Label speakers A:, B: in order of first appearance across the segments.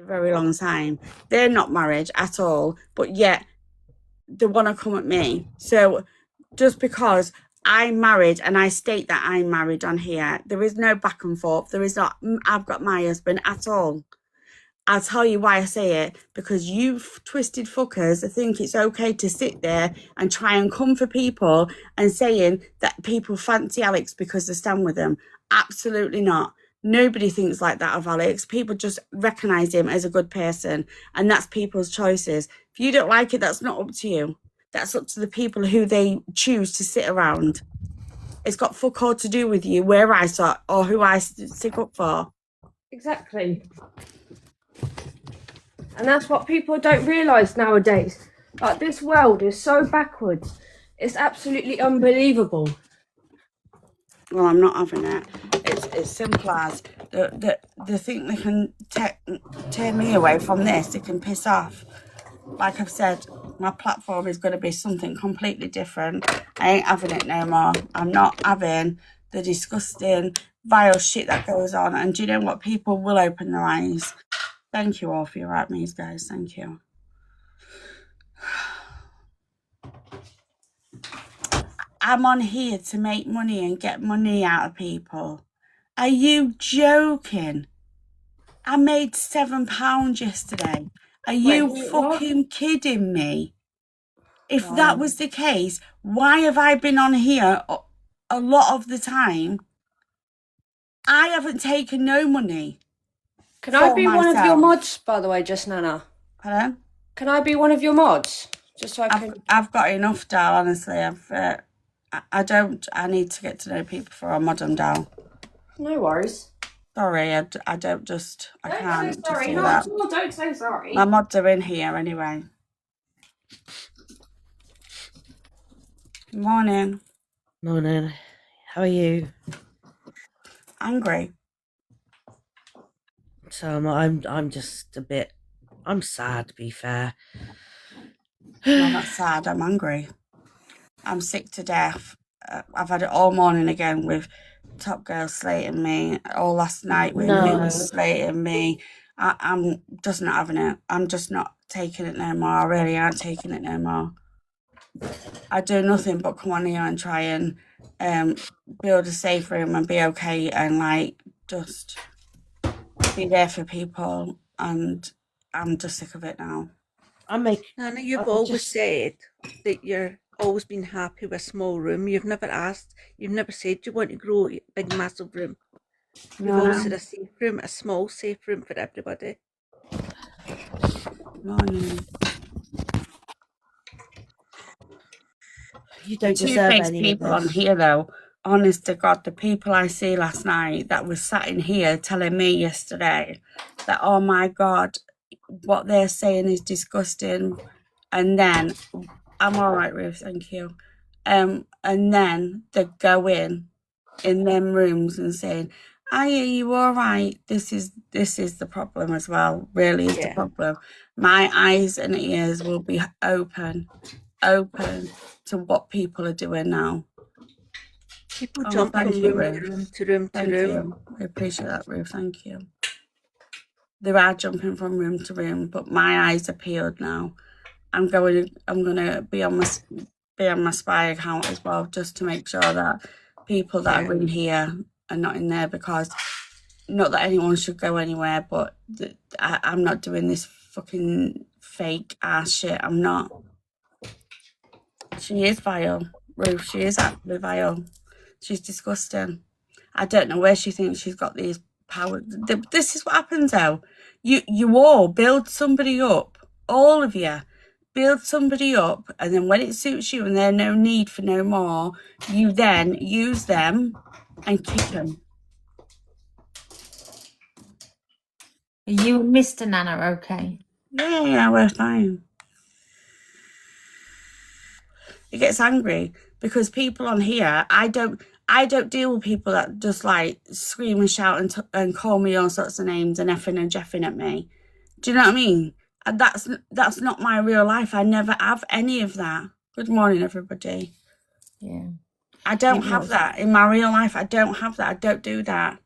A: a very long time. They're not married at all, but yet they want to come at me. So just because I'm married and I state that I'm married on here, there is no back and forth. There is not, I've got my husband at all. I'll tell you why I say it, because you twisted fuckers think it's okay to sit there and try and come for people and saying that people fancy Alex because they stand with them. Absolutely not. Nobody thinks like that of Alex. People just recognise him as a good person, and that's people's choices. If you don't like it, that's not up to you. That's up to the people who they choose to sit around. It's got fuck all to do with you, where I sit or who I stick up for.
B: Exactly. And that's what people don't realise nowadays. Like, this world is so backwards. It's absolutely unbelievable.
A: Well, I'm not having it. It's simple as they think they can tear me away from this. They can piss off. Like I've said, my platform is going to be something completely different. I ain't having it no more. I'm not having the disgusting, vile shit that goes on. And do you know what? People will open their eyes. Thank you all for your admins, guys. Thank you. I'm on here to make money and get money out of people. Are you joking? I made £7 yesterday. Are you fucking kidding me? If that was the case, why have I been on here a lot of the time? I haven't taken no money.
B: Can I be one of your mods, by the way, just Nana?
A: Pardon?
B: Can I be one of your mods? Just so I can...
A: I've got enough, Dal, honestly. I need to get to know people before I mod them down.
B: No worries.
A: Sorry, I don't just, I can't.
B: Don't say sorry. Don't say sorry.
A: My mods are in here anyway. Good morning.
C: Morning. How are you?
A: Angry.
C: So I'm just a bit. I'm sad, to be fair.
A: No, I'm not sad. I'm angry. I'm sick to death. I've had it all morning again with Top Girl slating me. All last night with News slating me. I'm just not having it. I'm just not taking it no more. I really aren't taking it no more. I do nothing but come on here and try and build a safe room and be okay and like just be there for people, and I'm just sick of it now.
D: Nanna, you've always said that you're always been happy with a small room. You've never said you want to grow a big massive room. You've always said a safe room, a small safe room for everybody.
A: Morning.
C: You don't deserve any
A: people
C: of this.
A: on here though. Honest to God, the people I see last night that was sat in here telling me yesterday that, oh my God, what they're saying is disgusting. And then, I'm all right, Ruth, thank you. And then they go in them rooms and saying, are you all right? This is the problem as well, really is the problem. My eyes and ears will be open to what people are doing now.
D: People jump from room to room to room.
A: I appreciate that, Ruth. Thank you. They are jumping from room to room, but my eyes are peeled now. I'm gonna be on my spy account as well, just to make sure that people that are in here are not in there, because not that anyone should go anywhere, but I'm not doing this fucking fake ass shit. I'm not. She is vile, Ruth. She is absolutely vile. She's disgusting. I don't know where she thinks she's got these powers. This is what happens though. You all build somebody up, all of you. Build somebody up, and then when it suits you and there's no need for no more, you then use them and kick them.
E: Are you and Mr. Nanna okay?
A: Yeah, we're fine. It gets angry because people on here, I don't deal with people that just like scream and shout and call me all sorts of names and effing and jeffing at me. Do you know what I mean? And that's not my real life. I never have any of that. Good morning, everybody.
E: Yeah.
A: I don't have that in my real life. I don't have that. I don't do that.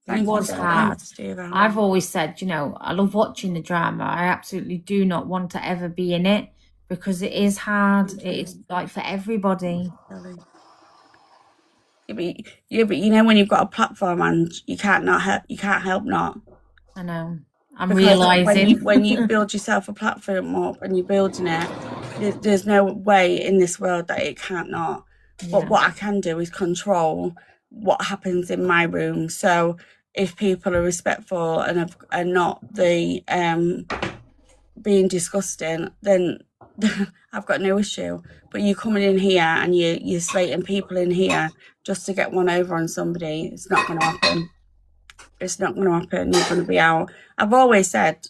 A: Thank
E: It
A: you,
E: was
A: Sarah.
E: hard.
A: Thanks, Stephen.
E: I've always said, you know, I love watching the drama. I absolutely do not want to ever be in it because it is hard. It is like for everybody.
A: Sorry. Yeah, but you know when you've got a platform and you can't help not.
E: I know. I'm
A: Because
E: realizing
A: when you build yourself a platform up and you're building it, there's no way in this world that it can't not. But
E: Yeah.
A: what I can do is control what happens in my room. So if people are respectful and are not the being disgusting, then I've got no issue. But you coming in here and you're slating people in here just to get one over on somebody, it's not going to happen. It's not going to happen. You're going to be out. I've always said,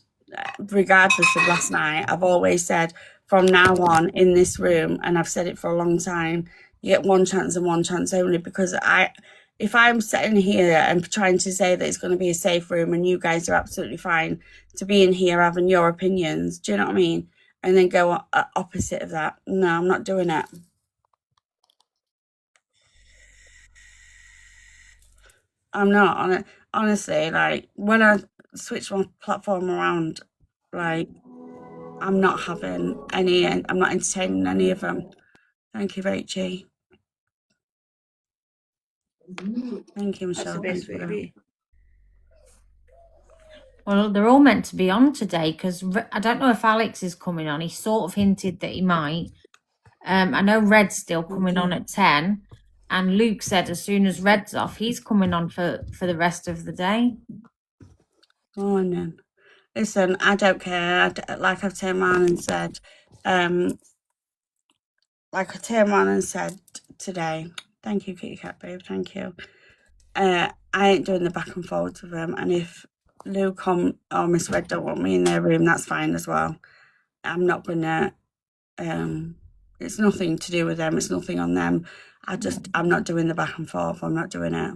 A: regardless of last night, I've always said from now on in this room, and I've said it for a long time, you get one chance and one chance only, because if I'm sitting here and trying to say that it's going to be a safe room and you guys are absolutely fine to be in here having your opinions, do you know what I mean? And then go opposite of that. No, I'm not doing it. I'm not. Honestly, like, when I switch my platform around, like, I'm not having any, I'm not entertaining any of them. Thank you, Rachie. Thank you,
D: That's
A: Michelle.
D: the best
A: Thank
D: way
A: you
D: to
A: for
D: be.
E: Well, they're all meant to be on today because I don't know if Alex is coming on. He sort of hinted that he might. I know Red's still coming on at 10. And Luke said as soon as Red's off, he's coming on for the rest of the day.
A: Go on then. Listen, I don't care. Like I've turned around and said, today, thank you, Kitty Cat Babe, thank you. I ain't doing the back and forwards with them. And if Luke or Miss Red don't want me in their room, that's fine as well. I'm not gonna, it's nothing to do with them. It's nothing on them. I'm not doing the back and forth. I'm not doing it.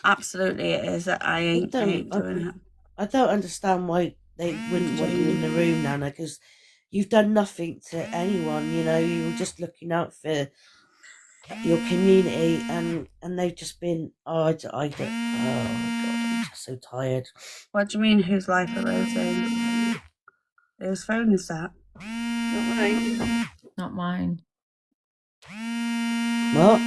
A: Absolutely it is. I ain't doing it.
C: I don't understand why they wouldn't want you in the room, Nana, because you've done nothing to anyone. You know, you were just looking out for your community, and they've just been. Oh God, I'm just so tired.
A: What do you mean? Whose life are Rosie? Whose phone is that?
D: Not mine.
E: Not mine.
C: What?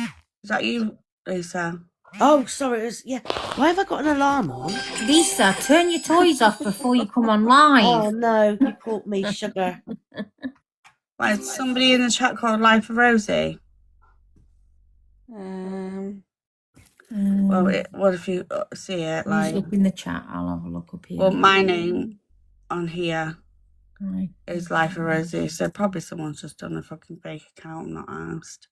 A: Is that you, Lisa?
C: Oh, sorry. It was, yeah. Why have I got an alarm on?
E: Lisa, turn your toys off before you come on live.
C: Oh no, you caught me, sugar.
A: Why, is somebody in the chat called Life of Rosie? Well, what if you see it?
E: Please
A: Like,
E: look in the chat. I'll have a look up here.
A: well, my name on here
E: Right.
A: is Life of Rosie, so probably someone's just done a fucking fake account. I'm not asked.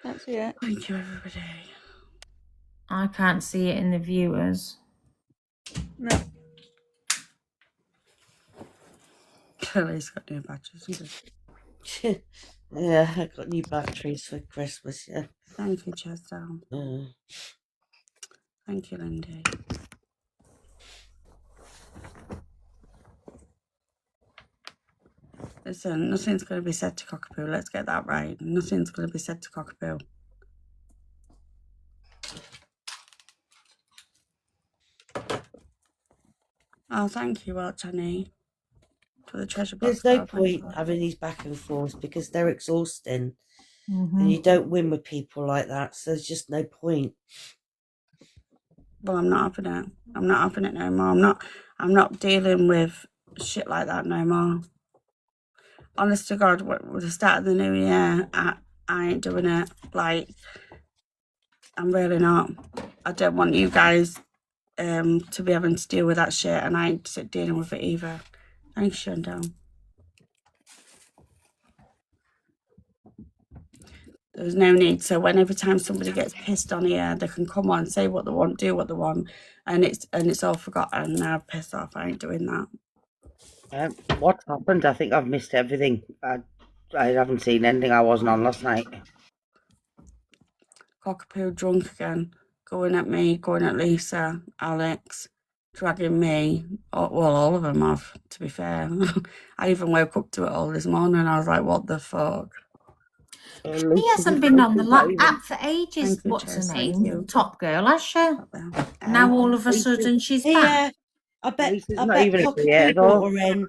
D: That's it.
A: Thank you, everybody.
E: I can't see it in the viewers.
D: No.
A: Kelly's got new batteries.
C: Yeah, I got new batteries for Christmas. Yeah.
A: Thank you, Chester. Thank you, Lindy. Listen, nothing's going to be said to Cockapoo. Let's get that right. Nothing's going to be said to Cockapoo. Oh, thank you, Annie, for the treasure box.
C: There's no point having these back and forths because they're exhausting,
E: Mm-hmm.
C: and you don't win with people like that. So there's just no point.
A: Well, I'm not having it. I'm not having it no more. I'm not dealing with shit like that no more. Honest to God, with the start of the new year, I ain't doing it. Like, I'm really not. I don't want you guys to be having to deal with that shit, and I ain't dealing with it either. Thanks, Shandon. There's no need. So every time somebody gets pissed on here, they can come on, say what they want, do what they want, and it's all forgotten. Now I've pissed off. I ain't doing that.
F: What happened? I think I've missed everything. I haven't seen anything. I wasn't on last night.
A: Cockapoo drunk again, going at me, going at Lisa, Alex, dragging me. Well, all of them have, to be fair. I even woke up to it all this morning and I was like, what the fuck?
E: He hasn't been on the app for ages.
A: Thank you,
E: What's her
A: Jess, thank
E: name?
A: you.
E: Top Girl, has she?
A: Well,
E: Now all of a sudden she's back.
C: Yeah, I bet
F: Lisa's not even a
C: Cockapoo
F: creator,
C: brought
F: though.
C: her in.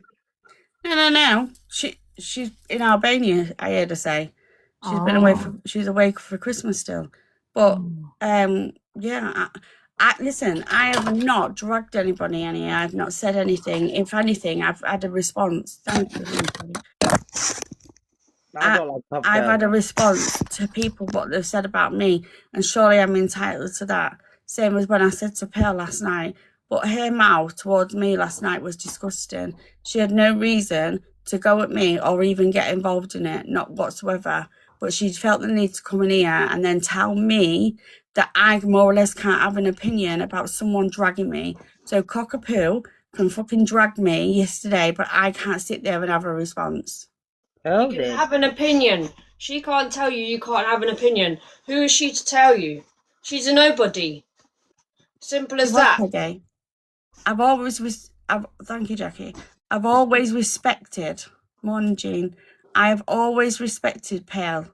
A: No. She's in Albania. I heard her say she's been away for Christmas still. But yeah, I listen. I have not dragged anybody in here. I've not said anything. If anything, I've had a response. Thank you.
F: I don't like Top
A: I've
F: Girl.
A: had a response to people what they've said about me, and surely I'm entitled to that. Same as when I said to Pearl last night. But her mouth towards me last night was disgusting. She had no reason to go at me or even get involved in it, not whatsoever. But she felt the need to come in here and then tell me that I more or less can't have an opinion about someone dragging me. So Cockapoo can fucking drag me yesterday, but I can't sit there and have a response.
F: Pearl
B: You can
F: did.
B: have an opinion. She can't tell you you can't have an opinion. Who is she to tell you? She's a nobody. Simple as that.
A: Okay. Thank you, Jackie. I've always respected, morning Jean. I've always respected Pearl.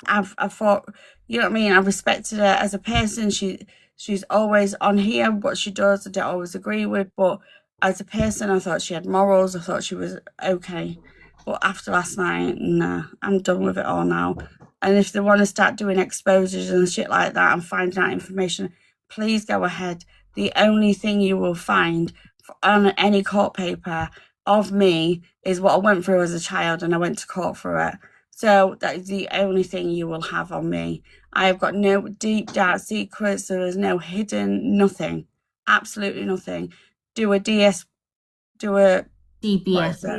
A: I've thought, you know what I mean? I've respected her as a person. She's always on here. What she does, I don't always agree with, but as a person, I thought she had morals. I thought she was okay. But after last night, nah, I'm done with it all now. And if they want to start doing exposures and shit like that and finding out information, please go ahead. The only thing you will find on any court paper of me is what I went through as a child, and I went to court for it. So that is the only thing you will have on me. I have got no deep, dark secrets. There is no hidden, nothing. Absolutely nothing. Do a
E: DBS.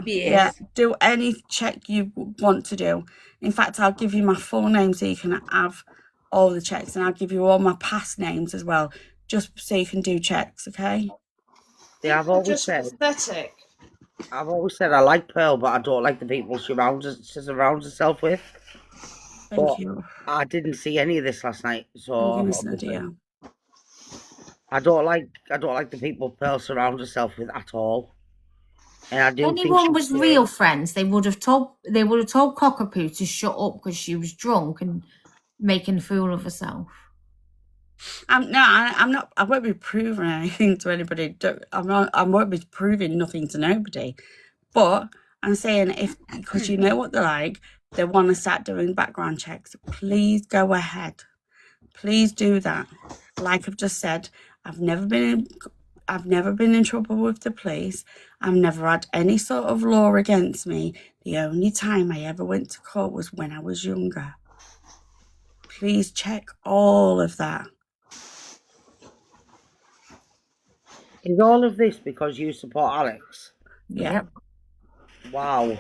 A: Yeah, do any check you want to do. In fact, I'll give you my full name so you can have all the checks, and I'll give you all my past names as well, just so you can do checks, okay?
F: Yeah, I've always said
B: pathetic.
F: I like Pearl, but I don't like the people she surrounds herself with.
A: Thank you.
F: I didn't see any of this last night, so
A: I'm giving us an
F: obviously
A: idea.
F: I don't like the people Pearl surrounds herself with at all. And I do
E: If
F: think
E: anyone was real friends, they would have told Cockapoo to shut up because she was drunk and making a fool of herself.
A: I'm not. I won't be proving anything to anybody. I won't be proving nothing to nobody. But I'm saying because you know what they're like, they want to start doing background checks. Please go ahead. Please do that. Like I've just said, I've never been in trouble with the police. I've never had any sort of law against me. The only time I ever went to court was when I was younger. Please check all of that.
F: Is all of this because you support Alex?
A: Yeah.
E: Yep.
F: Wow.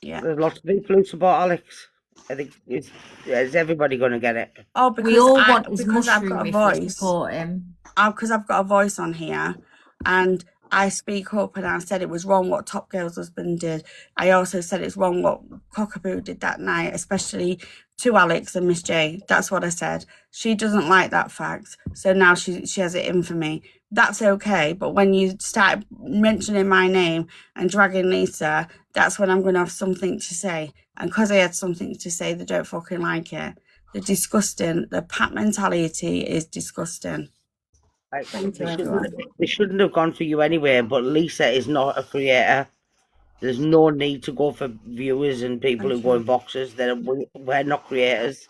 A: Yeah.
F: There's lots of people who support Alex. I think is everybody going to get it?
A: Oh, because
E: We all want his
A: because I've
E: mushroom
A: got a
E: if we
A: voice.
E: support him.
A: Because I've got a voice on here, and I speak up, and I said it was wrong what Top Girl's husband did. I also said it's wrong what Cockapoo did that night, especially to Alex and Miss J. That's what I said. She doesn't like that fact, so now she has it in for me. That's okay, but when you start mentioning my name and dragging Lisa, that's when I'm going to have something to say. And because I had something to say, they don't fucking like it. They're disgusting. The pat mentality is disgusting. Thank you, everyone.
F: They shouldn't have gone for you anyway, but Lisa is not a creator. There's no need to go for viewers and people who go in boxes. We're not creators.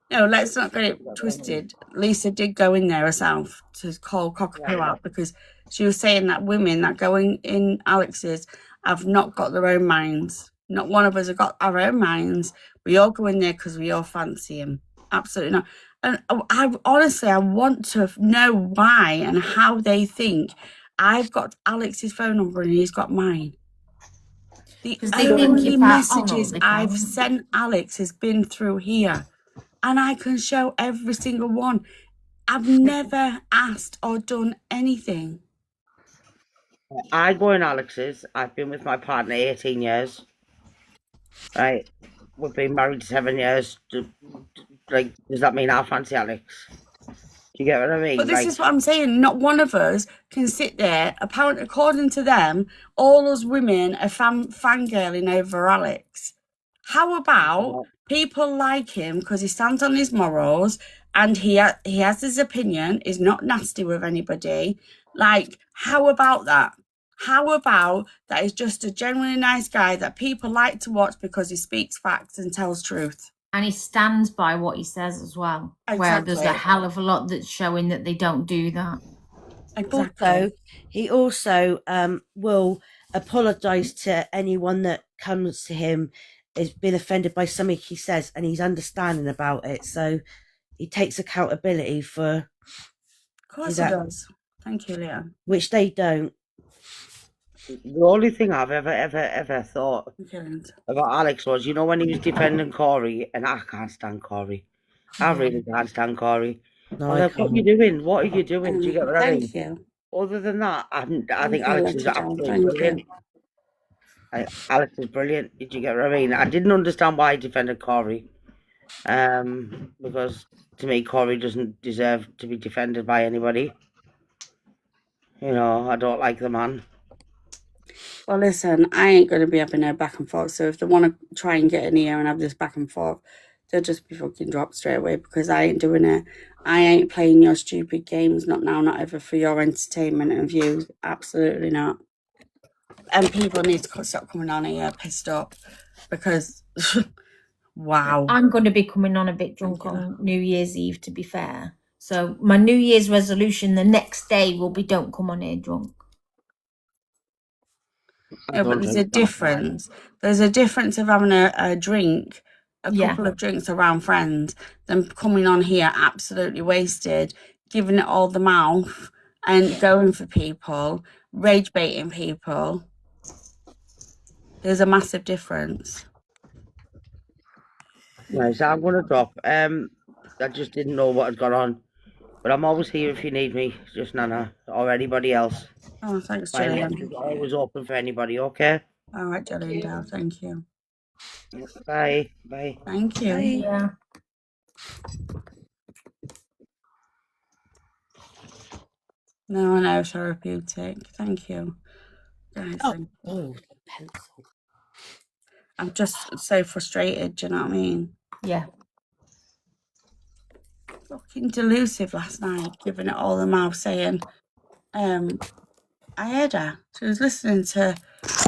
A: No, let's not get it twisted. Lisa did go in there herself to call Cockapoo out because she was saying that women that go in Alex's have not got their own minds. Not one of us have got our own minds. We all go in there because we all fancy him. Absolutely not. And I honestly, I want to know why and how they think I've got Alex's phone number and he's got mine. The only messages I've sent Alex has been through here. And I can show every single one. I've never asked or done anything.
F: I go in Alex's. I've been with my partner 18 years. Right. We've been married 7 years. Does that mean I fancy Alex? Do you get what I mean?
A: But this is what I'm saying. Not one of us can sit there. Apparently, according to them, all us women are fangirling over Alex. How about people like him because he stands on his morals and he has his opinion, is not nasty with anybody. Like, how about that? How about that he's just a genuinely nice guy that people like to watch because he speaks facts and tells truth?
E: And he stands by what he says as well. Where there's a
A: Exactly.
E: hell of a lot that's showing that they don't do that.
A: Exactly.
C: Also, he also will apologise to anyone that comes to him has been offended by something he says, and he's understanding about it. So he takes accountability for,
A: Of course he does. Thank you, Leah.
C: which they don't.
F: The only thing I've ever thought about Alex was, you know, when he was defending Corey, and I can't stand Corey. I really can't stand Corey.
C: No,
F: I'm
C: I
F: like, what are you
C: can't.
F: doing? What are you doing? Do you get what I mean?
A: Thank you.
F: Other than that, I think
A: Thank you,
F: Alex is
A: Little John.
F: absolutely
A: Thank
F: brilliant.
A: you.
F: Alex is brilliant. Did you get what I mean? I didn't understand why he defended Corey. Because to me, Corey doesn't deserve to be defended by anybody. You know, I don't like the man.
A: Well, listen, I ain't going to be having no back and forth. So if they want to try and get in here and have this back and forth, they'll just be fucking dropped straight away because I ain't doing it. I ain't playing your stupid games, not now, not ever, for your entertainment and views. Absolutely not. And people need to stop coming on here pissed up because, wow.
E: I'm going to be coming on a bit drunk on New Year's Eve, to be fair. So my New Year's resolution the next day will be don't come on here drunk.
A: No, but there's a difference. There's a difference of having a drink, a
E: Yeah.
A: couple of drinks around friends, than coming on here absolutely wasted, giving it all the mouth and going for people, rage baiting people. There's a massive difference.
F: Right, so I'm gonna drop. I just didn't know what had gone on, but I'm always here if you need me, just Nana or anybody else.
A: Oh, thanks,
F: My
A: Gillian.
F: line is always open for anybody. Okay.
A: All right, Gillian Dale, thank you.
F: Bye. Bye.
A: Thank you.
D: Bye.
E: Yeah.
A: No, no, therapeutic. Thank you. Guys, thank you.
C: Oh, the pencil.
A: I'm just so frustrated, do you know what I mean?
E: Yeah.
A: Fucking delusive last night, giving it all the mouth, saying, I heard her. She was listening to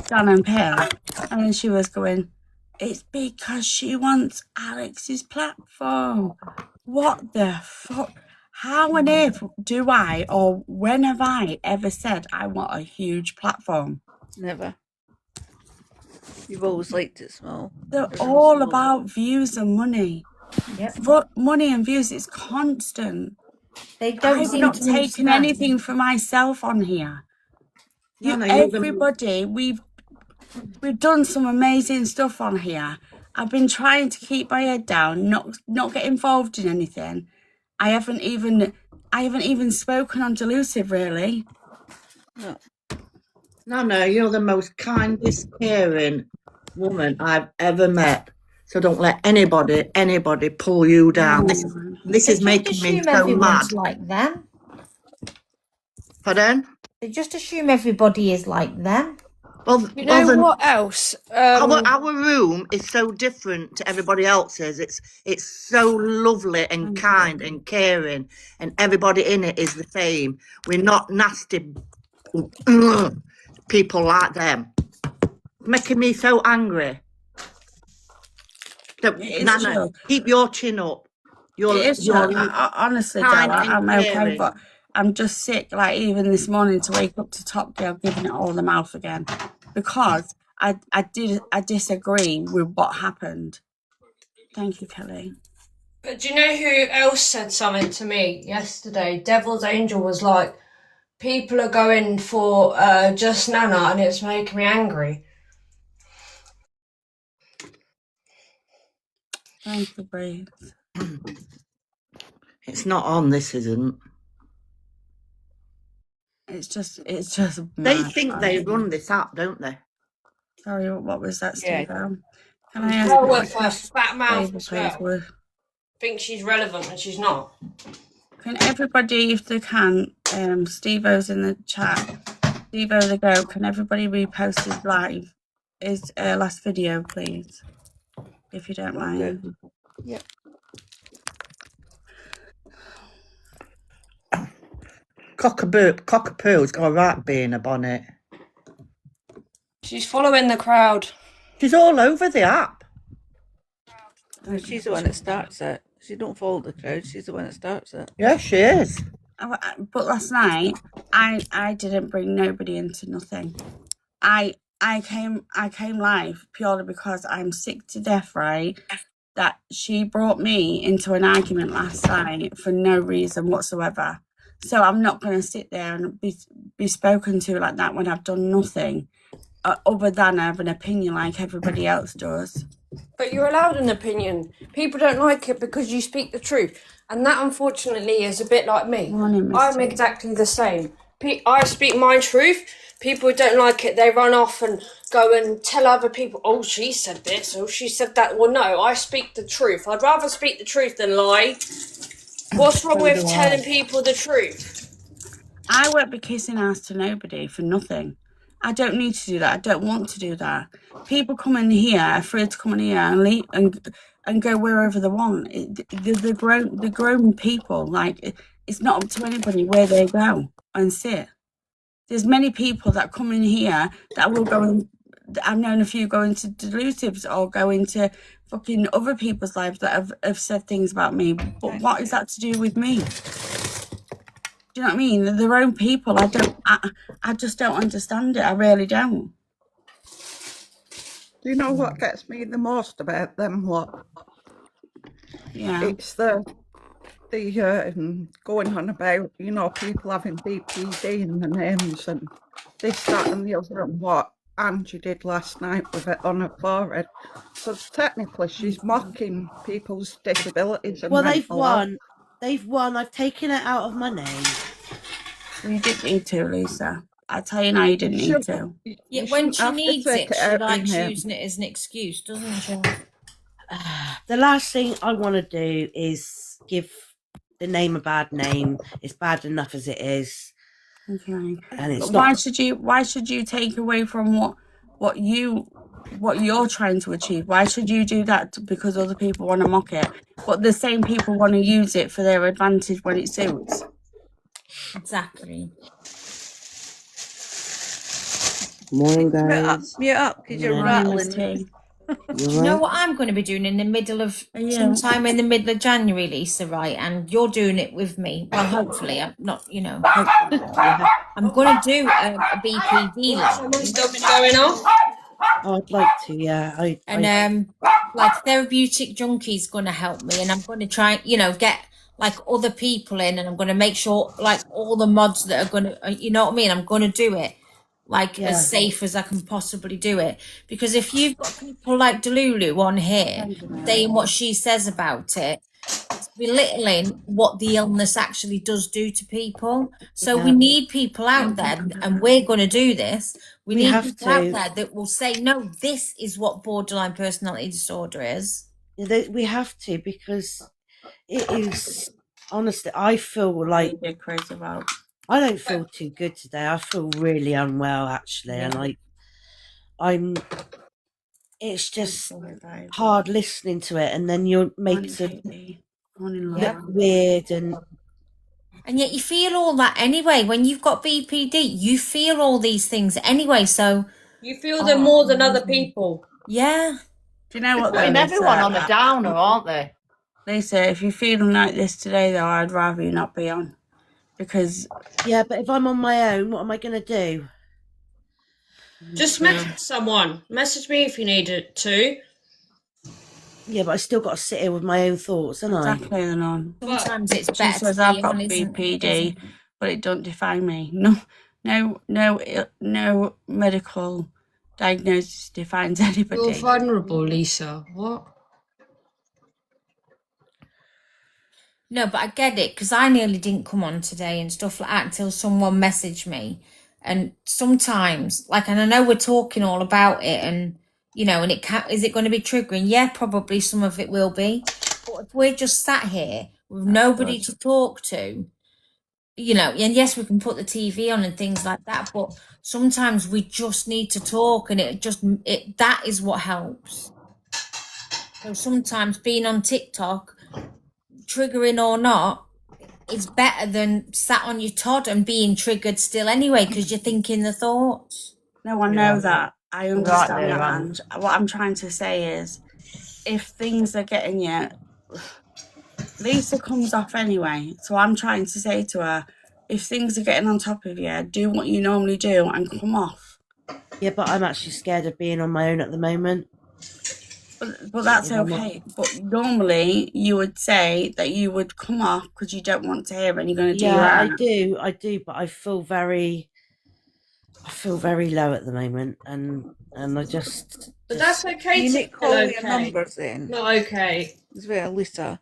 A: Dan and Pill, and then she was going, it's because she wants Alex's platform. What the fuck? How on earth do I, or when have I ever said I want a huge platform?
D: Never. You've always liked it small.
A: They're
D: Everything's
A: all
D: small.
A: about views and money.
E: Yep.
A: Money and views is constant.
E: They don't
A: I've
E: seem
A: not
E: to
A: taken
E: understand.
A: anything for myself on here.
G: Nanna, you're the-
A: Everybody, we've done some amazing stuff on here. I've been trying to keep my head down, not get involved in anything. I haven't even spoken on Delusive, really.
D: No.
G: Nanna, you're the most kindest, caring woman I've ever met. So don't let anybody pull you down. This
E: They
G: is
E: just
G: making me
E: assume
G: so
E: everyone's
G: mad.
E: like them.
G: Pardon?
E: They just assume everybody is like them.
G: Well,
B: You know
G: then
B: what else?
G: our room is so different to everybody else's. It's so lovely and kind and caring, and everybody in it is the same. We're not nasty people like them. Making me so angry. So,
A: It is
G: Nanna,
A: true.
G: keep your chin up.
A: It is true. Honestly,
G: kind
A: Dal,
G: and
A: I'm okay,
G: caring.
A: but I'm just sick. Like even this morning to wake up to Top Girl giving it all the mouth again, because I disagree with what happened. Thank you, Kelly.
B: But do you know who else said something to me yesterday? Devil's Angel was like, people are going for just Nanna and it's making me angry.
A: Thank you, Bree.
G: It's not on, this isn't.
A: It's just
G: They
A: mad,
G: think they
A: honestly.
G: run this app, don't they?
A: Sorry, what was that,
D: Yeah.
A: Steve? Can I ask
B: Well,
A: you
B: with her fat mouth as well.
A: please?
B: Think she's relevant and she's not.
A: Can everybody, if they can, Steve-O's in the chat, Steve-O the Goat, can everybody repost his last video, please? if you don't
D: Will do.
A: mind.
D: Yep.
G: Cockapoo's got a right bee in her bonnet.
B: She's following the crowd.
G: She's all over the app.
D: No, she's the one that starts it. She don't follow the crowd. She's the one that starts it.
G: Yeah, she is.
A: But last night, I didn't bring nobody into nothing. I came live purely because I'm sick to death, right? That she brought me into an argument last night for no reason whatsoever. So I'm not going to sit there and be spoken to like that when I've done nothing other than have an opinion like everybody else does.
B: But you're allowed an opinion. People don't like it because you speak the truth. And that, unfortunately, is a bit like me.
A: Morning,
B: I'm
A: Mr.
B: exactly the same. I speak my truth. People who don't like it, they run off and go and tell other people, oh, she said this, oh, she said that. Well, no, I speak the truth. I'd rather speak the truth than lie. What's wrong with telling people the truth?
A: I won't be kissing ass to nobody for nothing. I don't need to do that. I don't want to do that. People come in here, afraid to come in here and leave and go wherever they want. The grown people, like, it's not up to anybody where they go and sit. There's many people that come in here that will go and I've known a few go into delusives or go into fucking other people's lives that have said things about me. But what is that to do with me? Do you know what I mean? They're their own people. I just don't understand it. I really don't.
D: Do you know what gets me the most about them? What?
A: Yeah.
D: It's the going on about, you know, people having BPD in the names and this, that, and the other, and what Angie did last night with it on her forehead. So technically, she's mocking people's disabilities and
C: Well, they've
D: mental health.
C: won. They've won. I've taken it out of my name.
A: You didn't need to, Lisa. I tell you now, you didn't need to.
E: Yeah,
D: You
E: when
D: shouldn't
E: she
D: have to
E: needs
D: take
E: it, she
D: out in
E: likes
D: him.
E: using it as an excuse, doesn't she?
C: The last thing I want to do is give the name a bad name. It's bad enough as it is.
A: Okay.
C: And it's
A: But
C: not.
A: why should you take away from what you're trying to achieve? Why should you do that because other people want to mock it, but the same people want to use it for their advantage when it suits?
E: Exactly.
F: Morning,
D: Mute up,
F: guys.
D: mute up, because you're
F: Yeah.
A: Morning, Miss
D: rattling.
A: T.
E: Do you know what I'm going to be doing in the middle of sometime in the middle of January, Lisa, right? And you're doing it with me. Well, hopefully, I'm not, hopefully. I'm going to do a BPD
B: Someone's
E: live.
B: dog's going off.
C: I'd like to, yeah.
E: And like therapeutic junkie's going to help me, and I'm going to try, get like other people in, and I'm going to make sure like all the mods that are going to, you know what I mean? I'm going to do it like as safe as I can possibly do it, because if you've got people like Delulu on here saying what she says about it, it's belittling what the illness actually does do to people. So we need people out there, and we're going to do this. We need
C: have
E: people
C: to.
E: out there that will say, no, this is what borderline personality disorder is.
C: We have to, because it is, honestly, I feel like
A: crazy about.
C: I don't feel too good today. I feel really unwell, actually, and it's just hard listening to it, and then you're made to look weird, and
E: yet you feel all that anyway. When you've got BPD, you feel all these things anyway. So
B: you feel them more than other people.
E: Yeah.
A: Do you know what?
G: Putting everyone on the downer, aren't they?
A: Lisa, if you're feeling like this today, though, I'd rather you not be on. Because
C: yeah, but if I'm on my own, what am I going to do?
B: Just message someone. Message me if you need it to.
C: Yeah, but I still got to sit here with my own thoughts, haven't I?
A: Exactly, then on.
E: Sometimes it's
A: She
E: better
A: says
E: to
A: I've
E: be
A: got
E: on, isn't
A: BPD,
E: it?
A: but it don't define me. No medical diagnosis defines anybody.
B: You're vulnerable, Lisa. What?
E: No, but I get it, because I nearly didn't come on today and stuff like that until someone messaged me. And sometimes, and I know we're talking all about it, and and is it going to be triggering? Yeah, probably some of it will be. But if we're just sat here with nobody to talk to, and yes, we can put the TV on and things like that, but sometimes we just need to talk, and that is what helps. So sometimes being on TikTok, triggering or not, is better than sat on your Todd and being triggered still anyway because you're thinking the thoughts.
A: No, I
F: Yeah.
A: know that. I
F: Right
A: understand
F: there,
A: that.
F: and
A: And what I'm trying to say is, if things are getting you, Lisa comes off anyway. So I'm trying to say to her, if things are getting on top of you, do what you normally do and come off.
C: Yeah, but I'm actually scared of being on my own at the moment.
A: But that's
C: If I'm not-
A: okay. But normally you would say that you would come off because you don't want to hear it and you're going to do your
C: Yeah,
A: own.
C: I do, but I feel very low at the moment, and I just
B: But that's okay
D: You
B: to
D: need to
B: feel
D: call your
B: okay.
D: numbers then
B: Not okay.
D: as well, Lisa.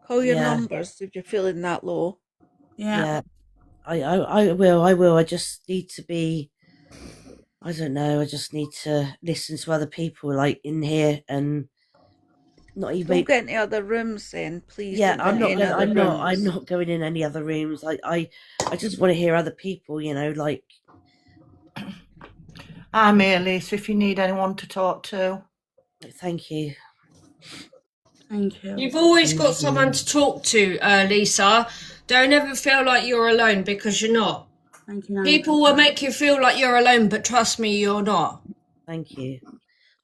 D: Call your
C: Yeah.
D: numbers if you're feeling that low.
A: Yeah.
C: I will. I just need to be. I don't know. I just need to listen to other people like in here and not even.
D: Don't get into other rooms then, please.
C: Yeah,
D: Don't get into any other
C: I'm
D: rooms.
C: not going in any other rooms. I just want to hear other people. You know, like
G: I'm here, Lisa, if you need anyone to talk to.
C: thank you.
A: Thank you.
B: You've always got someone to talk to, Lisa. Don't ever feel like you're alone because you're not.
A: Thank you, Nanna.
B: People will make you feel like you're alone, but trust me, you're not.
C: Thank you.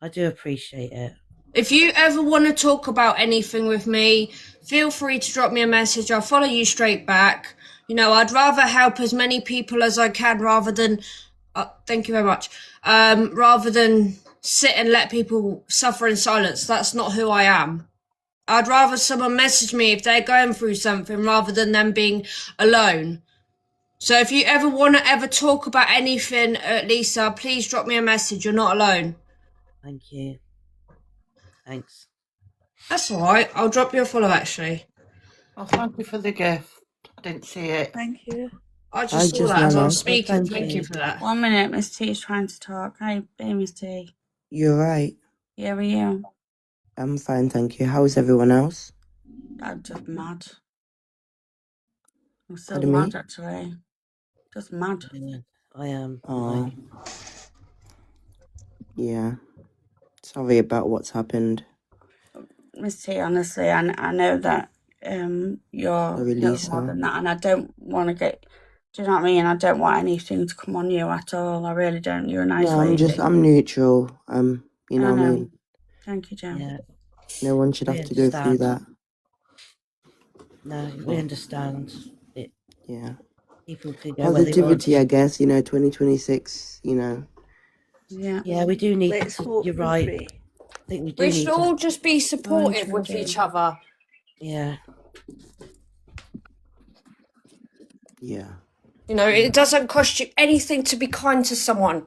C: I do appreciate it.
B: If you ever want to talk about anything with me, feel free to drop me a message. I'll follow you straight back. You know, I'd rather help as many people as I can rather than, thank you very much, rather than sit and let people suffer in silence. That's not who I am. I'd rather someone message me if they're going through something rather than them being alone. So if you ever want to ever talk about anything, Lisa, please drop me a message. You're not alone.
C: Thank you. Thanks.
B: That's all right. I'll drop you a follow, actually.
G: Well, thank you for the gift. I didn't see it.
D: Thank you.
B: I
H: Hi,
B: just saw
H: just
B: that as I
H: Nanna.
B: was speaking.
C: thank
B: Thank
C: you.
B: you for that.
A: 1 minute, Miss T is trying to talk. Hi, hey, Miss T.
H: You're right.
A: Here are you?
H: I'm fine, thank you. How is everyone else?
A: I'm just mad. I'm still
H: Pardon
A: mad,
H: me?
A: actually. Just mad.
C: Yeah, I am.
H: Oh, yeah. Sorry about what's happened.
A: Miss T, honestly, I know that you're
H: Sorry,
A: more
H: Lisa.
A: than that, and I don't want to get. Do you know what I mean? I don't want anything to come on you at all. I really don't. You're a nice
H: No,
A: lady.
H: I'm neutral. You know
A: I
H: what I
A: know.
H: mean?
A: Thank you, Joe.
C: Yeah,
H: No one should
C: we
H: have to go through
C: understand.
H: that.
C: No, we understand. It.
H: Yeah.
C: People can go where they want.
H: Positivity, I guess, 2026,
A: Yeah.
C: Yeah, we do need.
D: Let's hope
C: You're
D: and
C: right.
D: pray.
C: I think we do
B: We
C: need
B: should
C: to.
B: all just be supportive with each other.
C: Yeah.
H: Yeah.
B: You know, it doesn't cost you anything to be kind to someone.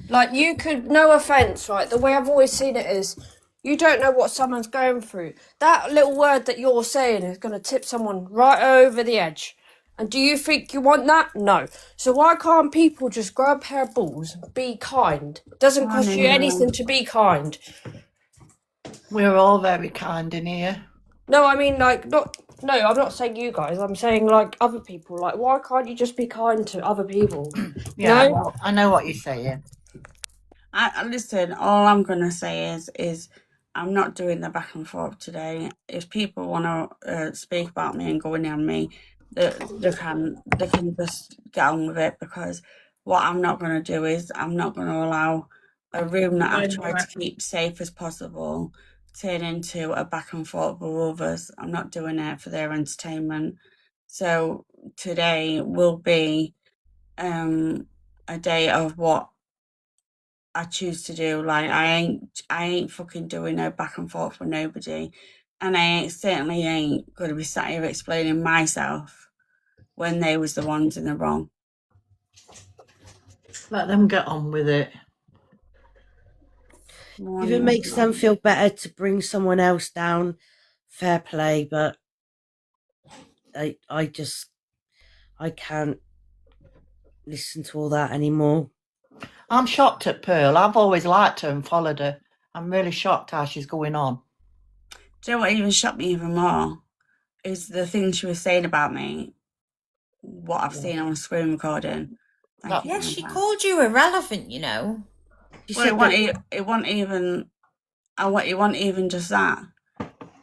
B: Like, you could, no offence, right? The way I've always seen it is, you don't know what someone's going through. That little word that you're saying is going to tip someone right over the edge. And do you think you want that? No. So why can't people just grow a pair of balls and be kind? It doesn't cost you anything to be kind.
G: We're all very kind in here.
B: No, I mean, like, not. No, I'm not saying you guys. I'm saying, like, other people. Like, why can't you just be kind to other people?
G: Yeah,
B: No?
G: I know what you're saying.
A: I listen. All I'm gonna say is I'm not doing the back and forth today. If people want to speak about me and go in on me, they can just get on with it, because what I'm not gonna do is I'm not gonna allow a room that I've tried to keep safe as possible turn into a back and forth with others. I'm not doing it for their entertainment. So today will be a day of what I choose to do. Like, I ain't fucking doing no back and forth with nobody, and I certainly ain't gonna be sat here explaining myself when they was the ones in the wrong.
G: Let them get on with it.
C: If it makes them feel better to bring someone else down, fair play. But I can't listen to all that anymore.
G: I'm shocked at Pearl. I've always liked her and followed her. I'm really shocked how she's going on.
A: Do you know what even shocked me even more is the things she was saying about me, what I've seen on a screen recording. Thank you,
E: Yes, she
A: Nanna.
E: called you irrelevant, you know.
A: Well, it wasn't even. And what, you want even just that?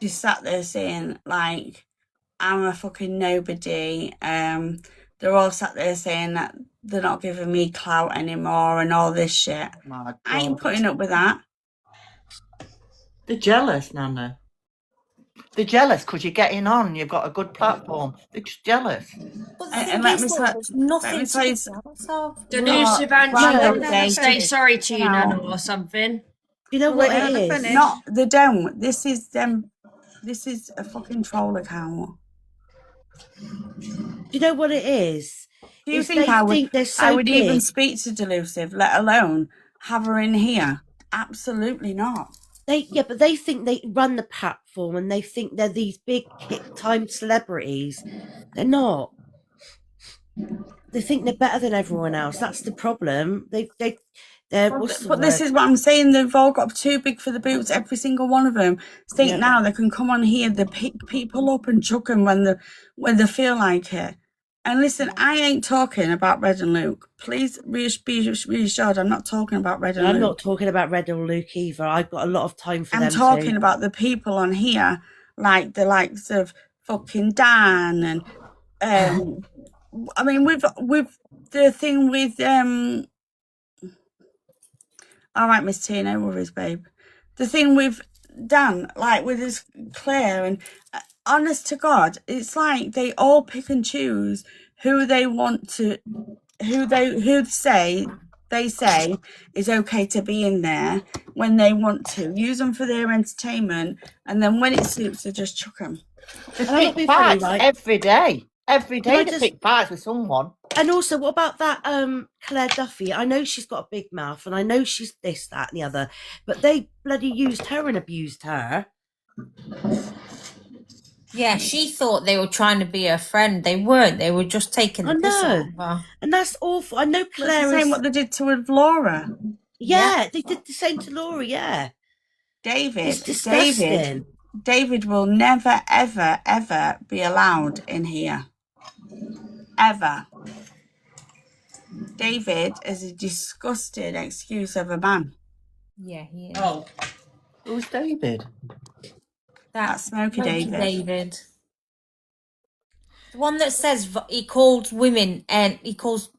A: She sat there saying, like, I'm a fucking nobody. They're all sat there saying that they're not giving me clout anymore and all this shit.
G: My
A: I ain't
G: God.
A: putting up with that.
G: They're jealous, Nana. They're jealous because you're getting on. You've got a good platform. They're just jealous.
E: But the
A: And
E: thing
A: let
E: is,
A: me
E: though,
A: tell,
E: there's
A: let
E: nothing
A: me
E: to
A: tell
E: be
A: you,
E: jealous of.
B: Delusive and
C: No.
B: she
A: Bravo,
B: never say
A: Dave.
B: sorry to you,
A: You know.
B: Nana, or something.
C: You know
A: Well,
C: what it
D: Nana,
C: is?
D: finish.
A: not, they don't. This is them. This is a fucking troll account.
C: Do you know what it is?
A: Do you
C: Is
A: think
C: they
A: I would?
C: think they're
A: I
C: so
A: would even
C: big.
A: speak to Delusive, let alone have her in here? Absolutely not.
C: But they think they run the platform and they think they're these big hit time celebrities. They're not. They think they're better than everyone else. That's the problem. They're what's the
A: But this
C: word?
A: is what I'm saying. They've all got too big for the boots. Every single one of them. Think
C: Yeah.
A: now they can come on here. They pick people up and chuck them when they feel like it. And listen, I ain't talking about Red and Luke. Please be reassured. I'm not talking about Red and
C: I'm
A: Luke.
C: not talking about Red or Luke either. I've got a lot of time for
A: I'm
C: them
A: talking
C: too.
A: about the people on here, like the likes of fucking Dan and I mean with the thing with all right, Miss T, no worries, babe. The thing with Dan, like with his Claire, and honest to God, it's like they all pick and choose who they want to, who say is okay to be in there when they want to. Use them for their entertainment, and then when it suits, they just chuck them.
G: They
C: And I'm not
G: pick
C: being funny,
G: fights
C: right?
G: every day. Every
C: Can I
G: day they
C: just
G: pick fights with someone.
C: and also what about that Claire Duffy? I know she's got a big mouth and I know she's this, that, and the other, but they bloody used her and abused her.
E: Yeah, she thought they were trying to be her friend. They weren't. They were just taking
C: I
E: the piss out
C: know.
E: of her.
C: And that's awful. I know
A: That's the
C: Claire
A: same
C: is
A: what they did to with Laura.
C: yeah, they did the same to Laura, yeah. It's
A: David
C: disgusting.
A: will never ever ever be allowed in here. Ever. David is a disgusting excuse of a man.
E: Yeah, he is.
G: Oh. Who's David?
A: That's Smoky
E: Smoky
A: David.
E: David. The one that says he calls women and he calls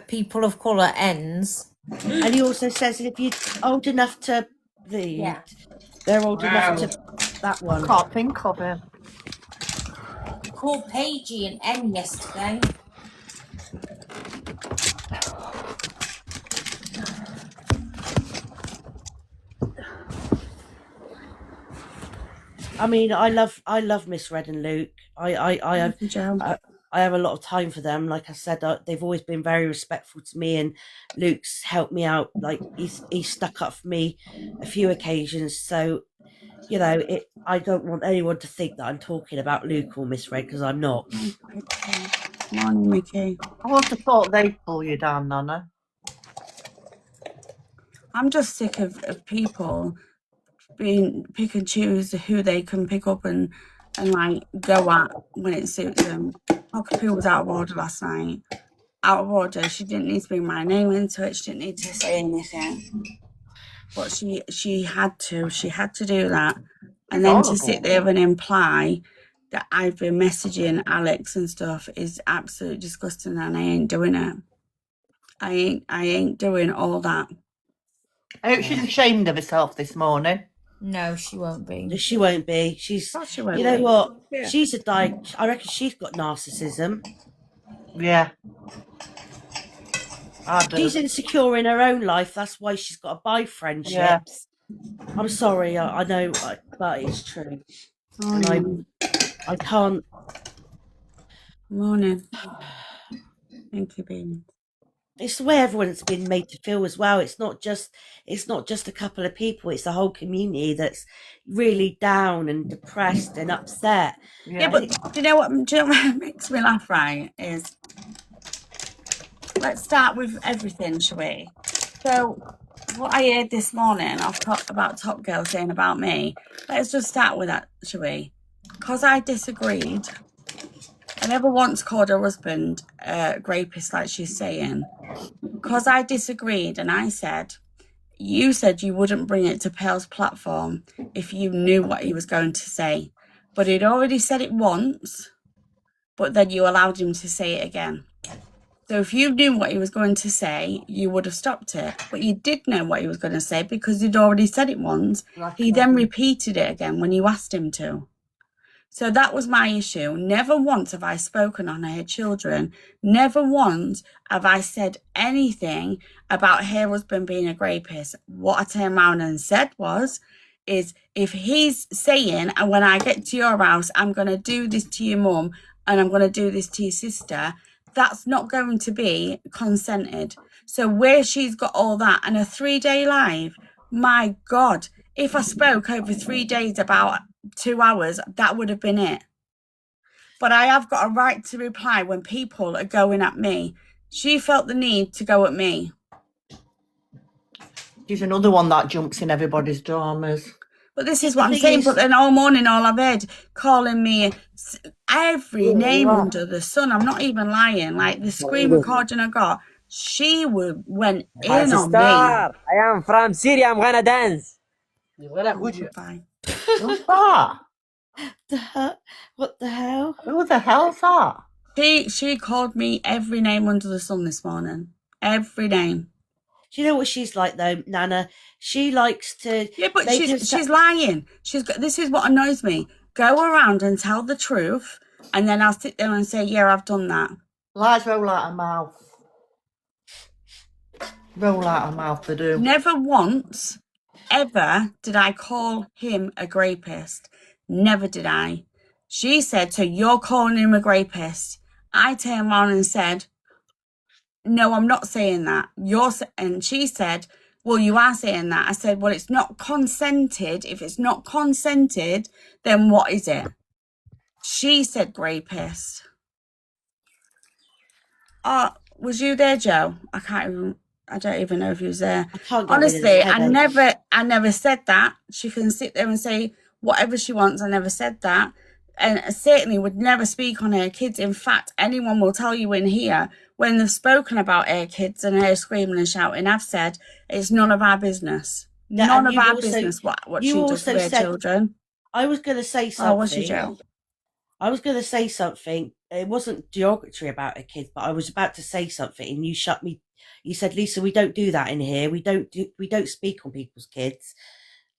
E: people of colour ends.
C: And he also says if you're old enough to read,
E: Yeah.
C: they're old enough to that one.
G: Can't think of him.
E: He called Paigey an N yesterday.
C: I mean, I love Miss Red and Luke. I have I have a lot of time for them. Like I said, they've always been very respectful to me, and Luke's helped me out. Like he's stuck up for me a few occasions. So you know, I don't want anyone to think that I'm talking about Luke or Miss Red because I'm not.
A: Morning, Mickey.
G: I would have thought they'd pull you down, Nana.
A: I'm just sick of people being pick and choose who they can pick up and like go at when it suits them. Cockapoo was out of order last night. Out of order. She didn't need to bring my name into it. She didn't need to say anything. But she had to. She had to do that. And then to sit there and imply that I've been messaging Alex and stuff is absolutely disgusting, and I ain't doing it. I ain't doing all that.
G: I hope she's ashamed of herself this morning.
E: No, she won't be.
C: She won't be. She's.
A: Of she won't
C: You know
A: be.
C: what?
D: Yeah.
C: She's a I reckon she's got narcissism.
G: Yeah. I do.
C: She's insecure in her own life. That's why she's got to buy friendships. Yeah. I'm sorry. I know, but it's true.
A: Morning.
C: And I can't.
A: Morning. Thank you, baby.
C: It's the way everyone's been made to feel as well. It's not just a couple of people. It's the whole community that's really down and depressed and upset.
A: Yeah, but do you know what makes me laugh? Right, is let's start with everything, shall we? So, what I heard this morning about Top Girl saying about me. Let's just start with that, shall we? Because I disagreed. I never once called her husband a rapist, like she's saying. Because I disagreed, and I said, you said you wouldn't bring it to Pale's platform if you knew what he was going to say. But he'd already said it once, but then you allowed him to say it again. So if you knew what he was going to say, you would have stopped it. But you did know what he was going to say because he'd already said it once. He then repeated it again when you asked him to. So that was my issue. Never once have I spoken on her children. Never once have I said anything about her husband being a rapist. What I turned around and said is if he's saying, and when I get to your house, I'm going to do this to your mum and I'm going to do this to your sister, that's not going to be consented. So where she's got all that and a 3-day live, my God, if I spoke over 3 days about 2 hours, that would have been it. But I have got a right to reply when people are going at me. She felt the need to go at me.
G: She's another one that jumps in everybody's dramas.
A: But this is what I'm saying. But then all morning, all I've heard calling me every name under the sun. I'm not even lying. Like the screen recording I got, she went in on me.
I: I am from Syria. I'm gonna dance.
A: Goodbye.
G: Who's that?
C: What the hell?
G: Who the hell's that?
A: She called me every name under the sun this morning. Every name.
C: Do you know what she's like though, Nana? She likes to.
A: Yeah, but she's lying. This is what annoys me. Go around and tell the truth, and then I'll sit there and say, "Yeah, I've done that."
G: Lies roll out her mouth. Roll out her mouth to do.
A: Never once, ever did I call him a rapist. Never did I. She said, "So you're calling him a rapist?" I turned around and said, "No, I'm not saying that." And she said, "Well, you are saying that." I said, "Well, it's not consented. If it's not consented, then what is it?" She said rapist. Oh, was you there, Joe? I don't even know if you was there.
C: I can't get
A: Honestly,
C: rid of this headache.
A: I never said that. She can sit there and say whatever she wants. I never said that. And I certainly would never speak on her kids. In fact, anyone will tell you in here, when they've spoken about her kids and her screaming and shouting, I've said it's none of our business.
C: Yeah,
A: None
C: and
A: of our
C: you've also-
A: business what
C: you
A: she does
C: also
A: with her
C: said-
A: children.
C: I was going to say
A: Oh,
C: something.
A: was she, Joe?
C: I was going to say something. It wasn't derogatory about her kids, but I was about to say something, and you shut me. You said, "Lisa, we don't do that in here. We don't speak on people's kids."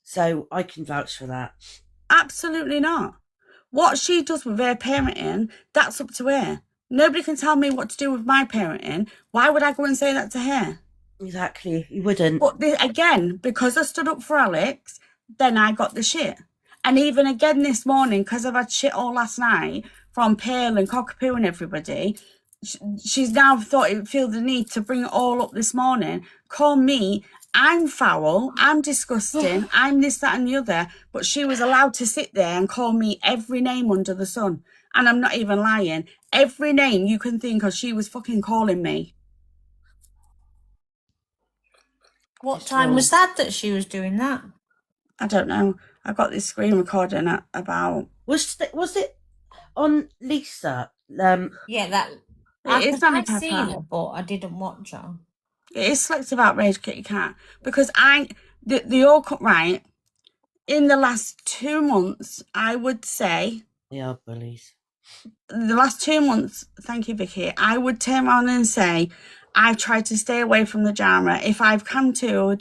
C: So I can vouch for that.
A: Absolutely not. What she does with her parenting, that's up to her. Nobody can tell me what to do with my parenting. Why would I go and say that to her?
C: Exactly, you wouldn't.
A: But again, because I stood up for Alex, then I got the shit. And even again this morning, because I've had shit all last night from Pearl and Cockapoo and everybody, she's now feel the need to bring it all up this morning. Call me, I'm foul, I'm disgusting, I'm this, that and the other. But she was allowed to sit there and call me every name under the sun. And I'm not even lying. Every name you can think of, she was fucking calling me.
E: What time was that she was doing that?
A: I don't know. I got this screen recording at about...
C: Was it on Lisa?
E: Yeah, that...
A: It's Nanny
E: I've seen
A: Pepper.
E: it, but I didn't watch her.
A: It is selective outrage, Kitty Cat. Because they all come right. In the last 2 months, I would say...
C: They are bullies.
A: The last 2 months, thank you, Vicky, I would turn around and say, I've tried to stay away from the genre. If I've come to,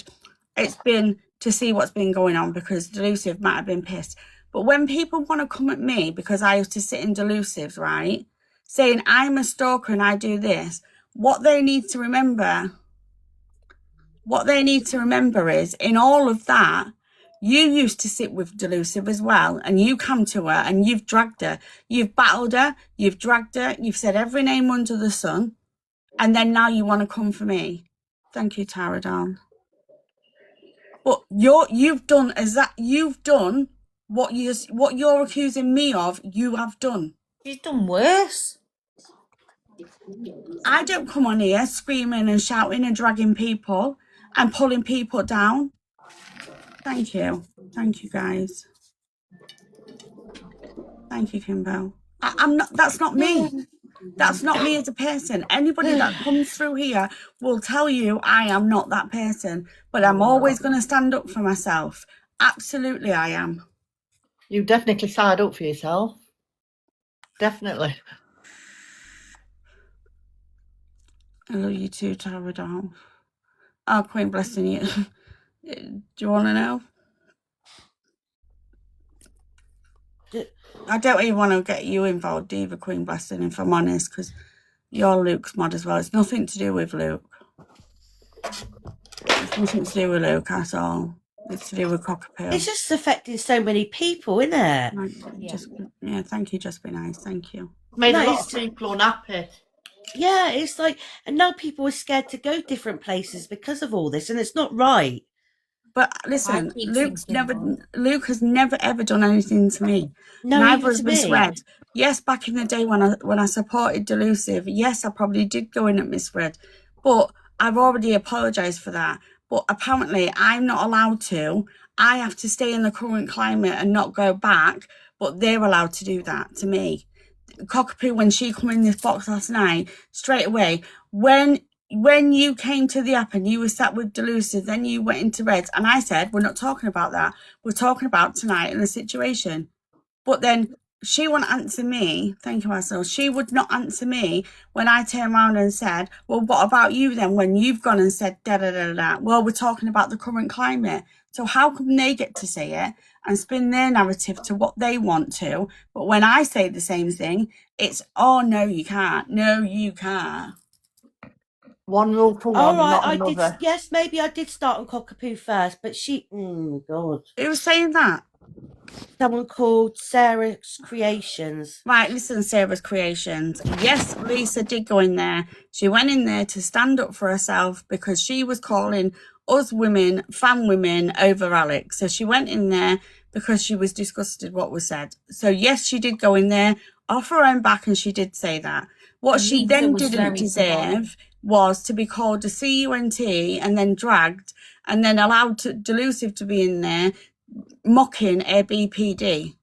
A: it's been to see what's been going on because Delusive might have been pissed. But when people want to come at me because I used to sit in Delusives, right, saying I'm a stalker and I do this, what they need to remember is in all of that, you used to sit with Delusive as well, and you come to her and you've dragged her, you've battled her, you've dragged her, you've said every name under the sun, and then now you want to come for me. Thank you, Tara Dawn. But you've done what you're accusing me of. You have done.
E: She's done worse.
A: I don't come on here screaming and shouting and dragging people and pulling people down. Thank you, guys. Thank you, Kimbo. I'm not. That's not me. That's not me as a person. Anybody that comes through here will tell you I am not that person, but I'm always going to stand up for myself. Absolutely, I am.
J: You definitely side up for yourself. Definitely.
A: I love you too, Tara doll. Oh, Queen blessing you. Do you want to know? I don't even want to get you involved either, Queen blessing, if I'm honest, because you're Luke's mod as well. It's nothing to do with Luke. It's nothing to do with Luke at all. It's to do with Cockapoo.
C: It's just affecting so many people, isn't it?
A: Yeah, thank you, just be nice. Thank you.
J: Made a
C: No,
J: lot of people unhappy.
C: Yeah, it's like, and now people are scared to go different places because of all this, and it's not right.
A: But listen,
E: keep
A: Luke
E: thinking,
A: has never ever done anything to me.
C: No,
A: Neither
C: even
A: has
C: to
A: Miss
C: me.
A: Red. Yes, back in the day when I supported Delusive, yes, I probably did go in at Miss Red, but I've already apologised for that. But apparently, I'm not allowed to. I have to stay in the current climate and not go back. But they're allowed to do that to me. Cockapoo, when she come in this box last night, straight away, when you came to the app and you were sat with Delusive, then you went into Reds, and I said, we're not talking about that. We're talking about tonight and the situation. But then she wouldn't answer me. Thank you, myself. She would not answer me when I turned around and said, well, what about you then when you've gone and said da-da-da-da? Well, we're talking about the current climate. So how come they get to say it and spin their narrative to what they want to? But when I say the same thing, it's, oh, no, you can't. No, you can't.
J: One rule for
C: All
J: one,
C: right,
J: not
C: I
J: another.
C: did. Yes, maybe I did start on Cockapoo first, but she. God.
A: Who was saying that?
C: Someone called Sarah's Creations.
A: Right, listen, Sarah's Creations. Yes, Lisa did go in there. She went in there to stand up for herself because she was calling us women, fan women, over Alex. So she went in there because she was disgusted what was said. So yes, she did go in there off her own back, and she did say that. What
E: And
A: she
E: Lisa
A: then
E: was
A: didn't
E: very
A: deserve was to be called a CUNT and then dragged and then allowed to Delusive to be in there mocking a BPD.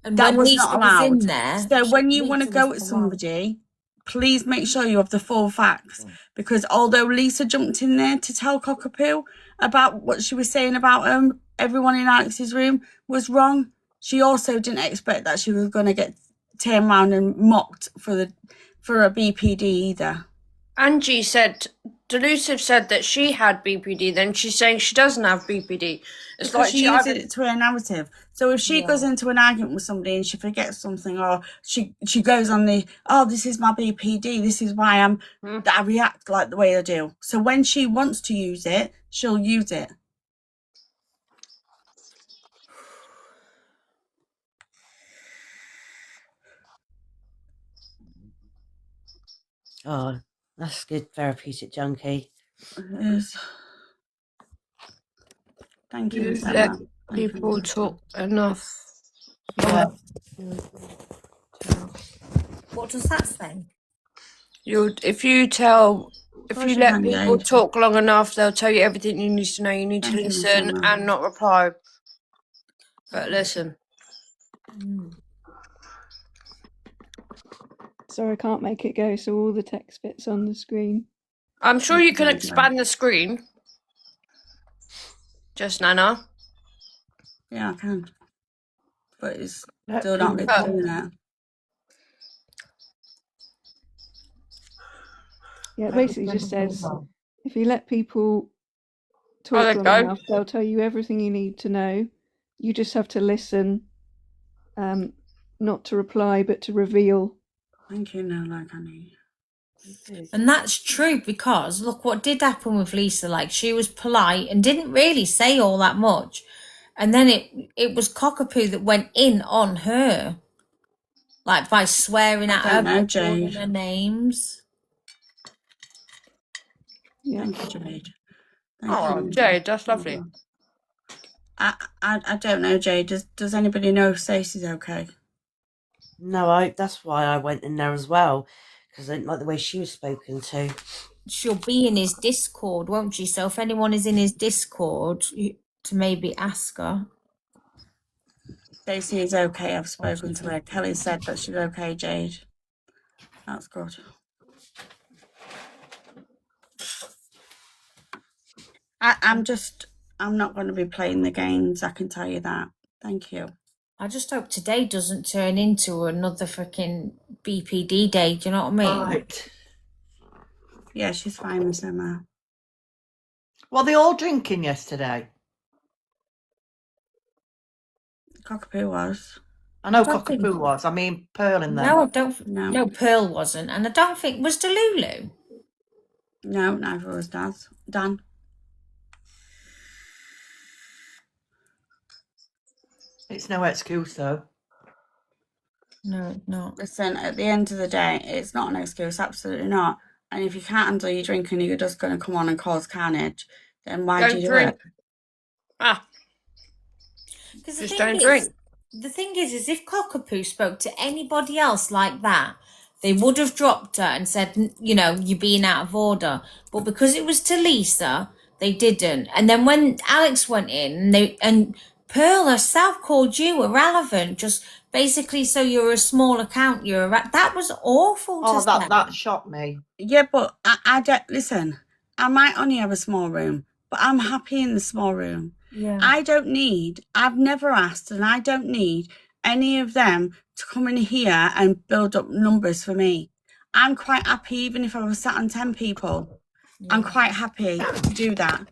E: And
A: That
E: when
A: was
E: Lisa
A: not
E: was in
A: allowed.
E: there,
A: So when you want to
E: Lisa
A: go
E: was
A: at
E: polite.
A: somebody, please make sure you have the full facts. Because although Lisa jumped in there to tell Cockapoo about what she was saying about everyone in Alex's room was wrong, she also didn't expect that she was going to get turned around and mocked for a BPD either.
B: Angie said, Delusive said that she had BPD, then she's saying she doesn't have BPD. It's
A: Because
B: like
A: she uses it to her narrative. So if she goes into an argument with somebody and she forgets something, or she goes on the, oh, this is my BPD, this is why I react like the way I do. So when she wants to use it, she'll use it.
C: Oh, that's good, therapeutic junkie.
A: Thank you,
B: You
A: Miss
B: let
A: Emma.
B: people talk enough.
J: Yeah.
E: What does that say?
B: If you let
A: can,
B: people
A: Jade.
B: talk long enough, they'll tell you everything you need to know. You need
A: Thank
B: to
A: you, Miss
B: listen
A: Emma.
B: and not reply. But listen.
K: So I can't make it go, so all the text bits on the screen.
B: I'm sure you can expand the screen. Just Nana.
A: Yeah, I can. But it's
J: Let
A: still not
J: people
A: doing that.
K: Yeah, it basically just says if you let people
B: Oh, there
K: talk
B: you
K: long
B: go.
K: enough, they'll tell you everything you need to know. You just have to listen, not to reply, but to reveal.
A: Thank you, no, like honey.
E: And that's true, because look what did happen with Lisa. Like, she was polite and didn't really say all that much, and then it was Cockapoo that went in on her, like by swearing at her,
A: don't know,
E: by calling
A: Jade.
E: her names.
K: Yeah.
A: Thank you, Jade. Thank
B: Oh,
A: you.
B: Jade, that's lovely.
A: I don't know, Jade. Does anybody know if Stacey's okay?
C: No, that's why I went in there as well, because I didn't like the way she was spoken to.
E: She'll be in his Discord, won't she? So if anyone is in his Discord, to maybe ask her.
A: Stacey is okay. I've spoken to her. Kelly said that she's okay, Jade. That's good. I'm not going to be playing the games, I can tell you that. Thank you.
E: I just hope today doesn't turn into another freaking BPD day. Do you know what I mean?
J: Right.
A: Yeah, she's fine, Miss Emma.
J: Were they all drinking yesterday?
A: Cockapoo was.
J: I know
E: I don't think-
J: Cockapoo was. I mean, Pearl in there.
E: No, I don't.
A: No.
E: No, Pearl wasn't, and I don't think was Delulu.
A: No, neither was Dan.
J: It's no excuse, though.
E: No, it's not.
A: Listen, at the end of the day, it's not an excuse, absolutely not. And if you can't handle your drink and you're just going to come on and cause carnage, then why do
B: Don't
A: you do
B: drink.
A: it?
B: Ah,
E: Because
B: just don't drink.
E: The thing is if Cockapoo spoke to anybody else like that, they would have dropped her and said, you know, you're being out of order. But because it was to Lisa, they didn't. And then when Alex went in, and Pearl herself called you irrelevant, just basically so you're a small account. That was awful.
J: Oh,
E: to say.
J: that shocked me.
A: Yeah, but I don't listen. I might only have a small room, but I'm happy in the small room.
E: Yeah.
A: I've never asked, and I don't need any of them to come in here and build up numbers for me. I'm quite happy, even if I was sat on 10 people. Yeah. I'm quite happy to do that.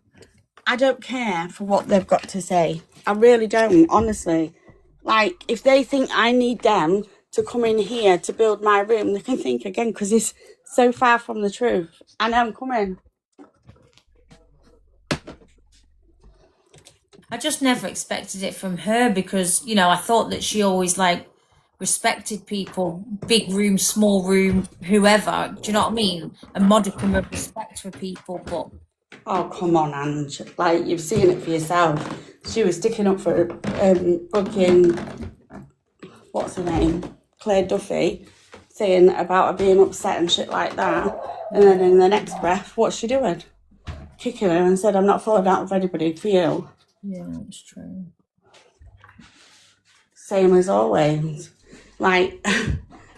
A: I don't care for what they've got to say. I really don't, honestly. Like, if they think I need them to come in here to build my room, they can think again, because it's so far from the truth. I know I'm coming.
E: I just never expected it from her because, you know, I thought that she always respected people, big room, small room, whoever. Do you know what I mean? A modicum of respect for people, but...
A: Oh, come on, Ange. Like, you've seen it for yourself. She was sticking up for fucking, what's her name? Claire Duffy, saying about her being upset and shit like that. And then in the next breath, what's she doing? Kicking her and said, I'm not falling out with anybody for you.
E: Yeah, that's true.
A: Same as always. Like,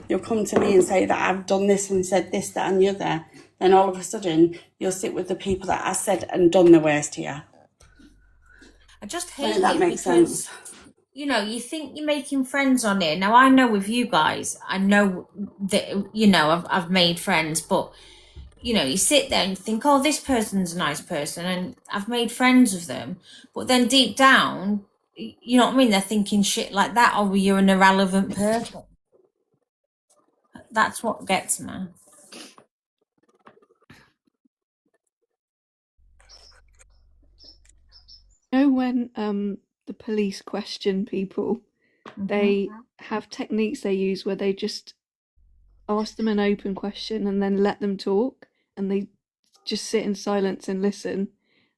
A: you'll come to me and say that I've done this and said this, that and the other. Then all of a sudden, you'll sit with the people that I said and done the worst here.
E: I just hate
A: that
E: it
A: makes
E: because,
A: sense.
E: you know, you think you're making friends on it. Now, I know with you guys, I know that, you know, I've made friends, but... You know, you sit there and you think, oh, this person's a nice person and I've made friends with them. But then deep down, you know what I mean? They're thinking shit like that. Oh, you're an irrelevant person. That's what gets me.
K: You know when the police question people, they have techniques they use where they just ask them an open question and then let them talk, and they just sit in silence and listen.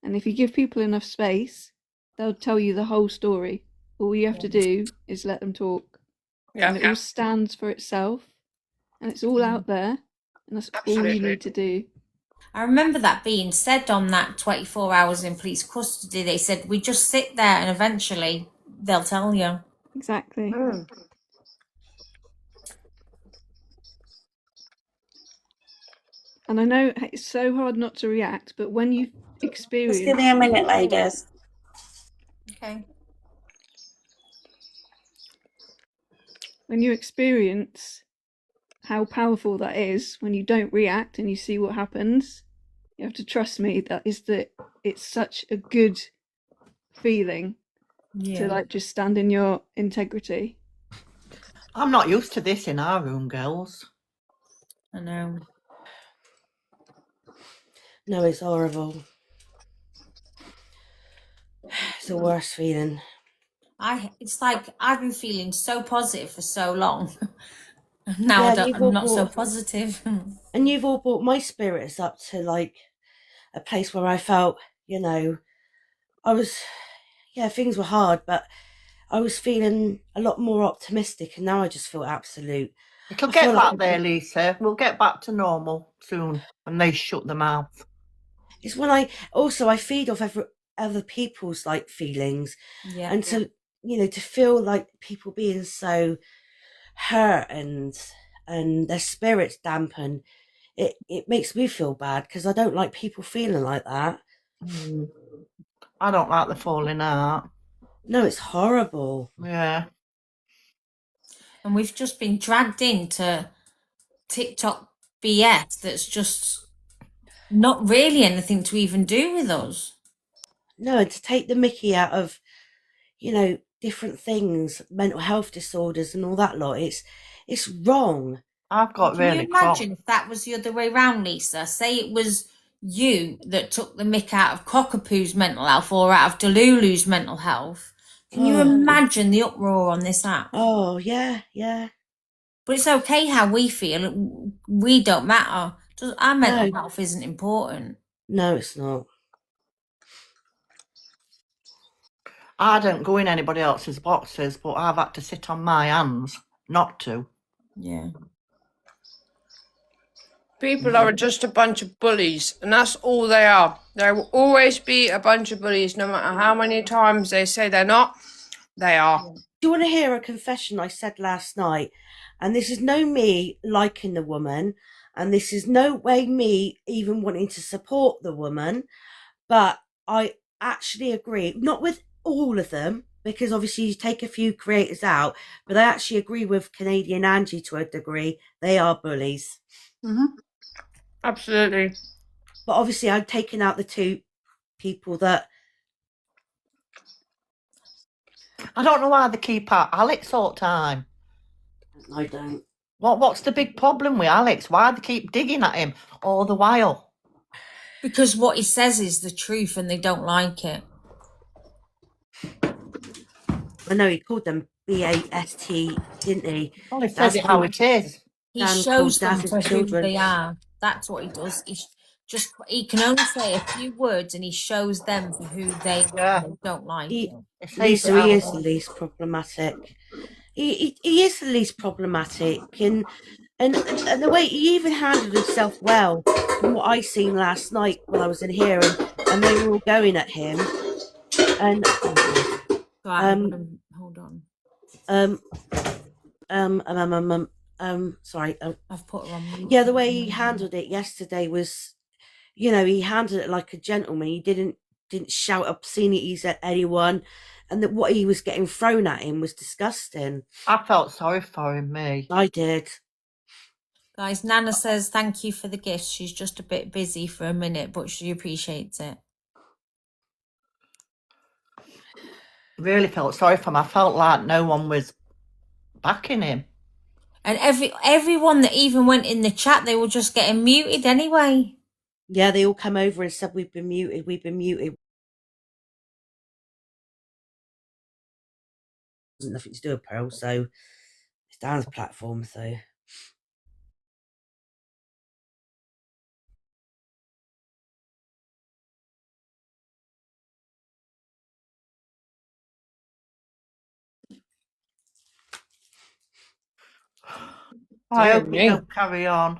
K: And if you give people enough space, they'll tell you the whole story. All you have to do is let them talk.
B: Yeah.
K: And it all stands for itself. And it's all out there. And that's all you need to do.
E: I remember that being said on that 24 hours in police custody. They said, we just sit there and eventually they'll tell you.
K: Exactly. And I know it's so hard not to react, but when you experience...
A: Just give me a minute, ladies.
E: Okay.
K: When you experience how powerful that is, when you don't react and you see what happens, you have to trust me, it's such a good feeling to just stand in your integrity.
J: I'm not used to this in our room, girls.
E: I know.
C: No, it's horrible. It's the worst feeling.
E: It's like I've been feeling so positive for so long. Now I'm not so positive.
C: And you've all brought my spirits up to like a place where I felt, you know, things were hard, but I was feeling a lot more optimistic, and now I just feel absolute.
J: It'll get back there, Lisa. We'll get back to normal soon, and they shut their mouth.
C: It's when I feed off other people's like feelings, and to to feel like people being so hurt and and their spirits dampen. It makes me feel bad because I don't like people feeling like that.
J: I don't like the falling out.
C: No, it's horrible.
J: Yeah.
E: And we've just been dragged into TikTok BS that's just not really anything to even do with us.
C: No, and to take the mickey out of, different things, mental health disorders and all that lot, it's wrong.
J: I've got
E: Can you
J: really
E: imagine if that was the other way round, Lisa? Say it was you that took the mick out of Cockapoo's mental health or out of Delulu's mental health. Can you imagine the uproar on this app?
C: Oh, yeah, yeah.
E: But it's okay how we feel. We don't matter. Our mental health isn't important.
C: No, it's not.
G: I don't go in anybody else's boxes, but I've had to sit on my hands not to.
E: Yeah.
B: People are just a bunch of bullies, and that's all they are. They will always be a bunch of bullies, no matter how many times they say they're not. They are.
C: Do you want to hear a confession I said last night? And this is no me liking the woman, and this is no way me even wanting to support the woman, but I actually agree, not with all of them, because obviously you take a few creators out, but I actually agree with Canadian Angie to a degree. They are bullies.
B: Mm-hmm. Absolutely.
C: But obviously I've taken out the two people that...
G: I don't know why they keep out Alex all the time.
C: I don't.
G: What's the big problem with Alex? Why they keep digging at him all the while?
E: Because what he says is the truth and they don't like it.
C: I know he called them BAST, didn't he?
G: Well, he says it how it is.
E: He shows them for who they are. That's what he does. He can only say a few words and he shows them for who they don't like.
C: Lisa, he is the least problematic. He is the least problematic, and the way he even handled himself well, from what I seen last night when I was in here, and they were all going at him, and
E: hold on.
C: Sorry,
E: I've put her on mute.
C: Yeah, the way he handled it yesterday was, he handled it like a gentleman. He didn't shout obscenities at anyone, and that what he was getting thrown at him was disgusting.
G: I felt sorry for him, me.
C: I did.
E: Guys, Nana says thank you for the gifts. She's just a bit busy for a minute, but she appreciates it.
G: Really felt sorry for him. I felt like no one was backing him.
E: And everyone that even went in the chat, they were just getting muted anyway.
C: Yeah, they all come over and said, we've been muted. Nothing to do with Pearl, so it's Dan's platform, so...
G: I hope he don't carry on.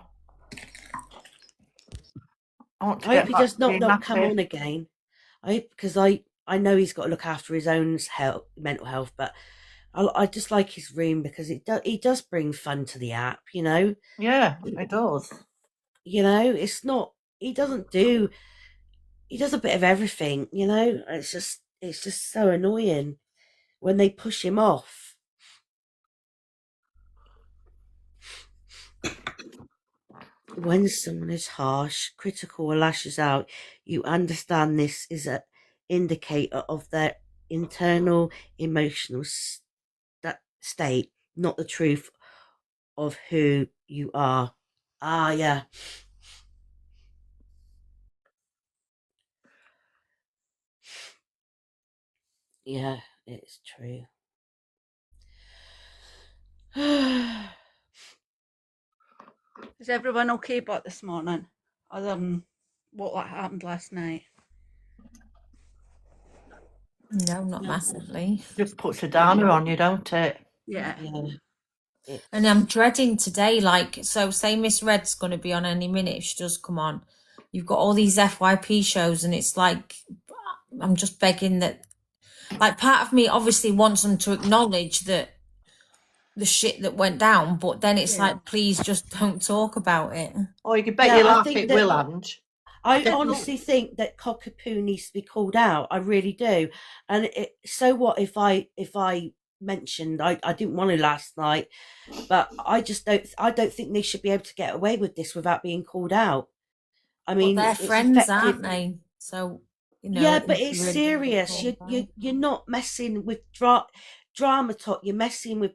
G: I hope
C: he does not come on again. Because I know he's got to look after his own mental health, but I just like his room because he does bring fun to the app,
G: Yeah, it does.
C: It's not, he does a bit of everything, It's just so annoying when they push him off. When someone is harsh, critical, or lashes out, you understand this is an indicator of their internal emotional state, not the truth of who you are. Ah, yeah. Yeah, it's true.
D: Is everyone okay about this morning? Other than what happened last night?
E: No, not massively.
G: Just puts a downer on you, don't it?
D: Yeah.
E: And I'm dreading today, so say Miss Red's going to be on any minute if she does come on. You've got all these FYP shows and it's like, I'm just begging that, part of me obviously wants them to acknowledge that the shit that went down, but then it's
K: Yeah.
E: like, please just don't talk about it.
J: Oh, you can bet
C: Yeah,
J: your
C: I
J: life
C: think
J: it
C: that-
J: will, and
C: I honestly think that Cockapoo needs to be called out. I really do. And so what if I mentioned I didn't want to last night, but I don't think they should be able to get away with this without being called out. I
E: But
C: mean,
E: they're
C: it's
E: friends,
C: affected.
E: aren't they? So, you know.
C: Yeah,
E: it
C: but
E: is
C: it's
E: really
C: serious.
E: difficult.
C: You're not messing with drama talk. You're messing with.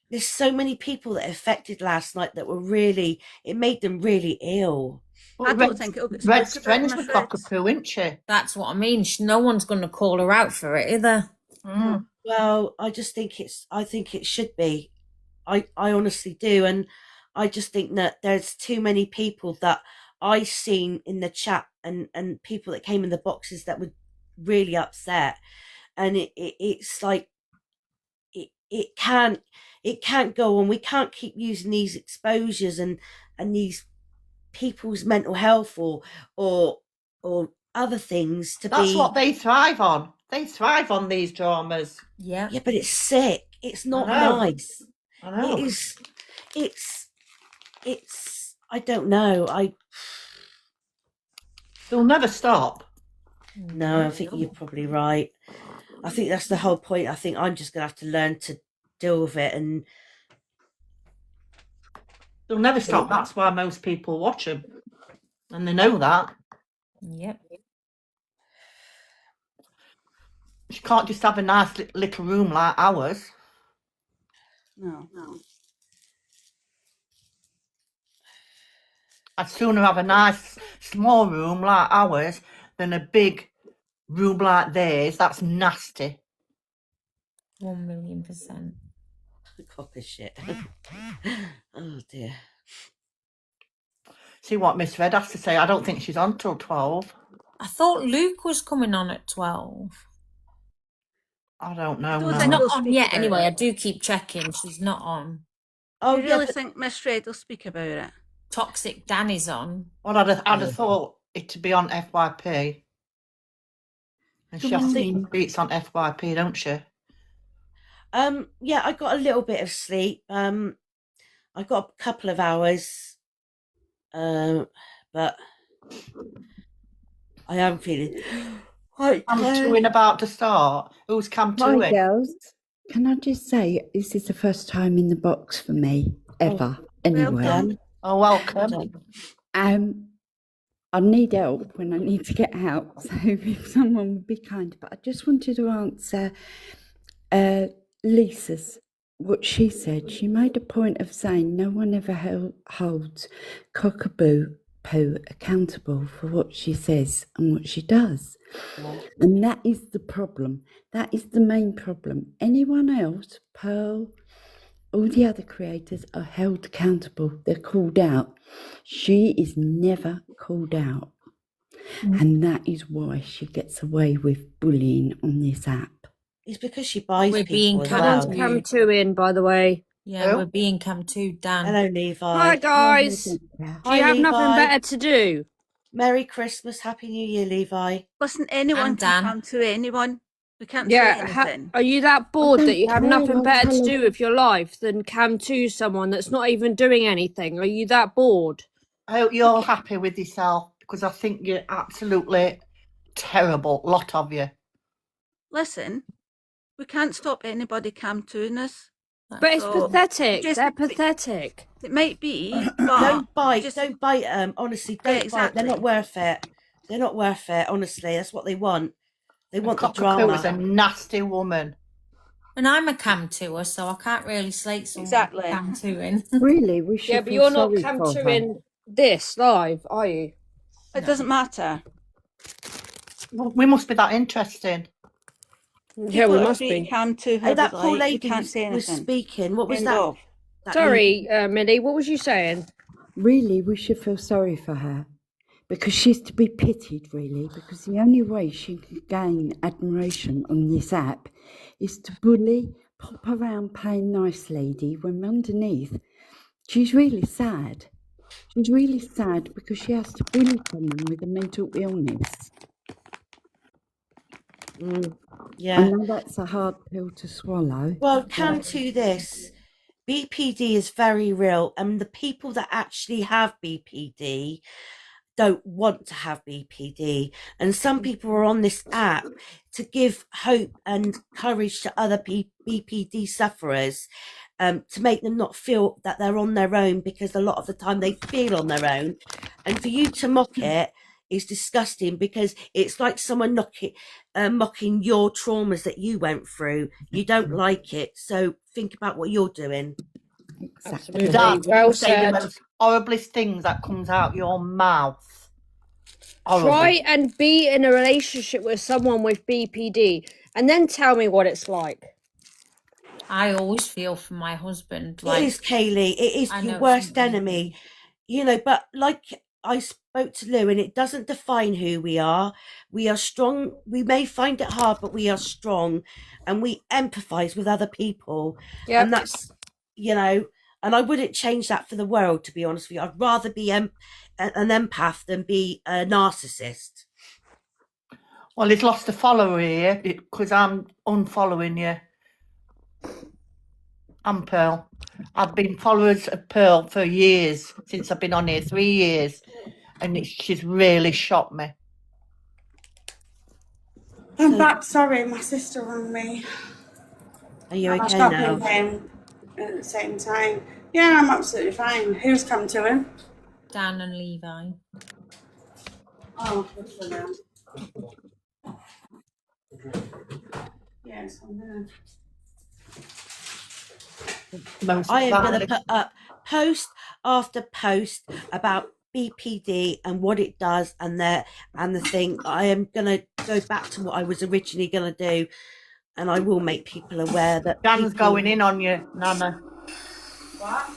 C: There's so many people that affected last night that were really. It made them really ill.
D: I don't think it'll get
J: Red's
D: spoken about,
J: friends
D: Miss
J: with
D: Red.
J: Cockapoo, isn't she?
E: That's what I mean. No one's going to call her out for it either.
J: Mm.
C: Well, I just think I think it should be. I honestly do, and I just think that there's too many people that I seen in the chat and people that came in the boxes that were really upset, and it's like it can't go on. We can't keep using these exposures and these people's mental health or other things to
J: That's
C: be.
J: what they thrive on. They thrive on these dramas.
E: Yeah.
C: Yeah, but it's sick. It's not
J: I know.
C: nice.
J: I know.
C: It is. It's. I don't know.
J: They'll never stop.
C: No, I think you're probably right. I think that's the whole point. I think I'm just gonna have to learn to deal with it, and
J: They'll never stop. That's why most people watch them, and they know that.
E: Yep.
J: You can't just have a nice little room like ours.
K: No.
J: I'd sooner have a nice small room like ours than a big room like theirs. That's nasty.
E: 1,000,000%.
C: copper shit. Oh dear.
J: See what Miss Red has to say. I don't think she's on till 12.
E: I thought Luke was coming on at 12.
J: I don't know.
D: I don't
J: now.
E: She's
D: think
E: not
D: they'll
E: on
D: speak
E: yet
D: about
E: anyway.
D: it.
E: I do keep checking. She's not on.
C: Oh,
D: You
C: yeah,
D: really
C: but
D: think Miss Red will speak about it?
E: Toxic Danny's on.
J: Well, I'd have thought it to be on FYP. And she has to beats on FYP, don't she?
C: yeah, I got a little bit of sleep. I got a couple of hours. But I am feeling quite
J: I'm
C: tired.
J: doing about to start. Who's come to
L: Hi,
J: it?
L: girls. Can I just say, this is the first time in the box for me, ever, anywhere.
C: Welcome.
J: Oh, welcome.
L: I need help when I need to get out, so if someone would be kind. But I just wanted to answer Lisa's, what she said. She made a point of saying no one ever holds Cockapoo accountable for what she says and what she does. And that is the problem. That is the main problem. Anyone else, Pearl, all the other creators are held accountable. They're called out. She is never called out. And that is why she gets away with bullying on this app.
C: It's because she buys
E: We're
C: people
E: being
C: as
B: Someone's
C: well.
B: come to in, by the way.
E: Yeah,
J: Who?
E: we're being come to, Dan.
C: Hello, Levi.
B: Hi, guys. Do
C: Hi,
B: you have nothing
C: Levi.
B: better to do?
C: Merry Christmas, Happy New Year, Levi.
D: Listen, anyone
E: And
D: can
E: Dan.
D: come to anyone. We can't
B: Yeah,
D: say anything.
B: are you that bored that you have
L: don't
B: nothing
L: care,
B: better to
L: I'll
B: do with your life than come to someone that's not even doing anything? Are you that bored?
J: I hope you're all happy with yourself because I think you're absolutely terrible. Lot of you.
D: Listen, we can't stop anybody come to us.
B: But it's
D: So,
B: pathetic.
D: just-
B: They're pathetic.
D: It might be, but
C: Don't bite.
D: just-
C: Don't bite them. Honestly, don't bite.
D: exactly.
C: They're not worth it. They're not worth it. Honestly, that's what they want. They want the
J: Cockapoo is a
C: drama.
J: nasty woman.
E: And I'm a cam tour, so I can't really slate someone
B: Exactly.
E: cam toing.
L: Really, we should
B: Yeah, but
L: feel
B: you're not
L: sorry
B: come
L: for
B: to
L: her.
B: in this live, are you?
D: It doesn't matter.
J: Well, we must be that interesting.
B: Yeah, we must be.
D: Come to her.
C: Hey, that
D: with,
C: poor
D: like,
C: lady
D: you can't say
C: was
D: anything.
C: speaking. What was
D: End
C: that?
D: of.
C: that
B: Sorry, Millie, what was you saying?
L: Really, we should feel sorry for her. Because she's to be pitied, really, because the only way she can gain admiration on this app is to bully, pop around playing nice lady, when underneath she's really sad. She's really sad because she has to bully someone with a mental illness.
C: Yeah.
L: I know that's a hard pill to swallow.
C: Well, come to this. BPD is very real, and the people that actually have BPD don't want to have BPD. And some people are on this app to give hope and courage to other BPD sufferers, to make them not feel that they're on their own, because a lot of the time they feel on their own. And for you to mock it is disgusting, because it's like someone mocking your traumas that you went through. You don't like it, so think about what you're doing.
J: Exactly.
B: Absolutely. Well
J: You say the
B: said.
J: most horriblest things that comes out your mouth. Horrible.
B: Try and be in a relationship with someone with BPD and then tell me what it's like.
E: I always feel for my husband.
C: It
E: Like,
C: is, Kaylee. It is
E: I
C: your
E: know
C: worst
E: something.
C: enemy. You know, but like I spoke to Lou, and it doesn't define who we are. We are strong. We may find it hard, but we are strong, and we empathize with other people.
B: Yep.
C: And that's, you know, and I wouldn't change that for the world, to be honest with you. I'd rather be an empath than be a narcissist.
J: Well, he's lost a follower here because I'm unfollowing you. I'm Pearl. I've been followers of Pearl for years, since I've been on here, 3 years, and she's really shocked me.
A: I'm back. Sorry, my sister rang me.
C: Are you okay
A: shopping
C: now?
A: came at the same time. Yeah, I'm absolutely fine. Who's come to him?
E: Dan and Levi.
A: Oh, good for them. Yes, I'm there.
C: I am going to put up post after post about BPD and what it does, and the thing. I am going to go back to what I was originally going to do, and I will make people aware that
J: Dan's going in on you, Nana.
A: What?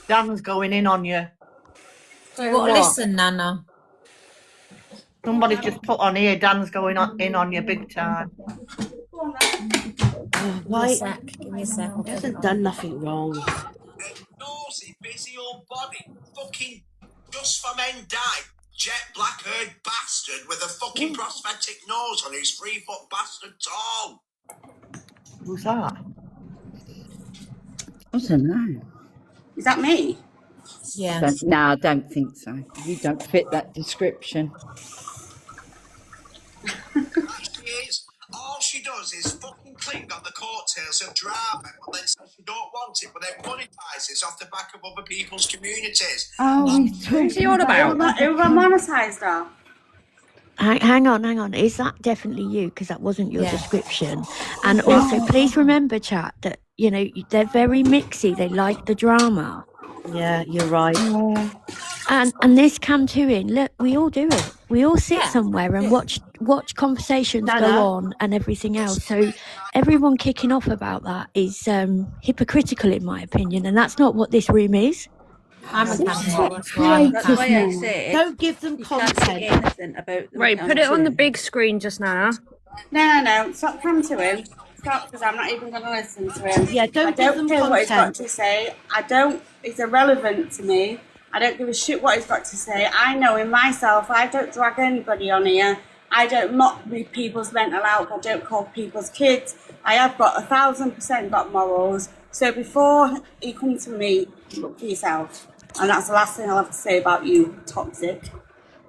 J: Dan's going in on you.
E: Well, listen, Nana.
J: Somebody's just put on here, Dan's going in on you big time.
C: Why?
E: Give me a sec.
C: He hasn't done nothing wrong.
M: Nosy, busy old body. Fucking just for men died. Jet black-haired bastard with a fucking prosthetic nose on his 3-foot bastard tall.
J: Who's that?
L: I don't know.
A: Is that me?
E: Yeah.
L: No, I don't think so. You don't fit that description.
M: She is. All she does is fucking cling on the coattails of drama, but then says she don't want it, but then monetises off the back of other people's communities.
L: Oh, he's
B: Who's he on about?
A: Who got monetised off?
N: Hang on. Is that definitely you? Because that wasn't your
E: Yeah.
N: description. And also, please remember, chat, that, you know, they're very mixy. They like the drama.
C: Yeah, you're right.
N: And this can too in. Look, we all do it. We all sit somewhere and watch conversations
C: Nana.
N: go on and everything else. So everyone kicking off about that is hypocritical, in my opinion. And that's not what this room is.
E: I'm a cancel.
D: That's why I said
C: Don't give them
D: you can't say
C: content.
D: anything about them.
B: Right, put it on the big screen just now.
A: No. Stop coming to him. Stop, because I'm not even going to listen to him.
C: Yeah,
A: I
C: don't give them
A: don't care what he's got
C: content.
A: to say. It's irrelevant to me. I don't give a shit what he's got to say. I know in myself, I don't drag anybody on here. I don't mock people's mental health. I don't call people's kids. I have got 1,000% got morals. So before he comes to me, look for yourself. And that's the last thing I'll have to say about you, toxic.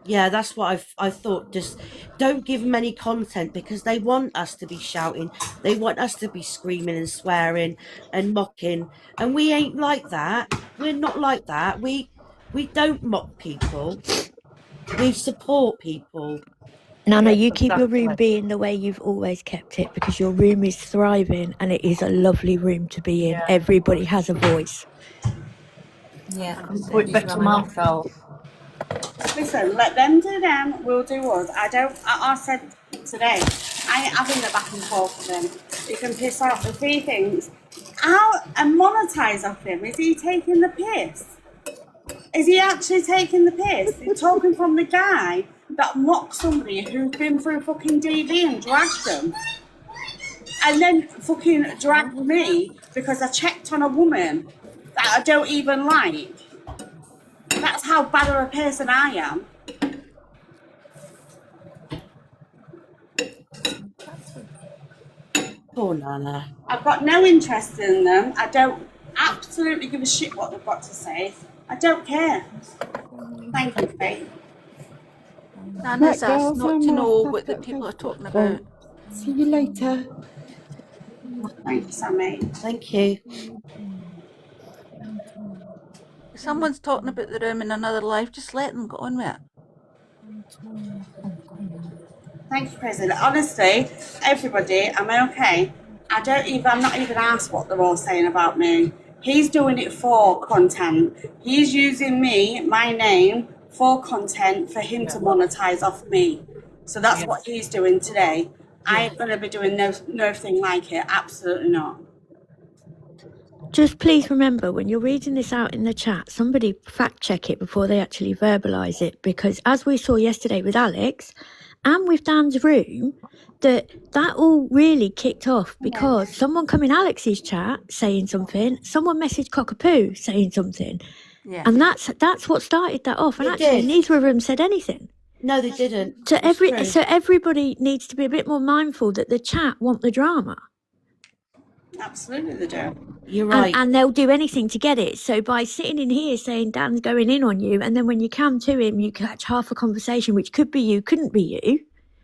C: Yeah, that's what I thought. Just don't give them any content, because they want us to be shouting. They want us to be screaming and swearing and mocking. And we ain't like that. We're not like that. We don't mock people. We support people.
N: Nana, you keep your room being the way you've always kept it, because your room is thriving and it is a lovely room to be in.
J: Yeah.
N: Everybody has a voice.
E: Yeah.
J: Put it back to myself.
A: Listen, let them do them, we'll do us. I said today, I ain't having the back and forth with him. He can piss off if he thinks, how and monetize off him? Is he taking the piss? Is he actually taking the piss? He's talking from the guy that mocked somebody who's been through fucking DV and dragged them. And then fucking dragged me because I checked on a woman that I don't even like. That's how bad of a person I am.
C: Poor Nana.
A: I've got no interest in them. I don't absolutely give a shit what they've got to say. I don't care. Thank you, Faith.
D: Nana's
L: Right,
D: asked
L: girls,
D: not
L: I'm
D: to
L: off.
D: know
L: I've
D: what the
L: got to go
D: people are
L: to
D: talking
L: football.
D: about.
L: See you later.
A: Thank you, Sammy.
C: Thank you.
D: If someone's talking about the room in another life, just let them go on with it.
A: Thank you, President. Honestly, everybody, I'm okay. I'm not even asked what they're all saying about me. He's doing it for content. He's using me, my name, for content for him to monetize off me. So that's what he's doing today. I ain't going to be doing nothing like it. Absolutely not.
N: Just please remember when you're reading this out in the chat, somebody fact check it before they actually verbalise it, because as we saw yesterday with Alex and with Dan's room, that all really kicked off because someone come in Alex's chat saying something, someone messaged Cockapoo saying something,
D: Yeah.
N: and that's what started that off. And
C: It
N: actually,
C: did.
N: neither of them said anything.
C: No, they didn't.
N: So
C: It's true.
N: so everybody needs to be a bit more mindful that the chat want the drama.
A: Absolutely, they do.
C: You're right.
N: And they'll do anything to get it. So by sitting in here saying Dan's going in on you, and then when you come to him, you catch half a conversation, which could be you, couldn't be you.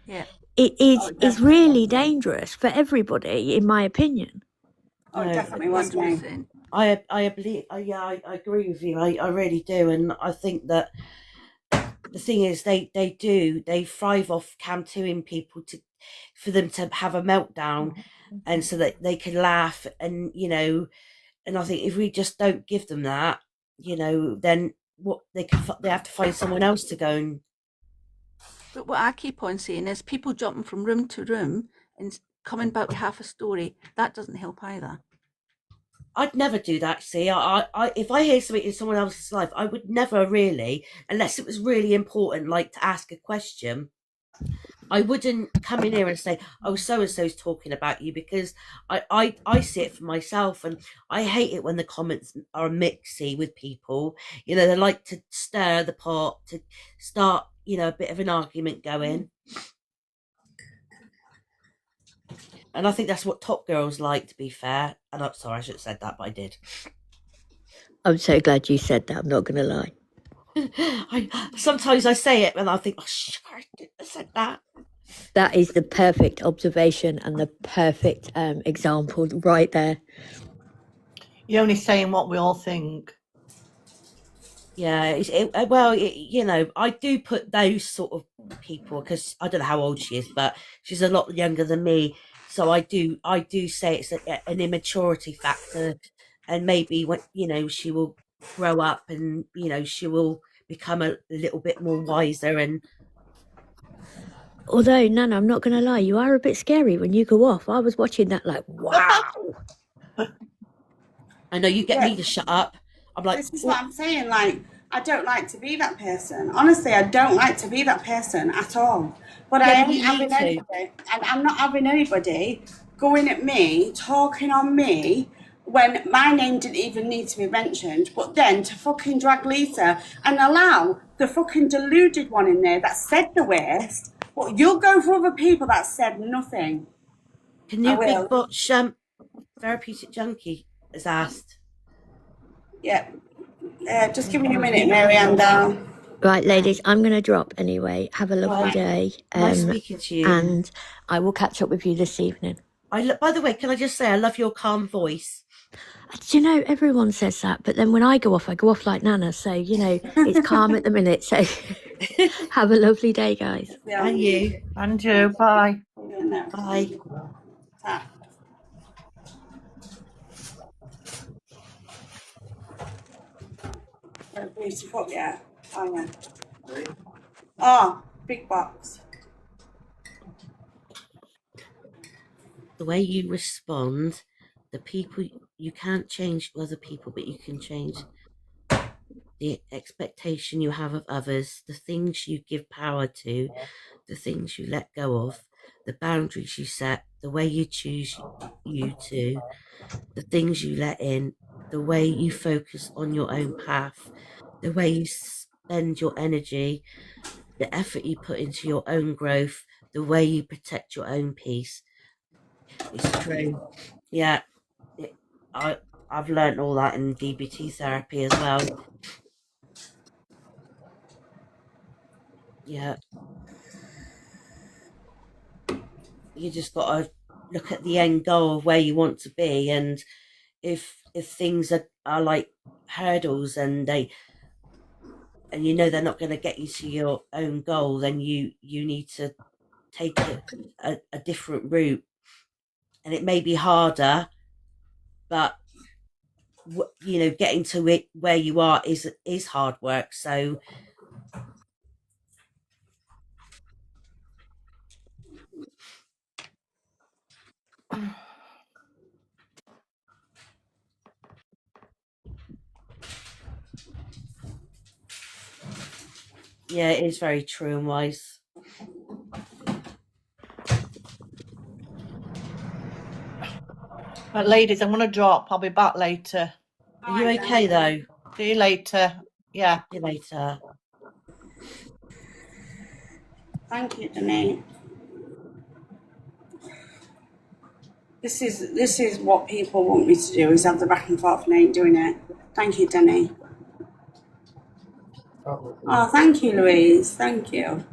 D: Yeah.
N: It is really dangerous for everybody, in my opinion.
A: Oh,
C: No,
A: definitely was me.
D: 100%.
C: I believe. I agree with you. I really do, and I think that the thing is, they thrive off cam-2ing people for them to have a meltdown, and so that they can laugh, and and I think if we just don't give them that, then what they have to find someone else to go and.
D: But what I keep on saying is people jumping from room to room and coming back with half a story, that doesn't help either.
C: I'd never do that. See, I if I hear something in someone else's life, I would never really, unless it was really important, like to ask a question. I wouldn't come in here and say, "Oh, so and so's talking about you," because I see it for myself, and I hate it when the comments are mixy with people. They like to stir the pot to start, a bit of an argument going. And I think that's what Top Girls like, to be fair. And I'm sorry, I should have said that, but I did.
N: I'm so glad you said that. I'm not going to lie.
C: Sometimes I say it and I think, oh, I said that.
N: That is the perfect observation and the perfect example right there.
J: You're only saying what we all think.
C: Yeah, I do put those sort of people, because I don't know how old she is, but she's a lot younger than me. So I do say it's an immaturity factor, and maybe when she will grow up, and she will become a little bit more wiser. And
N: although, Nana, I'm not going to lie, you are a bit scary when you go off. I was watching that like, wow.
C: I know you get me to shut up. I'm like,
A: this is what I'm saying. Like, I don't like to be that person. Honestly, I don't like to be that person at all. But I ain't having anybody, and I'm not having anybody going at me, talking on me, when my name didn't even need to be mentioned. But then to fucking drag Lisa and allow the fucking deluded one in there that said the worst, but you'll go for other people that said nothing.
C: Can you big botch therapeutic junkie has asked?
A: Yeah. Just give me a minute, Marianne.
N: Right, ladies, I'm going to drop anyway. Have a lovely day.
C: Nice speaking to you.
N: And I will catch up with you this evening.
C: By the way, can I just say I love your calm voice.
N: Do you know, everyone says that, but then when I go off like Nana. So, it's calm at the minute. So have a lovely day, guys.
C: And you.
J: And you. Bye.
C: Bye.
A: Beautiful, yeah. Oh, yeah. Oh, big box.
C: The way you respond, the people, you can't change other people, but you can change the expectation you have of others, the things you give power to, the things you let go of, the boundaries you set, the way you choose the things you let in, the way you focus on your own path, the way you spend your energy, the effort you put into your own growth, the way you protect your own peace. It's true. Yeah. I've learnt all that in DBT therapy as well. Yeah. You just got to look at the end goal of where you want to be, and if things are like hurdles and you know they're not going to get you to your own goal, then you need to take a different route, and it may be harder, but you know, getting to it where you are is hard work. So yeah, it is very true and wise.
J: But ladies, I'm going to drop. I'll be back later.
C: Are you okay though?
J: See you later. Yeah.
C: See you later.
A: Thank you, Denise. This is what people want me to do, is have the back and forth and I ain't doing it. Thank you, Denny. Oh, thank you, Louise. Thank you.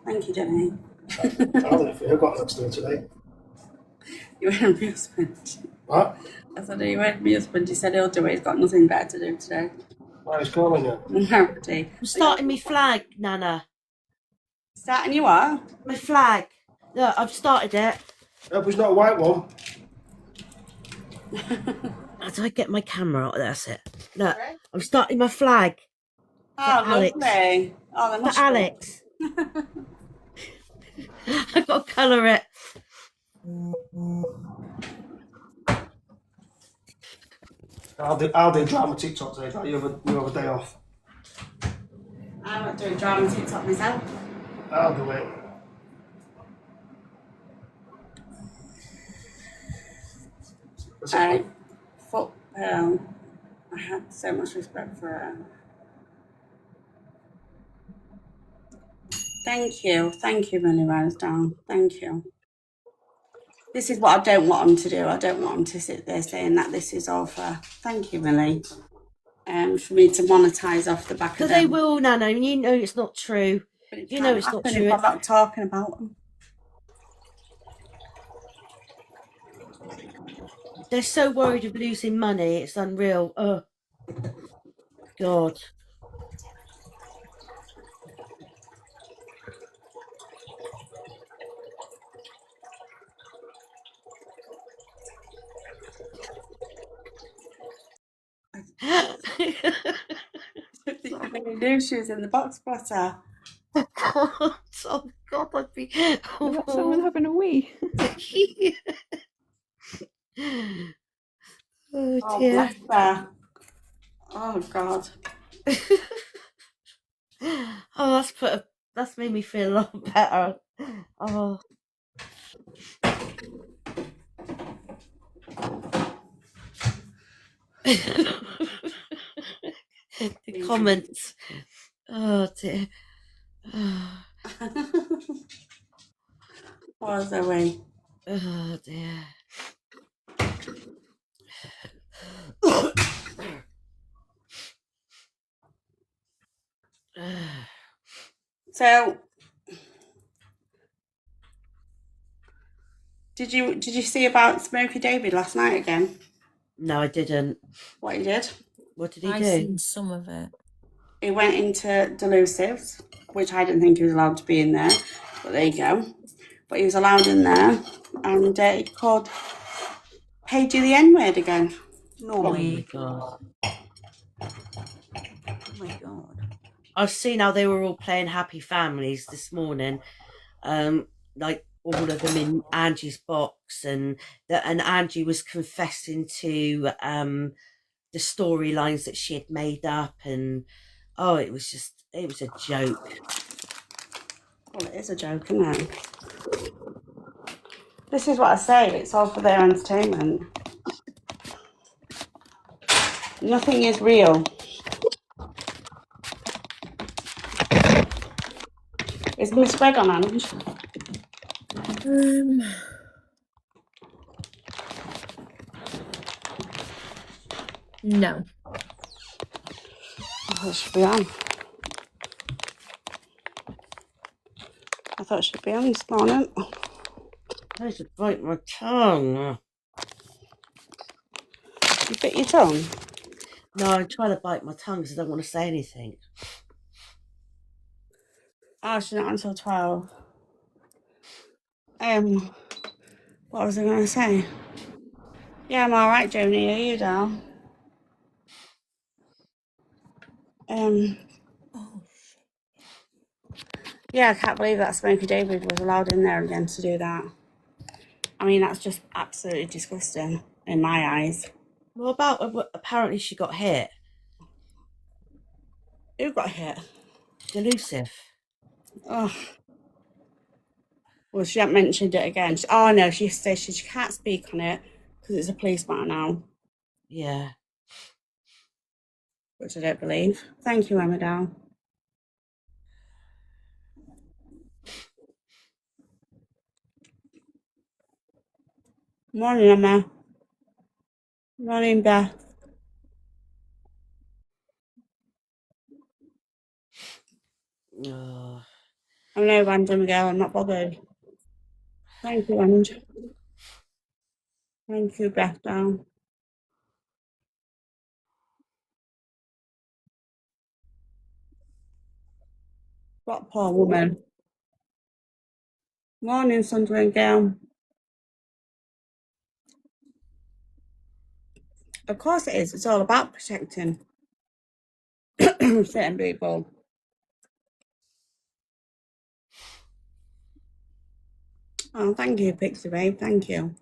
A: Thank you, Denny.
M: I don't know if you've got nothing to do today.
A: You heard my husband.
M: What?
A: I said, you heard my husband. He said he'll do it. He's got nothing better to do today.
M: Why is calling you?
A: Nobody.
C: I'm starting my flag, Nana.
A: Starting you what?
C: My flag. Look, I've started it.
M: Hope it's not a white one.
C: How do I get my camera out? That's it. Look, I'm starting my flag.
A: Oh,
C: Alex.
A: lovely. Oh, they must
C: For Alex. I've got to colour it.
M: I'll do drama TikTok today. You have a day off.
A: I'm not doing drama TikTok myself.
M: I'll do it.
A: Fuck Pearl. I had so much respect for her. Thank you, Millie Rosedale. Thank you. This is what I don't want them to do. I don't want them to sit there saying that this is all for. Thank you, Millie. For me to monetize off the back of them.
C: They will, Nana. You know it's not true. You know it's not true.
A: I'm not talking about them.
C: They're so worried of losing money. It's unreal. Oh, God.
A: You knew she was in the box plotter.
C: Oh God, I'd be.
K: Is that someone having a wee?
C: Oh dear.
A: Bless her. Oh God.
C: Oh, that's made me feel a lot better. Oh. The comments. Oh dear.
A: Poor Zoe.
C: Oh dear.
A: So, did you see about Smokey David last night again?
C: No, I didn't.
A: What he did?
C: What did he
E: I've
C: do?
E: seen some of it.
A: He went into Delusives, which I didn't think he was allowed to be in there, but there you go. But he was allowed in there, and he called Hey Do the N-word again.
C: Oh my God.
J: Oh my God.
C: I've seen how they were all playing Happy Families this morning. Like all of them in Angie's box, and Angie was confessing to the storylines that she had made up, and it was a joke.
A: Well, it is a joke, isn't it? This is what I say, it's all for their entertainment. Nothing is real. Is Miss Greg on, Ange?
E: No.
A: Oh, it should be on. I thought it should be on this morning.
C: I should bite my tongue.
A: You bit your tongue?
C: No, I'm trying to bite my tongue because I don't want to say anything.
A: Oh, she's not until 12. What was I going to say? Yeah, I'm all right, Joni. Are you, down? Yeah, I can't believe that Smokey David was allowed in there again to do that. I mean, that's just absolutely disgusting in my eyes.
C: Well, apparently she got hit.
A: Who got hit?
C: Delusive.
A: Oh. Well, she hasn't mentioned it again. Oh, no, she says she can't speak on it because it's a police matter now.
C: Yeah.
A: Which I don't believe. Thank you, Emma Dow. Morning, Emma. Morning, Beth.
C: Oh.
A: I'm no random girl. I'm not bothered. Thank you, Ange. Thank you, Beth Down. What poor woman. Morning, Sunderland girl. Of course it is. It's all about protecting certain people. Oh, thank you, Pixie Babe. Thank you.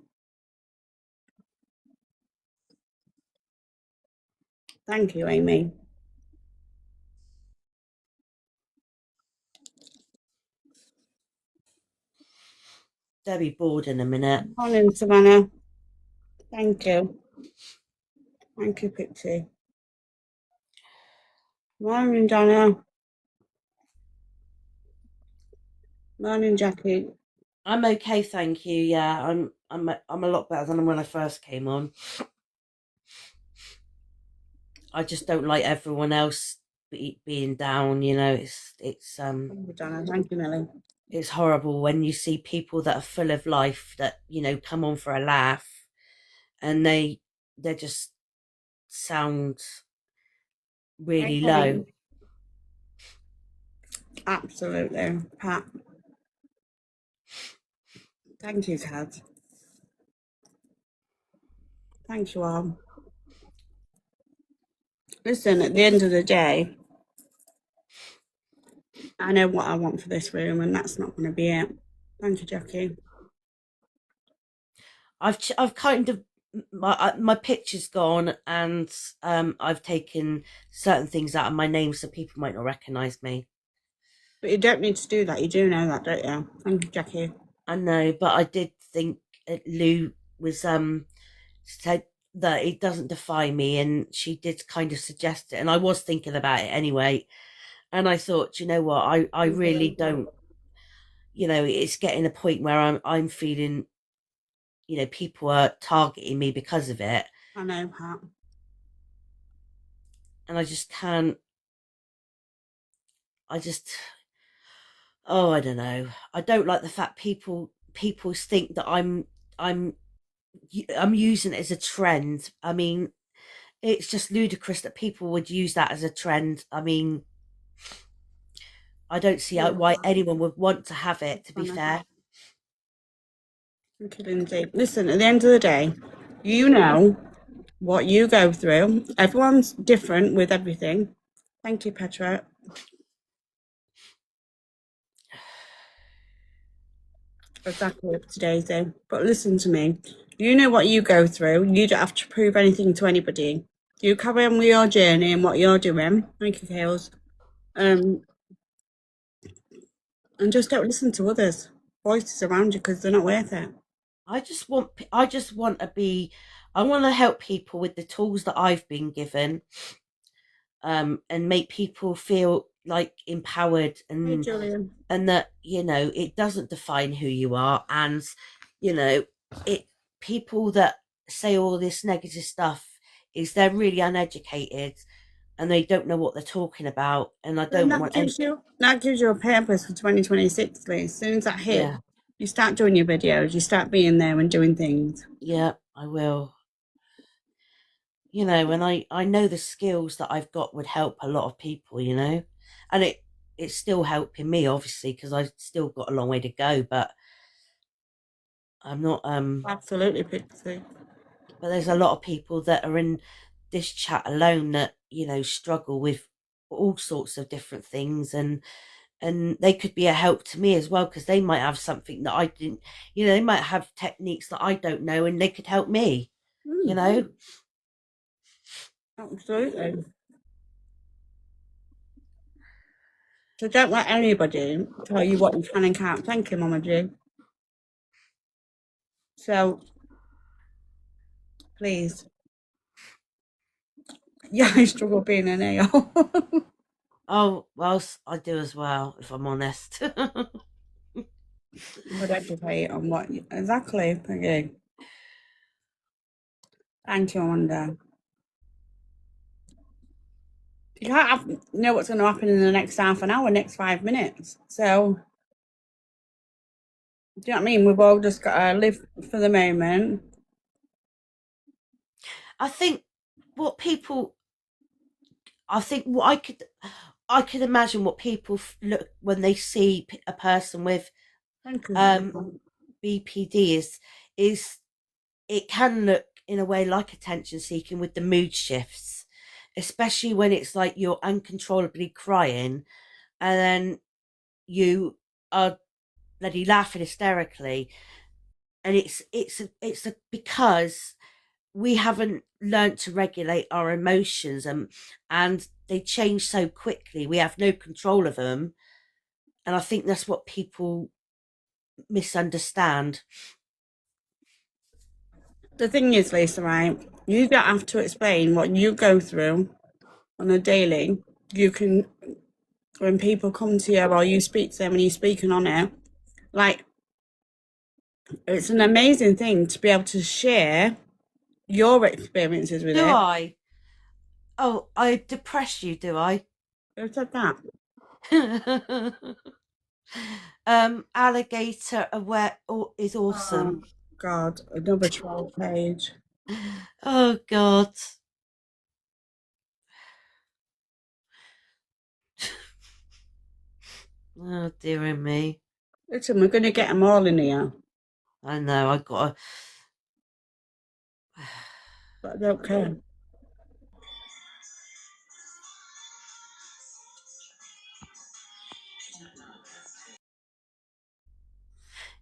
A: Thank you, Amy.
C: They'll be bored in a minute.
A: Morning, Savannah. Thank you. Thank you, Pixie. Morning, Donna. Morning, Jackie.
C: I'm okay, thank you. Yeah, I'm a lot better than when I first came on. I just don't like everyone else being down. You know,
A: Thank you, Donna. Thank you, Millie.
C: It's horrible when you see people that are full of life that come on for a laugh, and they just sound really low.
A: Absolutely, Pat. Thank you, Ted. Thank you all. Listen, at the end of the day, I know what I want for this room, and that's not going to be it. Thank you, Jackie.
C: I've kind of my picture's gone, and I've taken certain things out of my name so people might not recognise me.
A: But you don't need to do that. You do know that, don't you? Thank you, Jackie.
C: I know, but I did think Lou was said that it doesn't define me, and she did kind of suggest it, and I was thinking about it anyway, and I thought, you know what, I really don't. It's getting a point where I'm feeling, people are targeting me because of it.
A: I know, Pat.
C: And I just can't. I don't know. I don't like the fact people think that I'm using it as a trend. I mean, it's just ludicrous that people would use that as a trend. I mean, I don't see why anyone would want to have it, to be fair.
A: Thank you, Lindsay. Listen, at the end of the day, you know what you go through. Everyone's different with everything. Thank you, Petra. Exactly up to Daisy. But listen to me. You know what you go through. You don't have to prove anything to anybody. You carry on with your journey and what you're doing. Thank you, Kales. And just don't listen to others' voices around you because they're not worth it.
C: I just want to help people with the tools that I've been given, and make people feel like empowered, and that it doesn't define who you are, and people that say all this negative stuff, is they're really uneducated and they don't know what they're talking about. And I
A: Then
C: don't want any.
A: that gives you a purpose for 2026, Lee. As soon as that hits,
C: Yeah,
A: you start doing your videos, you start being there and doing things.
C: yeah, I will. You know, and I know the skills that I've got would help a lot of people, you know, and it's still helping me, obviously, because I've still got a long way to go, but I'm not
A: Absolutely, Pixie.
C: but there's a lot of people that are in this chat alone that, you know, struggle with all sorts of different things, and they could be a help to me as well, because they might have something that I didn't, you know, they might have techniques that I don't know and they could help me, you know.
A: Absolutely. So don't let anybody tell you what you can and can't. Thank you, Mama G. So please. Yeah, I struggle being an AO.
C: Oh well, I do as well, if I'm honest.
A: But educate on what exactly, Peggy. Thank you, Amanda. You can't know what's going to happen in the next half an hour, next 5 minutes. So, do you know what I mean? We've all just got to live for the moment.
C: I think what people, I think what I could imagine what people look when they see a person with
A: Thank you.
C: BPD is it can look in a way like attention seeking with the mood shifts, especially when it's like you're uncontrollably crying and then you are bloody laughing hysterically, and it's because we haven't learned to regulate our emotions, and they change so quickly. We have no control of them, and I think that's what people misunderstand.
A: The thing is, Lisa, right? You don't have to explain what you go through on a daily. You can, when people come to you or you speak to them and you're speaking on it, like, it's an amazing thing to be able to share your experiences with
C: Do
A: it.
C: I? Oh, I depress you, do I?
A: Who said that?
C: Alligator aware is awesome.
A: Oh, God, another troll page.
C: Oh God. Oh dear me.
A: Listen, we're going to get them all in here.
C: I know, I got
A: But I don't care.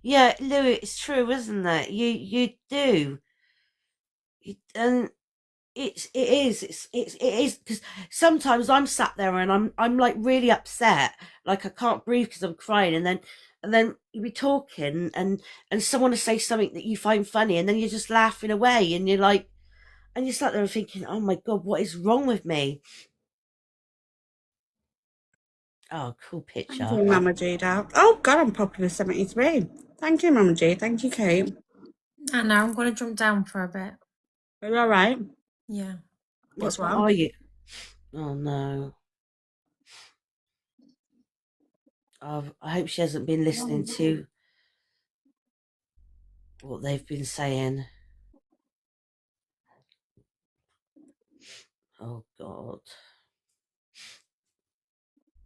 C: Yeah, Louis, it's true, isn't it? You do. And it is, because sometimes I'm sat there and I'm like really upset, like I can't breathe because I'm crying, and then you be talking and someone will say something that you find funny, and then you're just laughing away, and you're like, and you're sat there thinking, oh my God, what is wrong with me? Oh, cool
A: Thank
C: picture.
A: you, Mama G. Dow. Oh, God, I'm popular 73. Thank you, Mama G. Thank you, Kate.
E: I know, I'm going to jump down for a bit.
A: Are you all right?
E: Yeah.
A: What's
C: What
A: wrong?
C: are you? Oh no. I hope she hasn't been listening to what they've been saying. Oh God.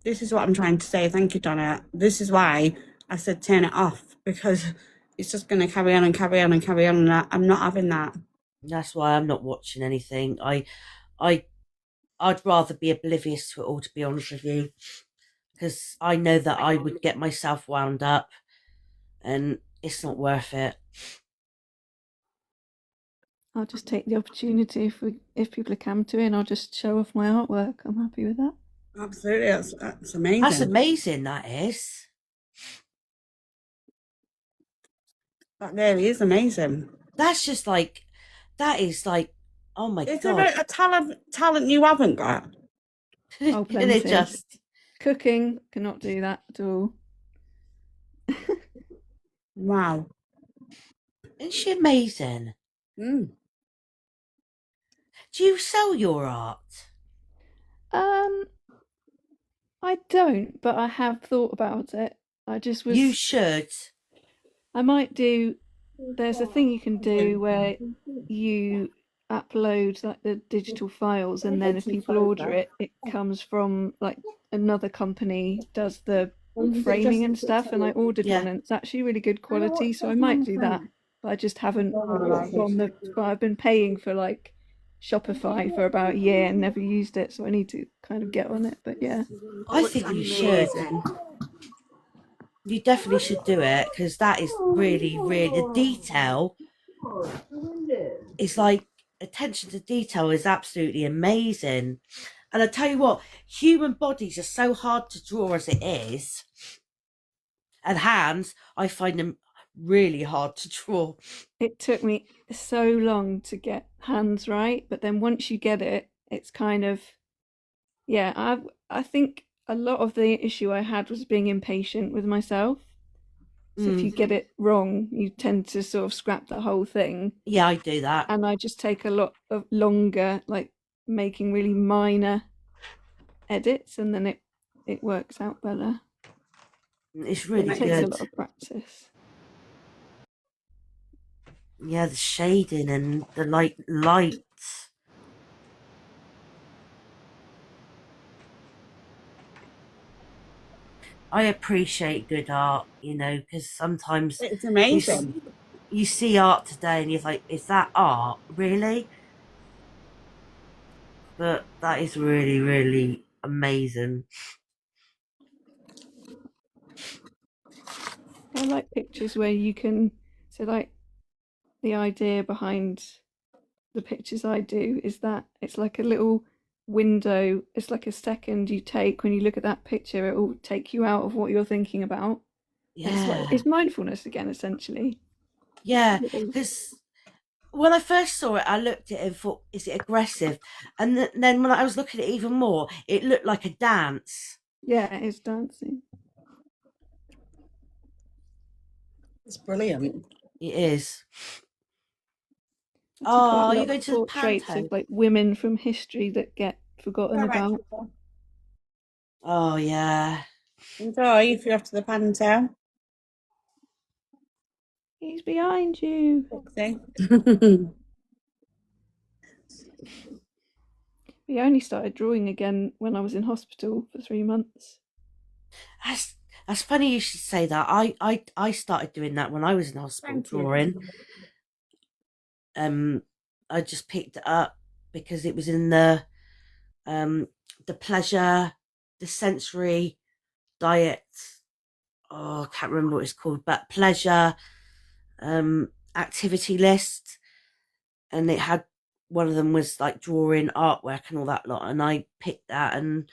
A: This is what I'm trying to say. Thank you, Donna. This is why I said turn it off, because it's just going to carry on and carry on and carry on, and I'm not having that.
C: That's why I'm not watching anything. I'd rather be oblivious to it all, to be honest with you, because I know that I would get myself wound up, and it's not worth it.
K: I'll just take the opportunity if people are come to in, I'll just show off my artwork. I'm happy with that.
A: Absolutely, that's amazing.
C: That's amazing. That is.
A: That really is amazing.
C: That's just like, that is like, oh my
A: Is
C: God.
A: there a talent you haven't got?
K: Oh,
C: And
K: plenty.
C: it just
K: Cooking, cannot do that at all.
A: Wow.
C: Isn't she amazing?
A: Mm.
C: Do you sell your art?
K: I don't, but I have thought about it. I just was.
C: You should.
K: I might do. There's a thing you can do where you upload like the digital files, and then if people order it, it comes from like another company does the framing and stuff. And I ordered
C: Yeah.
K: one, and it's actually really good quality, so I might do that. But I just haven't gone the. But I've been paying for like Shopify for about a year and never used it, so I need to kind of get on it. But yeah,
C: I think you should. You definitely should do it because that is really, really the detail. It's like attention to detail is absolutely amazing. And I tell you what, human bodies are so hard to draw as it is. And hands, I find them really hard to draw.
K: it took me so long to get hands right, but then once you get it, it's kind of yeah. I think a lot of the issue I had was being impatient with myself. So if you get it wrong, you tend to sort of scrap the whole thing.
C: Yeah, I do that.
K: And I just take a lot of longer, like making really minor edits, and then it works out better.
C: It's really
K: it takes
C: good.
K: a lot of practice.
C: Yeah, the shading and the lights. I appreciate good art, because sometimes
A: It's amazing.
C: you see art today and you're like, is that art? Really? But that is really, really amazing.
K: I like pictures where you can, so like the idea behind the pictures I do is that it's like a little window. It's like a second you take when you look at that picture. It will take you out of what you're thinking about.
C: Yeah.
K: It's mindfulness again, essentially.
C: Yeah, because when I first saw it, I looked at it and thought, is it aggressive? And then when I was looking at it even more, it looked like a dance.
K: Yeah, it's dancing.
A: It's brilliant.
C: It is.
K: I took quite a
C: Are you
K: lot
C: going
K: of
C: to the
K: portraits
C: panto?
K: of like women from history that get forgotten about.
C: Oh, yeah.
A: Enjoy if you're off to the panto.
K: He's behind you. We only started drawing again when I was in hospital for 3 months.
C: That's funny you should say that. I started doing that when I was in hospital drawing. I just picked it up because it was in the pleasure, the sensory diet. Oh, I can't remember what it's called, but pleasure activity list, and it had one of them was like drawing artwork and all that lot, and I picked that, and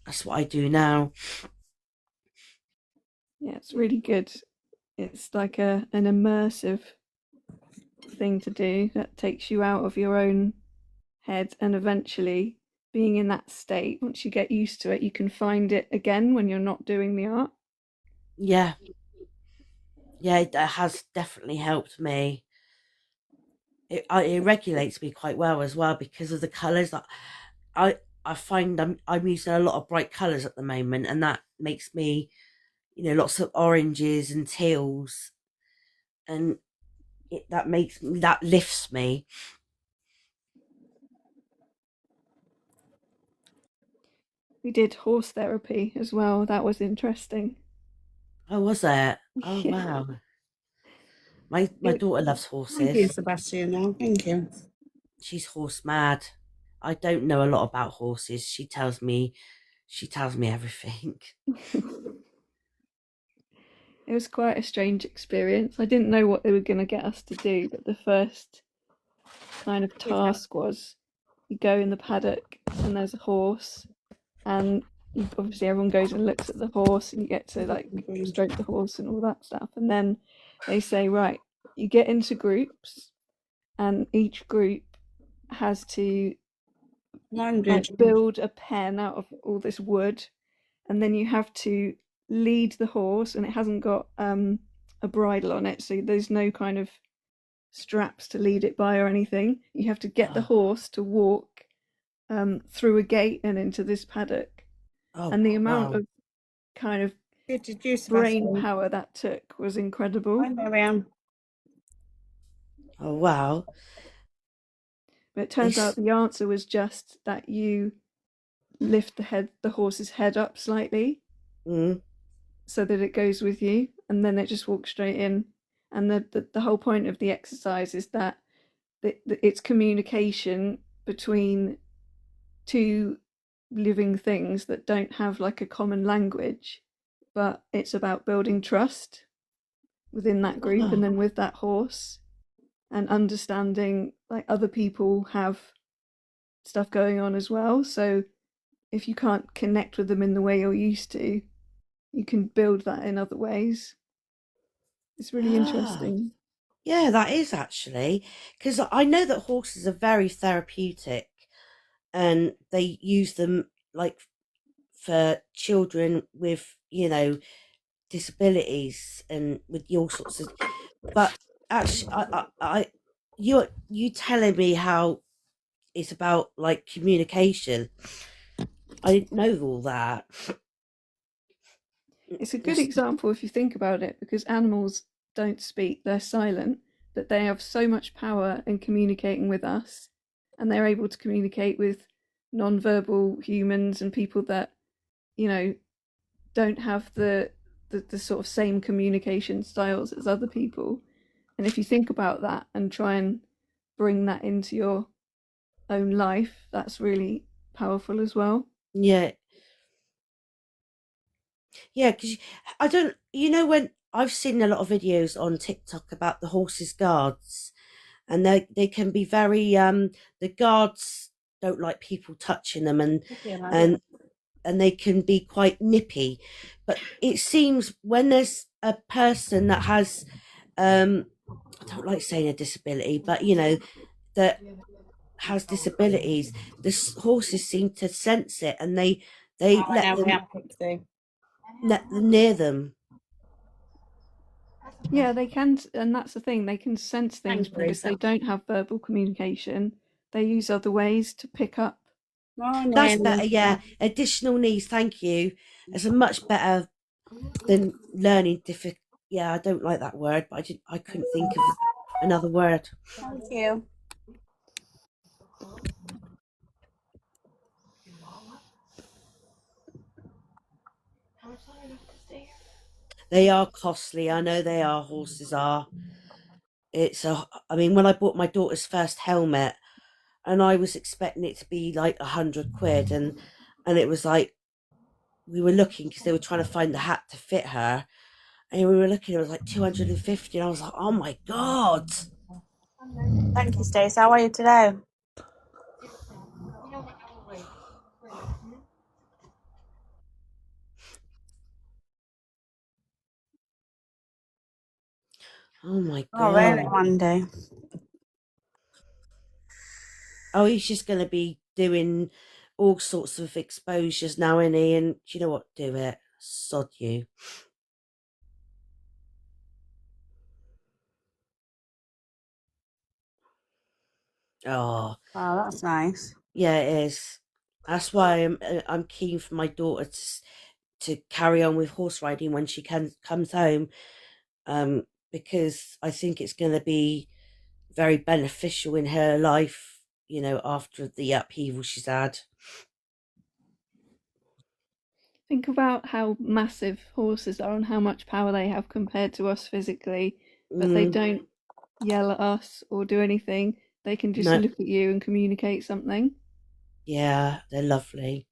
C: that's what I do now.
K: Yeah, it's really good. It's like an immersive thing to do that takes you out of your own head, and eventually being in that state, once you get used to it, you can find it again when you're not doing the art.
C: Yeah, it has definitely helped me. It regulates me quite well as well because of the colours. I find I'm using a lot of bright colours at the moment, and that makes me, lots of oranges and teals, and that lifts me.
K: We did horse therapy as well. That was interesting.
C: Oh, was it? Oh,
K: Yeah.
C: wow. My daughter loves horses.
A: Thank you, Sebastian. Thank you.
C: She's horse mad. I don't know a lot about horses. She tells me everything.
K: It was quite a strange experience. I didn't know what they were going to get us to do, but the first kind of task was you go in the paddock and there's a horse, and obviously everyone goes and looks at the horse, and you get to like stroke the horse and all that stuff. And then they say, right, you get into groups, and each group has to build a pen out of all this wood, and then you have to lead the horse, and it hasn't got a bridle on it, so there's no kind of straps to lead it by or anything. You have to get the horse to walk through a gate and into this paddock. And the amount of kind of brain power that took was incredible.
A: Hi, Miriam.
C: Oh wow.
K: But it turns out the answer was just that you lift the horse's head up slightly, so that it goes with you, and then it just walks straight in. And the whole point of the exercise is that it's communication between two living things that don't have like a common language, but it's about building trust within that group and then with that horse, and understanding like other people have stuff going on as well. So if you can't connect with them in the way you're used to, you can build that in other ways. It's really interesting.
C: Yeah, that is actually, because I know that horses are very therapeutic, and they use them like for children with, you know, disabilities and with all sorts of. But actually, you telling me how it's about like communication. I didn't know all that.
K: It's a good example if you think about it, because animals don't speak, they're silent, but they have so much power in communicating with us, and they're able to communicate with non-verbal humans and people that, you know, don't have the sort of same communication styles as other people. And if you think about that and try and bring that into your own life, that's really powerful as well.
C: Yeah. Yeah, because I don't, you know, when I've seen a lot of videos on TikTok about the horses' guards, and they can be very the guards don't like people touching them, and they can be quite nippy. But it seems when there's a person that has I don't like saying a disability, but you know, that has disabilities, the horses seem to sense it, and they let them near them.
K: Yeah, they can, and that's the thing, they can sense things because they don't have verbal communication. They use other ways to pick up.
C: That's better, yeah. Additional needs, thank you. It's a much better than learning difficult. Yeah, I don't like that word, but I couldn't think of another word.
A: Thank you.
C: They are costly. I know they are. Horses are. I mean, when I bought my daughter's first helmet, and I was expecting it to be like 100 quid, and it was like, we were looking because they were trying to find the hat to fit her, and we were looking, it was like 250, and I was like, oh my god.
A: Thank you, Stacey. How are you today?
C: Oh my
A: Oh,
C: god.
A: really, Monday?
C: Oh, he's just going to be doing all sorts of exposures now, isn't he? And do you know what? Do it. Sod you. Oh,
A: Oh, that's nice.
C: yeah, it is. That's why I'm keen for my daughter to carry on with horse riding when she comes home, because I think it's going to be very beneficial in her life, you know, after the upheaval she's had.
K: Think about how massive horses are and how much power they have compared to us physically, but they don't yell at us or do anything. They can just
C: No.
K: look at you and communicate something.
C: Yeah, they're lovely.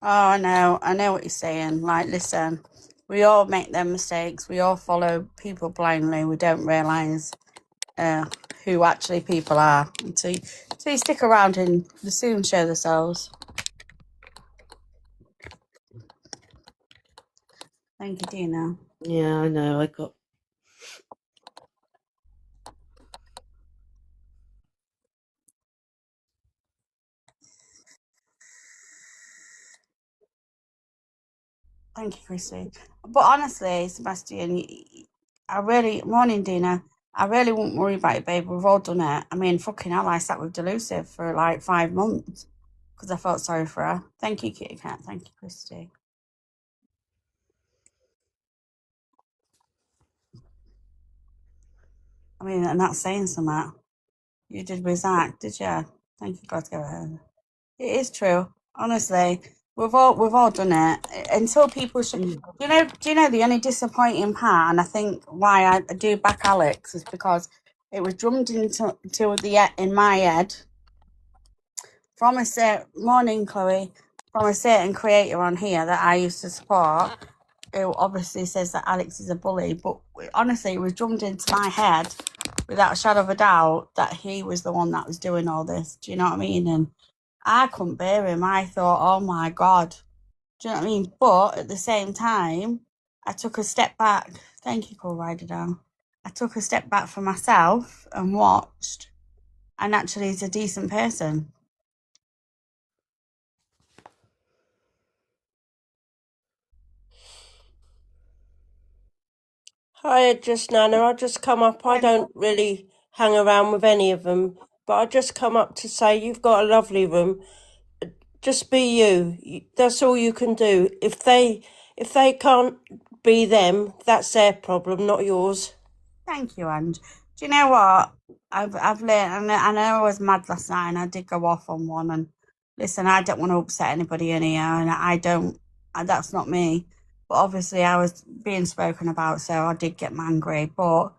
A: Oh, I know what you're saying. Like, listen, we all make them mistakes. We all follow people blindly. We don't realise who actually people are until you stick around and they soon show themselves. Thank you, Dina.
C: Yeah, I know. I got.
A: Thank you, Chrissy. But honestly, Sebastian, morning, Dina. I really wouldn't worry about it, babe. We've all done it. I mean, fucking hell, I sat with Delusive for like 5 months because I felt sorry for her. Thank you, Kitty Cat. Thank you, Christy. I mean, and that's saying something. You did with Zach, did you? Thank you, God, go ahead. It is true. Honestly, we've all done it. Until people should, do you know the only disappointing part, and I think why I do back Alex is because it was drummed into in my head from a certain morning, Chloe, from a certain creator on here that I used to support, who obviously says that Alex is a bully, but honestly, it was drummed into my head without a shadow of a doubt that he was the one that was doing all this. Do you know what I mean? And I couldn't bear him. I thought, oh my God. Do you know what I mean? But at the same time, I took a step back. Thank you, Cool Rider Down. I took a step back for myself and watched, and actually he's a decent person.
O: Hi, just Nana. I just come up. I don't really hang around with any of them, but I just come up to say you've got a lovely room. Just be you. That's all you can do. If they can't be them, that's their problem, not yours.
A: Thank you, Ange. Do you know what? I've learned, and I know I was mad last night, and I did go off on one. And listen, I don't want to upset anybody in here, and I don't. That's not me. But obviously, I was being spoken about, so I did get angry. But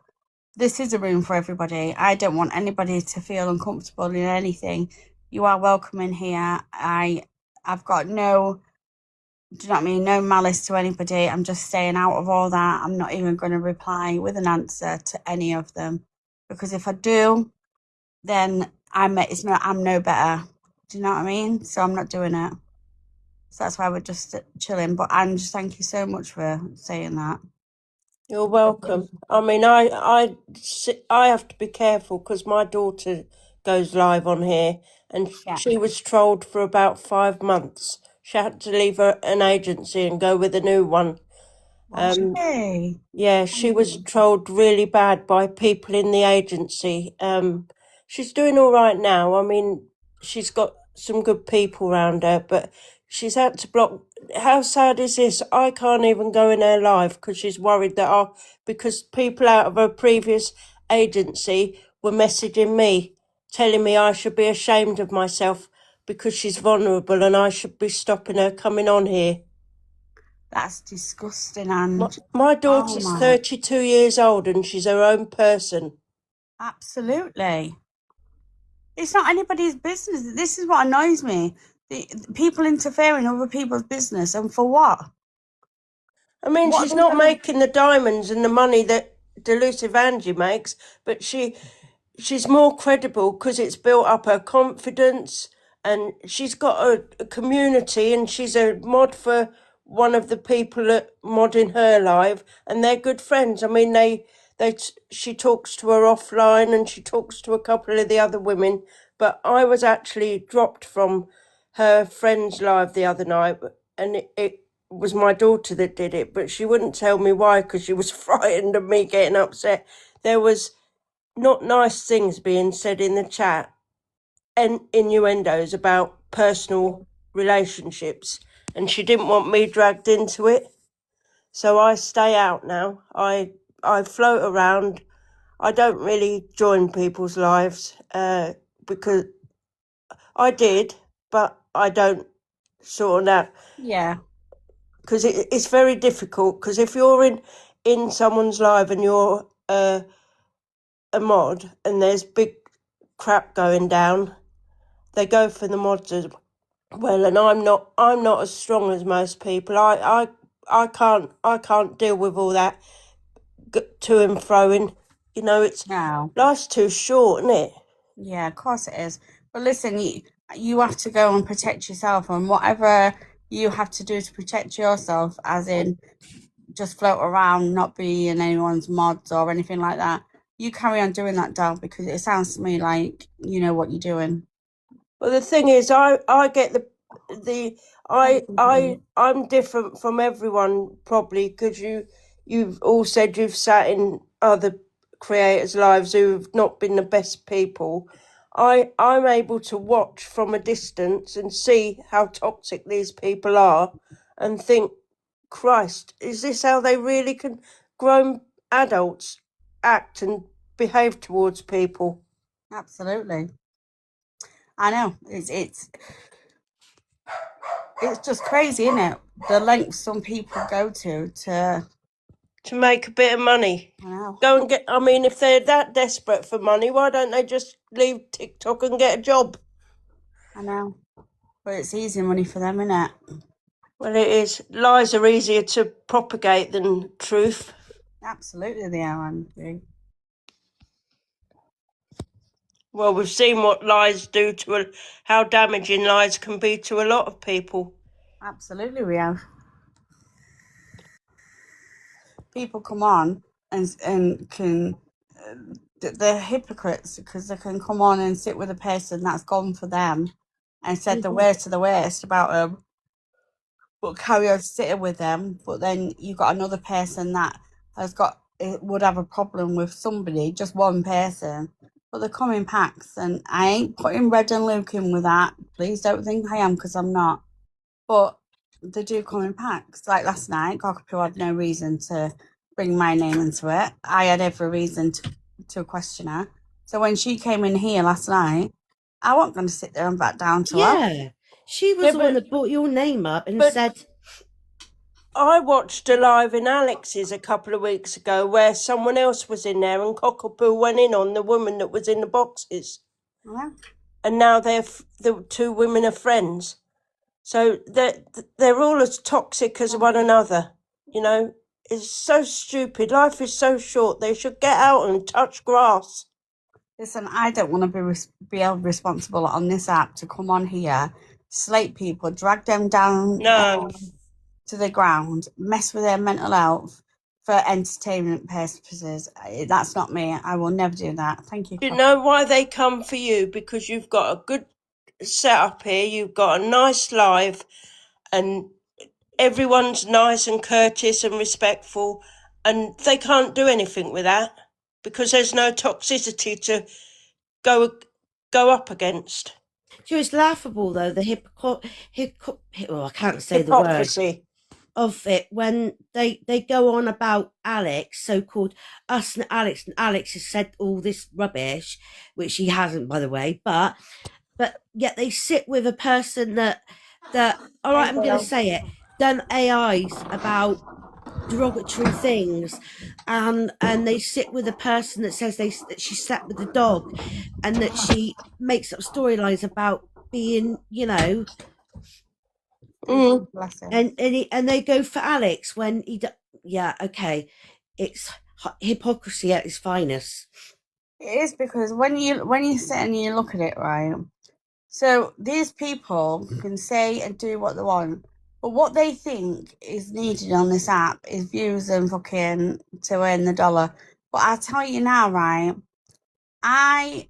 A: this is a room for everybody. I don't want anybody to feel uncomfortable in anything. You are welcome in here. I've got no, do you know what I mean? No malice to anybody. I'm just staying out of all that. I'm not even going to reply with an answer to any of them, because if I do, then I'm no better. Do you know what I mean? So I'm not doing it. So that's why we're just chilling. But Ange, thank you so much for saying that.
O: You're welcome. I mean, I have to be careful because my daughter goes live on here, and she was trolled for about 5 months. She had to leave an agency and go with a new one.
A: Hey.
O: Yeah, she was trolled really bad by people in the agency. She's doing all right now. I mean, she's got some good people around her, but she's had to block. How sad is this? I can't even go in her live because she's worried that because people out of her previous agency were messaging me, telling me I should be ashamed of myself because she's vulnerable and I should be stopping her coming on here.
A: That's disgusting, Ange.
O: My daughter's 32 years old and she's her own person.
A: Absolutely. It's not anybody's business. This is what annoys me. The people interfering in other people's business, and for what?
O: I mean, she's not making the diamonds and the money that Delusive Angie makes, but she's more credible because it's built up her confidence, and she's got a community, and she's a mod for one of the people at modding her live, and they're good friends. I mean, she talks to her offline, and she talks to a couple of the other women, but I was actually dropped from her friend's live the other night, and it was my daughter that did it, but she wouldn't tell me why because she was frightened of me getting upset. There was not nice things being said in the chat and innuendos about personal relationships, and she didn't want me dragged into it. So I stay out now. I float around. I don't really join people's lives because I did, but I don't sort of now.
A: Yeah.
O: Because it's very difficult, because if you're in someone's live and you're a mod and there's big crap going down, they go for the mods as well, and I'm not as strong as most people. I can't deal with all that to and froing. You know, life's too short, isn't it?
A: Yeah, of course it is. But listen, you have to go and protect yourself, and whatever you have to do to protect yourself, as in just float around, not be in anyone's mods or anything like that. You carry on doing that, Dal, because it sounds to me like you know what you're doing.
O: Well, the thing is, I get I'm different from everyone probably because you you've all said you've sat in other creators' lives who've not been the best people. I'm able to watch from a distance and see how toxic these people are and think, Christ, is this how they really can grown adults act and behave towards people?
A: Absolutely. I know. It's just crazy, isn't it? The lengths some people go to
O: make a bit of money.
A: I know.
O: Go and get. I mean, if they're that desperate for money, why don't they just leave TikTok and get a job?
A: I know. But it's easy money for them, isn't it?
O: Well, it is. Lies are easier to propagate than truth.
A: Absolutely, they are, Andrew.
O: Well, we've seen what lies do to how damaging lies can be to a lot of people.
A: Absolutely, we have. People come on and can they're hypocrites because they can come on and sit with a person that's gone for them and said the worst of the worst about them, but carry on sitting with them. But then you got another person that would have a problem with somebody, just one person. But they come in packs, and I ain't putting Red and Luke in with that. Please don't think I am, because I'm not. But they do come in packs. Like last night, Cockapoo had no reason to bring my name into it. I had every reason to question her. So when she came in here last night, I wasn't going to sit there and back down to her.
C: Yeah, she was the one that brought your name up and said.
O: I watched a live in Alex's a couple of weeks ago where someone else was in there and Cockapoo went in on the woman that was in the boxes.
A: Yeah.
O: And now the two women are friends. So they're all as toxic as one another. You know, it's so stupid. Life is so short. They should get out and touch grass.
A: Listen, I don't want to be held responsible on this app to come on here, slate people, drag them down to the ground, mess with their mental health for entertainment purposes. That's not me. I will never do that. Thank you.
O: You know why they come for you? Because you've got a good setup here. You've got a nice live, and everyone's nice and courteous and respectful, and they can't do anything with that because there's no toxicity to go up against.
C: So it's laughable though, the I can't say the word of it when they go on about Alex, so-called us and Alex has said all this rubbish, which he hasn't, by the way, but yet they sit with a person that all right, I'm going to say it, done AIs about derogatory things, and they sit with a person that says that she slept with the dog, and that she makes up storylines about being, you know, and they go for Alex when okay, it's hypocrisy at its finest.
A: It is, because when you sit and you look at it, right, so these people can say and do what they want, but what they think is needed on this app is views and fucking to earn the dollar. But I tell you now, right, I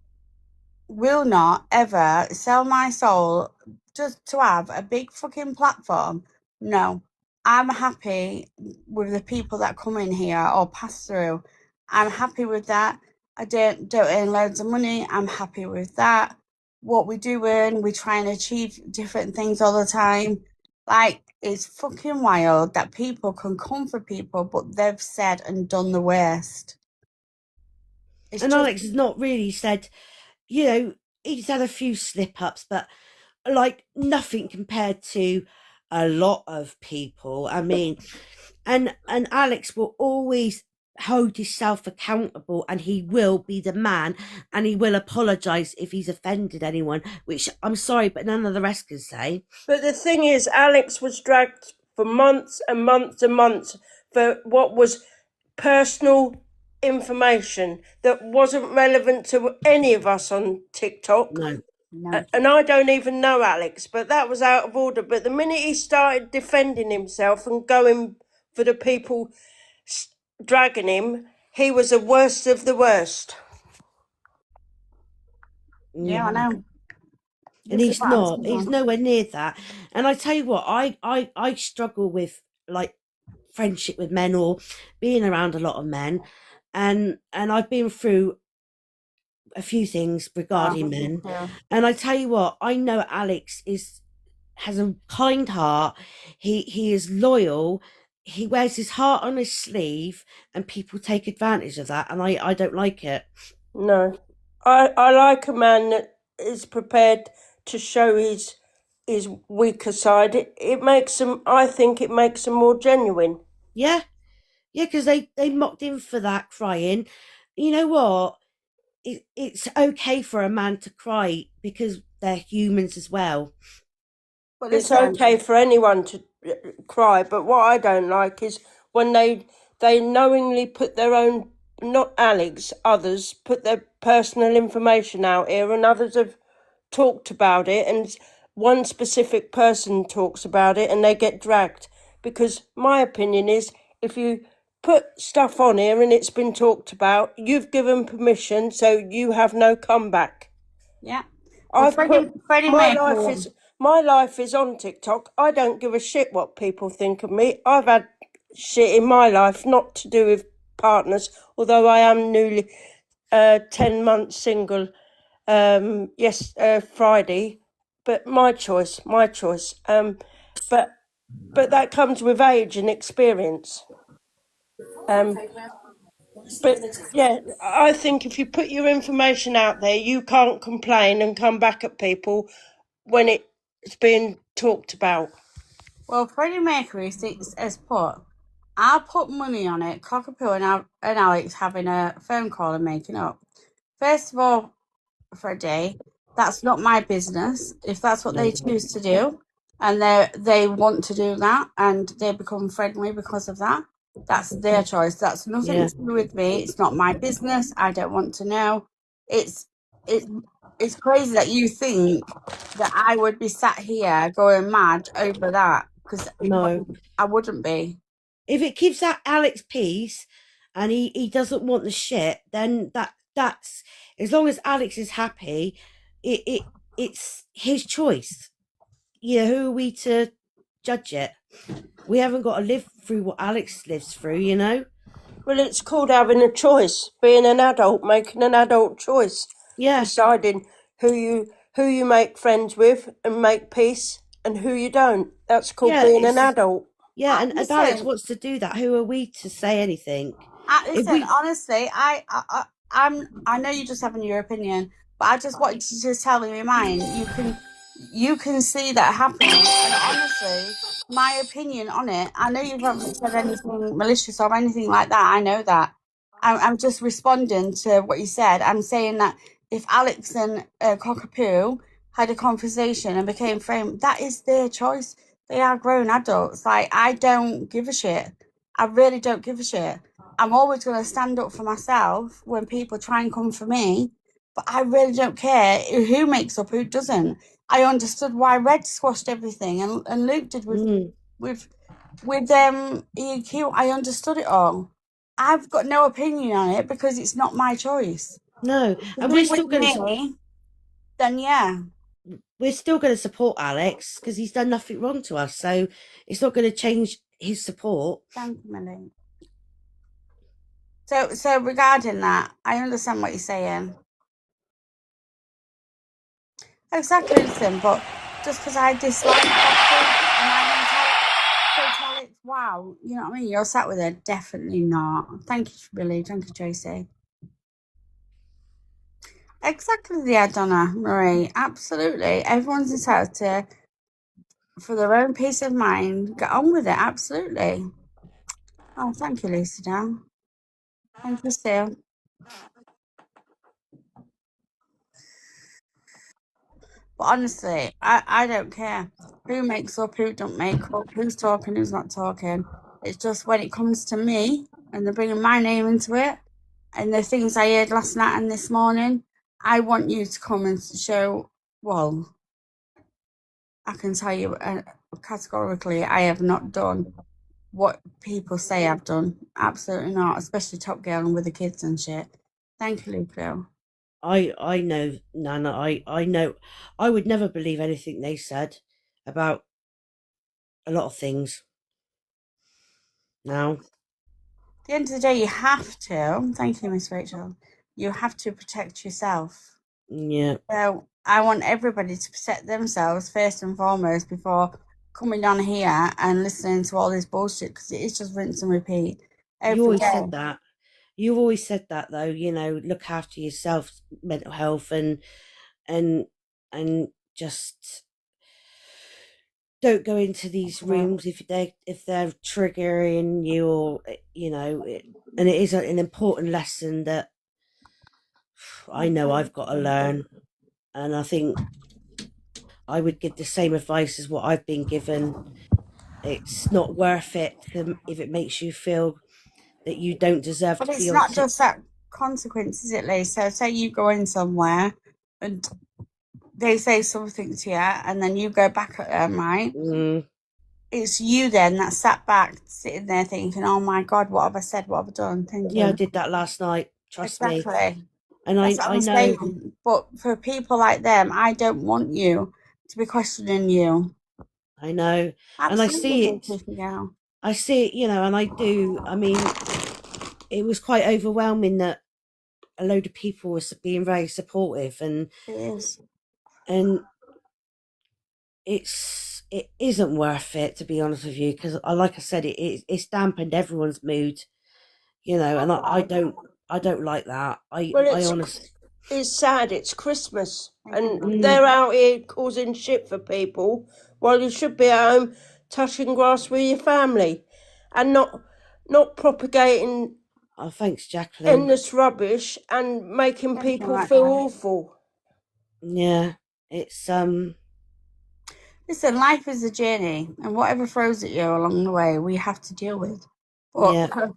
A: will not ever sell my soul just to have a big fucking platform. No, I'm happy with the people that come in here or pass through. I'm happy with that. I don't earn loads of money. I'm happy with that. What we do earn, we try and achieve different things all the time. Like, it's fucking wild that people can come for people, but they've said and done the worst.
C: And Alex has not really said, you know, he's had a few slip-ups, but like nothing compared to a lot of people. I mean, and Alex will always hold himself accountable, and he will be the man, and he will apologize if he's offended anyone, which I'm sorry, but none of the rest can say.
O: But the thing is, Alex was dragged for months and months and months for what was personal information that wasn't relevant to any of us on TikTok.
C: No.
O: And I don't even know Alex, but that was out of order. But the minute he started defending himself and going for the people dragging him, he was the worst of the worst.
A: Yeah, I know.
C: And he's nowhere near that. And I tell you what, I struggle with like friendship with men or being around a lot of men, and I've been through a few things regarding men, and I tell you what, I know Alex has a kind heart. He is loyal. He wears his heart on his sleeve, and people take advantage of that, and I don't like it.
O: No, I like a man that is prepared to show his weaker side. It makes him. I think it makes him more genuine.
C: Yeah, yeah, because they mocked him for that crying. You know what? It's okay for a man to cry because they're humans as well.
A: But
O: It's
A: listen,
O: okay for anyone to cry, but what I don't like is when they knowingly put their own, not Alex, others put their personal information out here, and others have talked about it, and one specific person talks about it, and they get dragged. Because my opinion is, if you put stuff on here and it's been talked about, you've given permission, so you have no comeback.
A: yeah.
O: I've put
A: Freddie Mercury.
O: my life is on TikTok. I don't give a shit what people think of me. I've had shit in my life, not to do with partners, although I am newly 10 months single. Friday, but my choice. But that comes with age and experience. But yeah, I think if you put your information out there, you can't complain and come back at people when it's being talked about.
A: Well, Freddie Mercury has put, I'll put money on it, Cockapoo and Alex having a phone call and making up. First of all, Freddie, that's not my business. If that's what they choose to do, and they want to do that, and they become friendly because of that, that's their choice. That's nothing to do with me. It's not my business. I don't want to know. It's crazy that you think that I would be sat here going mad over that, because
C: No,
A: I wouldn't be.
C: if it gives that Alex peace, and he doesn't want the shit, then that's as long as Alex is happy, it's his choice. Yeah, who are we to judge it? We haven't got to live through what Alex lives through, you know.
O: Well, it's called having a choice, being an adult, making an adult choice, deciding who you make friends with and make peace, and who you don't. That's called being an adult.
C: Yeah, and if Alex wants to do that, who are we to say anything?
A: Listen, honestly, I know you're just having your opinion, but I just wanted to just tell you mine. You can see that happening, and honestly, my opinion on it. I know you haven't said anything malicious or anything like that. I know that. I'm just responding to what you said. I'm saying that if Alex and Cockapoo had a conversation and became friends, that is their choice. They are grown adults. Like, I don't give a shit. I really don't give a shit. I'm always going to stand up for myself when people try and come for me, but I really don't care who makes up, who doesn't. I understood why Red squashed everything, and Luke did with EQ. I understood it all. I've got no opinion on it because it's not my choice.
C: No, and we're still going to.
A: Then yeah,
C: we're still going to support Alex because he's done nothing wrong to us. So it's not going to change his support.
A: Thank you, Millie. So regarding that, I understand what you're saying. Exactly, listen, but just because I dislike something and I tell it, wow, you know what I mean? You're sat with her. Definitely not. Thank you, Billy. Thank you, Tracy. Exactly, the Donna Marie. Absolutely. Everyone's entitled to, for their own peace of mind, get on with it. Absolutely. Oh, thank you, Lisa Down. Thank you, Sue. But honestly, I don't care who makes up, who don't make up, who's talking, who's not talking. It's just when it comes to me and they're bringing my name into it and the things I heard last night and this morning, I want you to come and show, well, I can tell you categorically, I have not done what people say I've done. Absolutely not, especially Top Girl and with the kids and shit. Thank you, Luke.
C: I know, Nana. I know. I would never believe anything they said about a lot of things. now.
A: At the end of the day, you have to. Thank you, Miss Rachel. You have to protect yourself.
C: Yeah.
A: So I want everybody to protect themselves first and foremost before coming on here and listening to all this bullshit, because it is just rinse and repeat
C: You
A: every
C: always
A: day.
C: said that. You've always said that, though. Look after yourself, mental health, and just don't go into these rooms if they're triggering you, or and it is an important lesson that I know I've got to learn, and I think I would give the same advice as what I've been given. It's not worth it if it makes you feel that you don't deserve
A: But
C: to be
A: it's
C: on
A: not just that consequence, is it, Lee? So say you go in somewhere and they say something to you and then you go back at them, right? It's you then that sat back sitting there thinking, oh my God, what have I said? What have I done? Thinking,
C: Yeah, I did that last night. Trust me.
A: exactly.
C: And
A: That's what
C: I
A: I'm
C: know.
A: saying. But for people like them, I don't want you to be questioning you.
C: I know. And I
A: Absolutely,
C: see it.
A: Lucy girl.
C: I see it, and I do. I mean, it was quite overwhelming that a load of people were being very supportive, and
A: It is.
C: and it isn't worth it, to be honest with you, because like I said, it's dampened everyone's mood, and I don't like that.
O: Well,
C: I honestly.
O: it's sad. It's Christmas, and
C: Mm.
O: they're out here causing shit for people while you should be at home touching grass with your family, and not propagating
C: Oh, thanks, Jacqueline.
O: endless rubbish and making
A: Everything
O: people
A: like
O: feel
A: that.
O: awful.
C: Yeah, it's
A: Listen, life is a journey, and whatever throws at you along the way, we have to deal with. But
C: Yeah.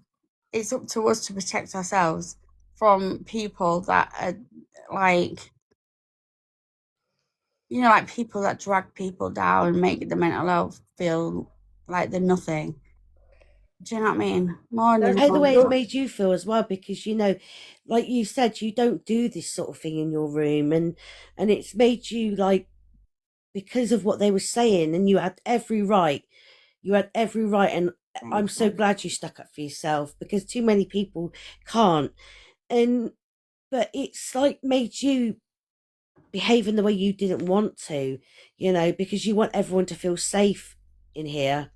A: it's up to us to protect ourselves from people that are like, like people that drag people down and make the mental health feel like they're nothing. Do you know what I mean? Morning.
C: How the way it's made you feel as well, because like you said, you don't do this sort of thing in your room, and it's made you, like, because of what they were saying, and you had every right. And I'm so glad you stuck up for yourself, because too many people can't. But it's like made you behave in the way you didn't want to, because you want everyone to feel safe in here.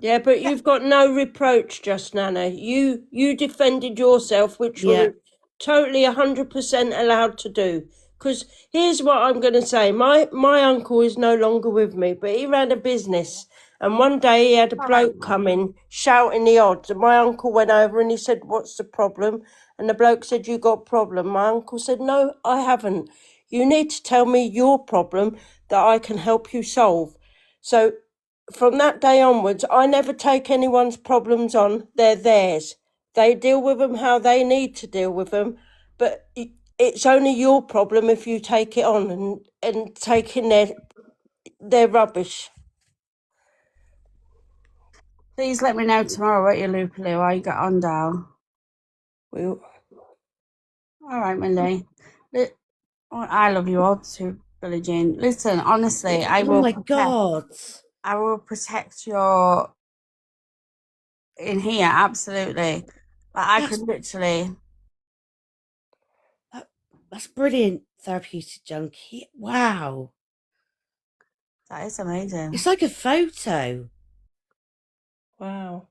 O: Yeah, but you've got no reproach, just Nana. You defended yourself, which
C: Yeah.
O: was totally 100% allowed to do. Because here's what I'm going to say: my uncle is no longer with me, but he ran a business, and one day he had a bloke come in shouting the odds, and my uncle went over and he said, "What's the problem?" And the bloke said, "You got a problem." My uncle said, "No, I haven't. You need to tell me your problem that I can help you solve." So from that day onwards, I never take anyone's problems on. They're theirs. They deal with them how they need to deal with them. But it's only your problem if you take it on and take in their rubbish.
A: Please let me know tomorrow what you Lupiloo, how you got on, doll.
O: Well,
A: all right, Millie. I love you all too, Billie Jean. Listen, honestly, I will.
C: Oh my God!
A: I will protect your in here, absolutely. But I could literally.
C: That's brilliant, therapeutic junkie. Wow.
A: That is amazing.
C: It's like a photo.
O: Wow.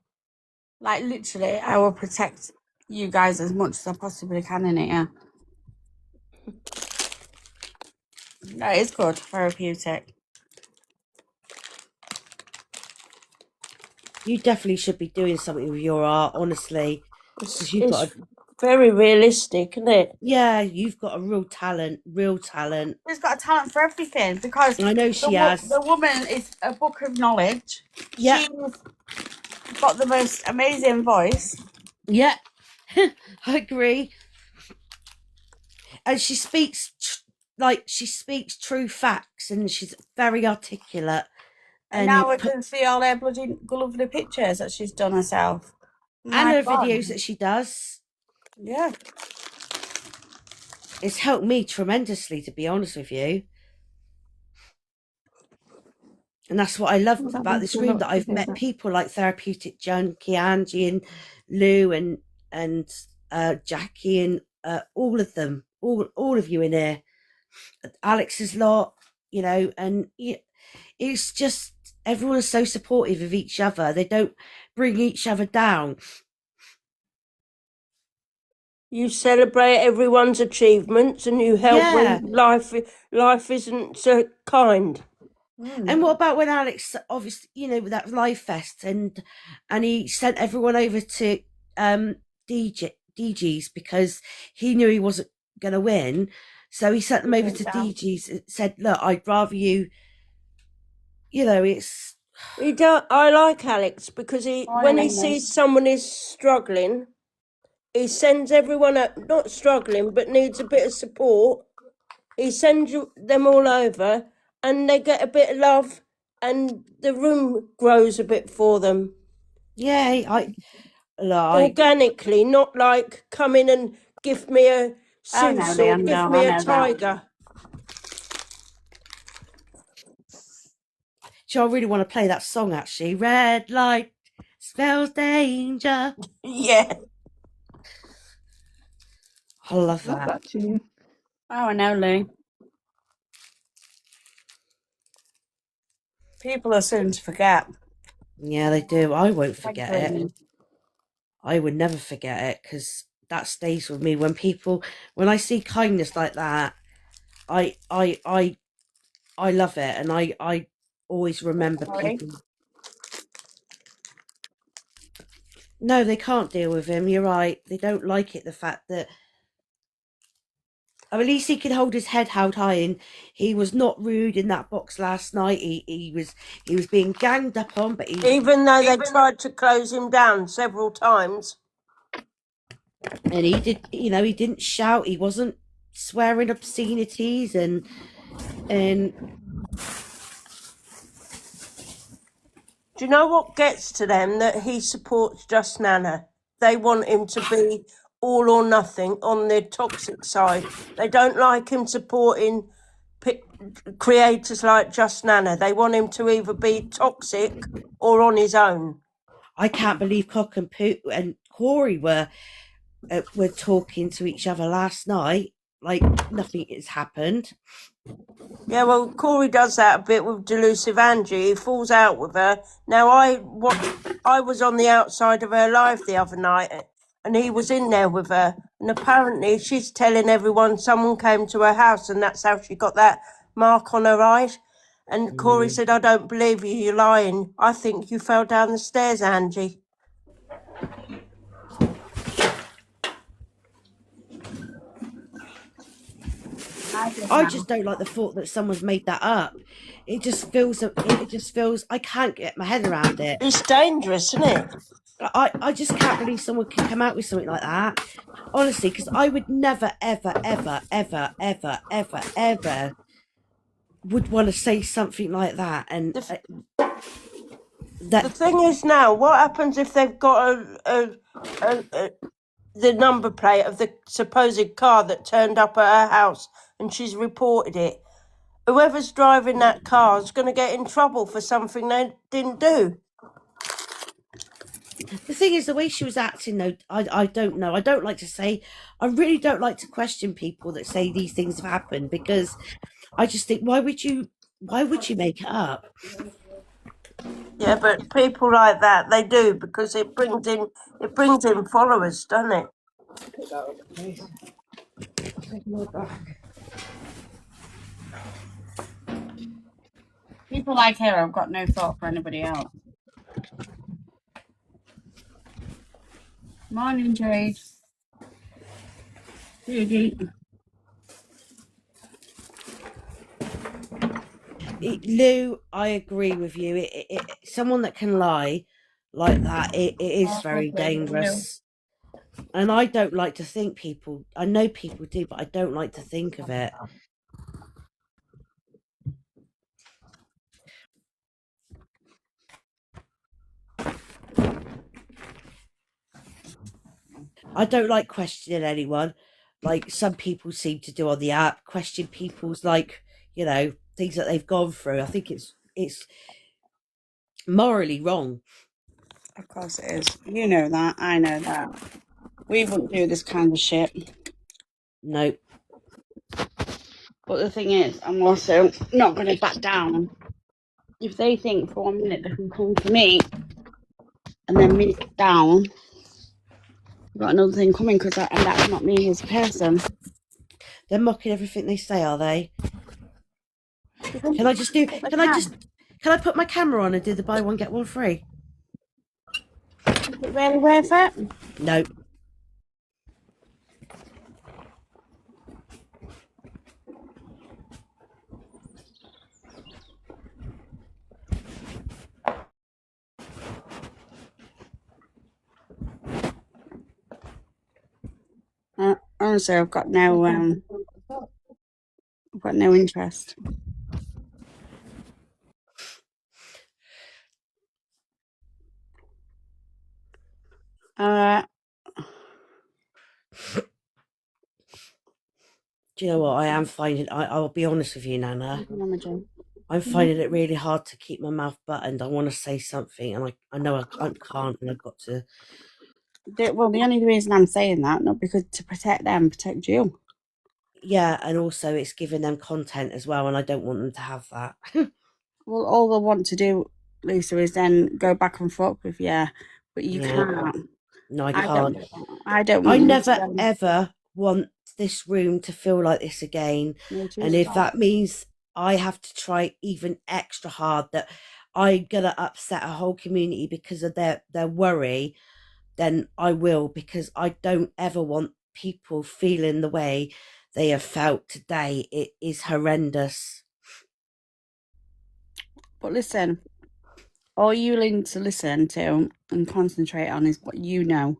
A: Like, literally, I will protect you guys as much as I possibly can in here. That is good, therapeutic.
C: You definitely should be doing something with your art, honestly.
O: It's very realistic, isn't it?
C: Yeah, you've got a real talent.
A: She's got a talent for everything, because
C: I know she has.
A: The woman is a book of knowledge.
C: Yeah.
A: She's got the most amazing voice.
C: Yeah, I agree. And she speaks true facts, and she's very articulate.
A: And now we can see all her bloody lovely pictures that she's done herself.
C: And her videos that she does.
A: Yeah.
C: It's helped me tremendously, to be honest with you. And that's what I love
K: Well, that
C: about
K: means
C: this
K: a
C: room,
K: lot
C: that
K: to
C: I've
K: hear
C: met
K: that.
C: people like Therapeutic Junkie, Angie and Lou and Jackie and all of them, all of you in here, Alex's lot, you know, and it's just everyone's so supportive of each other. They don't bring each other down.
O: You celebrate everyone's achievements and you help
C: Yeah.
O: when life isn't so kind.
C: And what about when Alex, obviously, you know, with that live fest, and he sent everyone over to DG's because he knew he wasn't going to win, so he sent them over to DG's and said, "Look, I'd rather you, you know, it's."
O: I like Alex because when he sees someone is struggling, he sends everyone up, not struggling but needs a bit of support. He sends them all over, and they get a bit of love, and the room grows a bit for them.
C: Yeah, I
O: organically, not like come in and give me a sous or give me a tiger.
C: So I really want to play that song actually. Red light spells danger.
O: Yeah.
C: I love
K: Love
C: that.
K: that tune.
A: Oh, I know, Lou. People are soon to forget.
C: Yeah, they do. I won't forget it. I would never forget it because that stays with me. When I see kindness like that, I love it, and I always remember people. No, they can't deal with him. You're right. They don't like it. The fact that at least he could hold his head held high, and he was not rude in that box last night. He was being ganged up on, but
O: even though they tried to close him down several times.
C: And he did, you know, he didn't shout. He wasn't swearing obscenities and.
O: Do you know what gets to them? That he supports Just Nana. They want him to be all or nothing on the toxic side. They don't like him supporting creators like Just Nana. They want him to either be toxic or on his own.
C: I can't believe Cock and Pooh and Corey were talking to each other last night like nothing has happened.
O: Yeah, well, Corey does that a bit with Delusive Angie. He falls out with her. Now, I was on the outside of her live the other night, and he was in there with her. And apparently, she's telling everyone someone came to her house, and that's how she got that mark on her eye. And Corey said, "I don't believe you. You're lying. I think you fell down the stairs, Angie."
C: I just don't like the thought that someone's made that up. It just feels I can't get my head around it.
O: It's dangerous, isn't it?
C: I just can't believe someone can come out with something like that. Honestly, because I would never, ever, ever, ever, ever, ever, ever would want to say something like that. And
O: the thing is now, what happens if they've got the number plate of the supposed car that turned up at her house and she's reported it? Whoever's driving that car is going to get in trouble for something they didn't do.
C: The thing is, the way she was acting, though, I don't know. I don't like to say, I really don't like to question people that say these things have happened, because I just think, why would you make it up?
O: Yeah, but people like that, they do, because it brings in followers, doesn't it?
A: Pick that up, please. I'll take more back. People like her have got no thought for anybody else. Morning, Jade. Judy.
C: Lou, I agree with you. Someone that can lie like that, it is very dangerous. And I don't like to think people. I know people do, but I don't like to think of it. I don't like questioning anyone, like some people seem to do on the app. Question people's, like, you know, things that they've gone through. I think it's morally wrong.
A: Of course it is. You know that. I know that. We wouldn't do this kind of shit.
C: No.
A: But the thing is, I'm also not going to back down. If they think for 1 minute they can come for me and then me back down, I've got another thing coming and that's not me as a person.
C: They're mocking everything they say, are they? Can I just do? Can I put my camera on and do the buy one get one free?
A: Is it really worth it?
C: No.
A: Honestly, I've got no interest.
C: Do you know what I am finding? I'll be honest with you, Nana. I'm finding it really hard to keep my mouth buttoned. I want to say something, and I know I can't, and I've got to.
A: Well, the only reason I'm saying that, not because to protect them, protect you.
C: Yeah, and also it's giving them content as well, and I don't want them to have that.
A: Well, all they want to do, Lisa, is then go back and forth with you, but you can't.
C: No, I can't.
A: I don't
C: I
A: want
C: never ever want this room to feel like this again. And if that means I have to try even extra hard, that I'm gonna upset a whole community because of their worry, then I will, because I don't ever want people feeling the way they have felt today. It is horrendous.
A: But listen, all you need to listen to and concentrate on is what you know,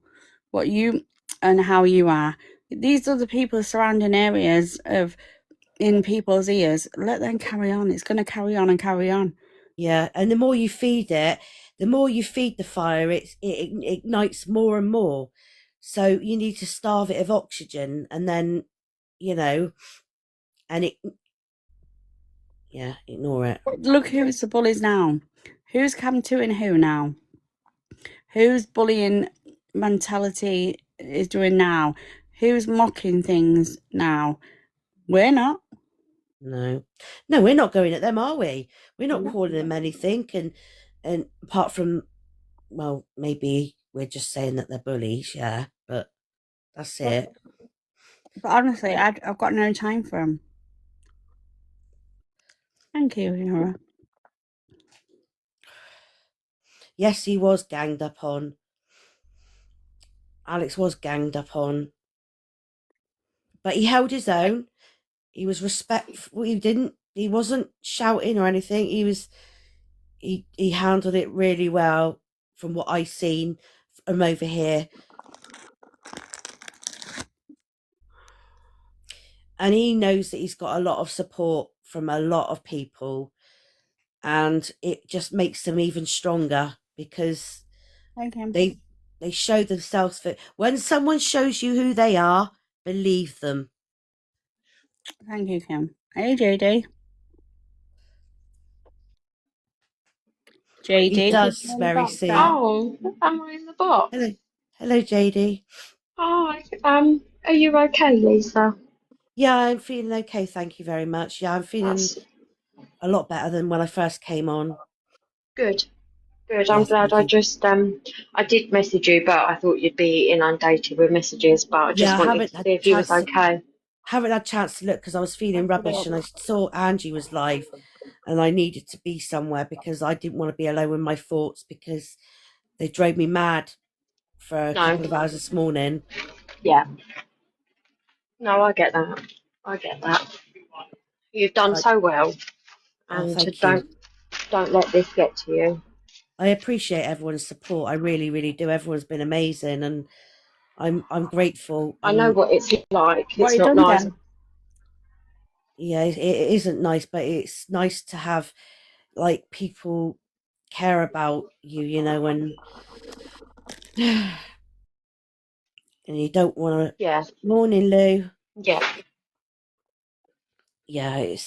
A: what you and how you are. These are the people surrounding areas of in people's ears. Let them carry on. It's going to carry on and carry on.
C: Yeah, and the more you feed it, the more you feed the fire, it ignites more and more. So you need to starve it of oxygen, and then, and ignore it.
A: Look who's the bullies now. Who's come to and who now? Whose bullying mentality is doing now? Who's mocking things now? We're not.
C: No, we're not going at them, are we? We're not calling them anything, and apart from, well, maybe we're just saying that they're bullies, yeah, but that's it.
A: But honestly, I've got no time for them. Thank you, Nora.
C: Yes, he was ganged up on. Alex was ganged up on, but he held his own. He was respectful. He wasn't shouting or anything. He handled it really well from what I've seen from over here. And he knows that he's got a lot of support from a lot of people, and it just makes them even stronger, because they show themselves. For when someone shows you who they are, believe them.
A: Thank you, Kim. Hey, JD. JD.
C: He does, Mary C.
P: Oh, am I in the box?
C: Hello, JD.
P: Hi. Are you okay, Lisa?
C: Yeah, I'm feeling okay, thank you very much. Yeah, I'm feeling a lot better than when I first came on.
P: Good. I'm glad. I did message you, but I thought you'd be inundated with messages. But I just wanted to see if you was okay.
C: Haven't had a chance to look because I was feeling rubbish, and I saw Angie was live, and I needed to be somewhere because I didn't want to be alone with my thoughts, because they drove me mad for a couple of hours this morning.
P: Yeah. No, I get that. You've done so well, and
C: thank you.
P: Don't let this get to you.
C: I appreciate everyone's support. I really, really do. Everyone's been amazing, and I'm grateful.
P: I know what it's like.
A: What
P: It's
A: you
P: not
A: done
P: nice.
A: then?
C: Yeah, it isn't nice, but it's nice to have people care about you, and and you don't want to.
P: Yeah.
C: Morning, Lou.
P: Yeah.
C: Yeah, it's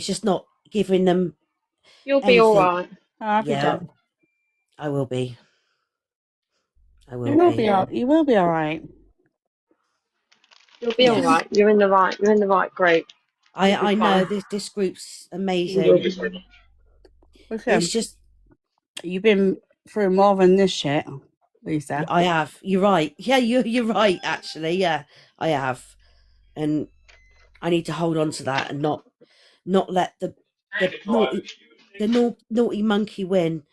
C: just not giving them
P: You'll be all
C: anything.
P: right.
C: Yeah, I will be. I will
A: You will
C: be.
A: be all. You will be all right.
P: You'll be all right. You're in the right. You're in the right group. You'll be
C: I know
P: fine.
C: this group's
P: You will
C: amazing.
P: be.
A: Listen,
C: It's just
A: you've been through more than this shit, Lisa.
C: I have. You're right. Yeah, you're right. Actually, yeah, I have, and I need to hold on to that and not let the naughty monkey win.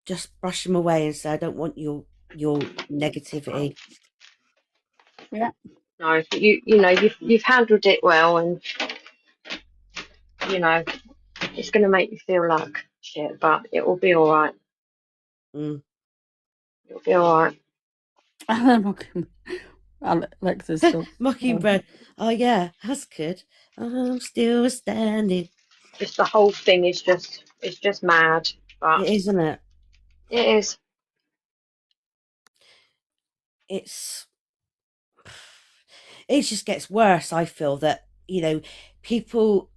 C: Just brush them away and say, I don't want your negativity.
A: Yeah.
P: No, but you know you've handled it well, and you know it's going to make you feel like shit, but it will be all right. It'll be all right.
A: Alexa's still
C: Mockingbird. Oh yeah, that's good. I'm still standing.
P: Just the whole thing is just mad, but
C: It is, isn't it?
P: it is.
C: It just gets worse. I feel that people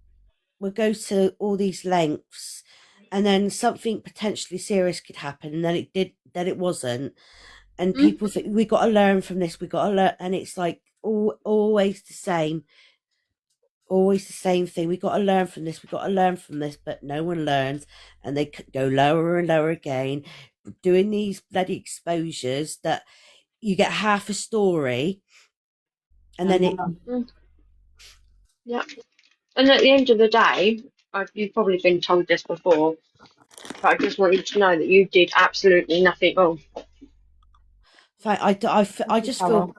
C: will go to all these lengths, and then something potentially serious could happen, and then it wasn't, and people think we got to learn from this. We got to learn, and it's like always the same. Always the same thing. We got to learn from this. We got to learn from this, but no one learns, and they go lower and lower again, doing these bloody exposures that you get half a story, and then it.
P: Yeah. And at the end of the day, you've probably been told this before, but I just want you to know that you did absolutely nothing wrong.
C: I just feel,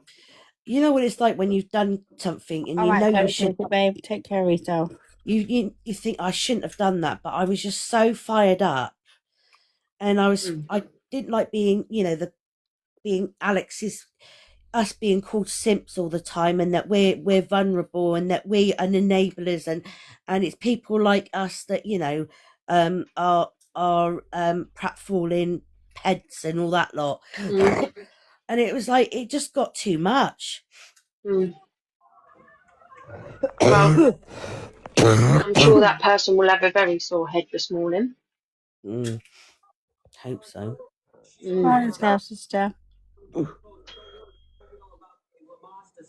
C: you know what it's like when you've done something and
A: all
C: you
A: right,
C: know you
A: so
C: should.
A: babe, take care of yourself.
C: You think I shouldn't have done that, but I was just so fired up, and I didn't like being being Alex's, us being called simps all the time, and that we're vulnerable, and that we are enablers, and it's people like us that are pratfalling peds and all that lot. And it was like it just got too much.
P: Well, I'm sure that person will have a very sore head this morning.
C: Hope so.
A: Hi, sister.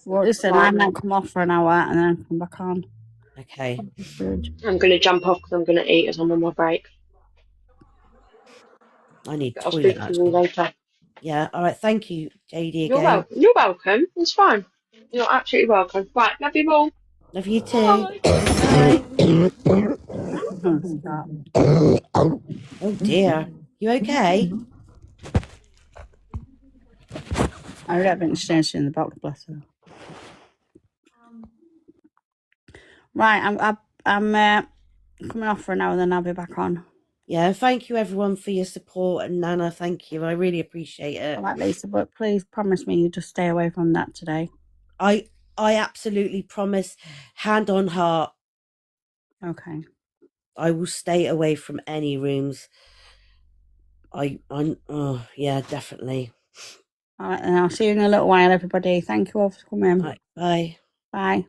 A: Well, listen, I
P: Right.
A: might come off for an hour and then come back on.
C: Okay.
P: I'm going to jump off because I'm going to eat as I'm on my break.
C: I need
P: But I'll
C: toilet
P: speak to you
C: actually.
P: later.
C: Yeah. All right. Thank you, JD.
P: You're
C: Again.
P: welcome. You're welcome. It's fine. You're absolutely welcome. Right. Love you all.
C: Love you too.
P: Bye.
A: Stop.
C: Oh dear. You okay?
A: I don't think she's in the box, bless her. Right, I'm coming off for an hour, then I'll be back on.
C: Yeah, thank you everyone for your support, and Nana, thank you. I really appreciate it.
A: All right, Lisa, but please promise me you just stay away from that today.
C: I absolutely promise, hand on heart.
A: Okay.
C: I will stay away from any rooms. Oh yeah, definitely.
A: All right, then I'll see you in a little while, everybody. Thank you all for coming.
C: Right, bye.
A: Bye.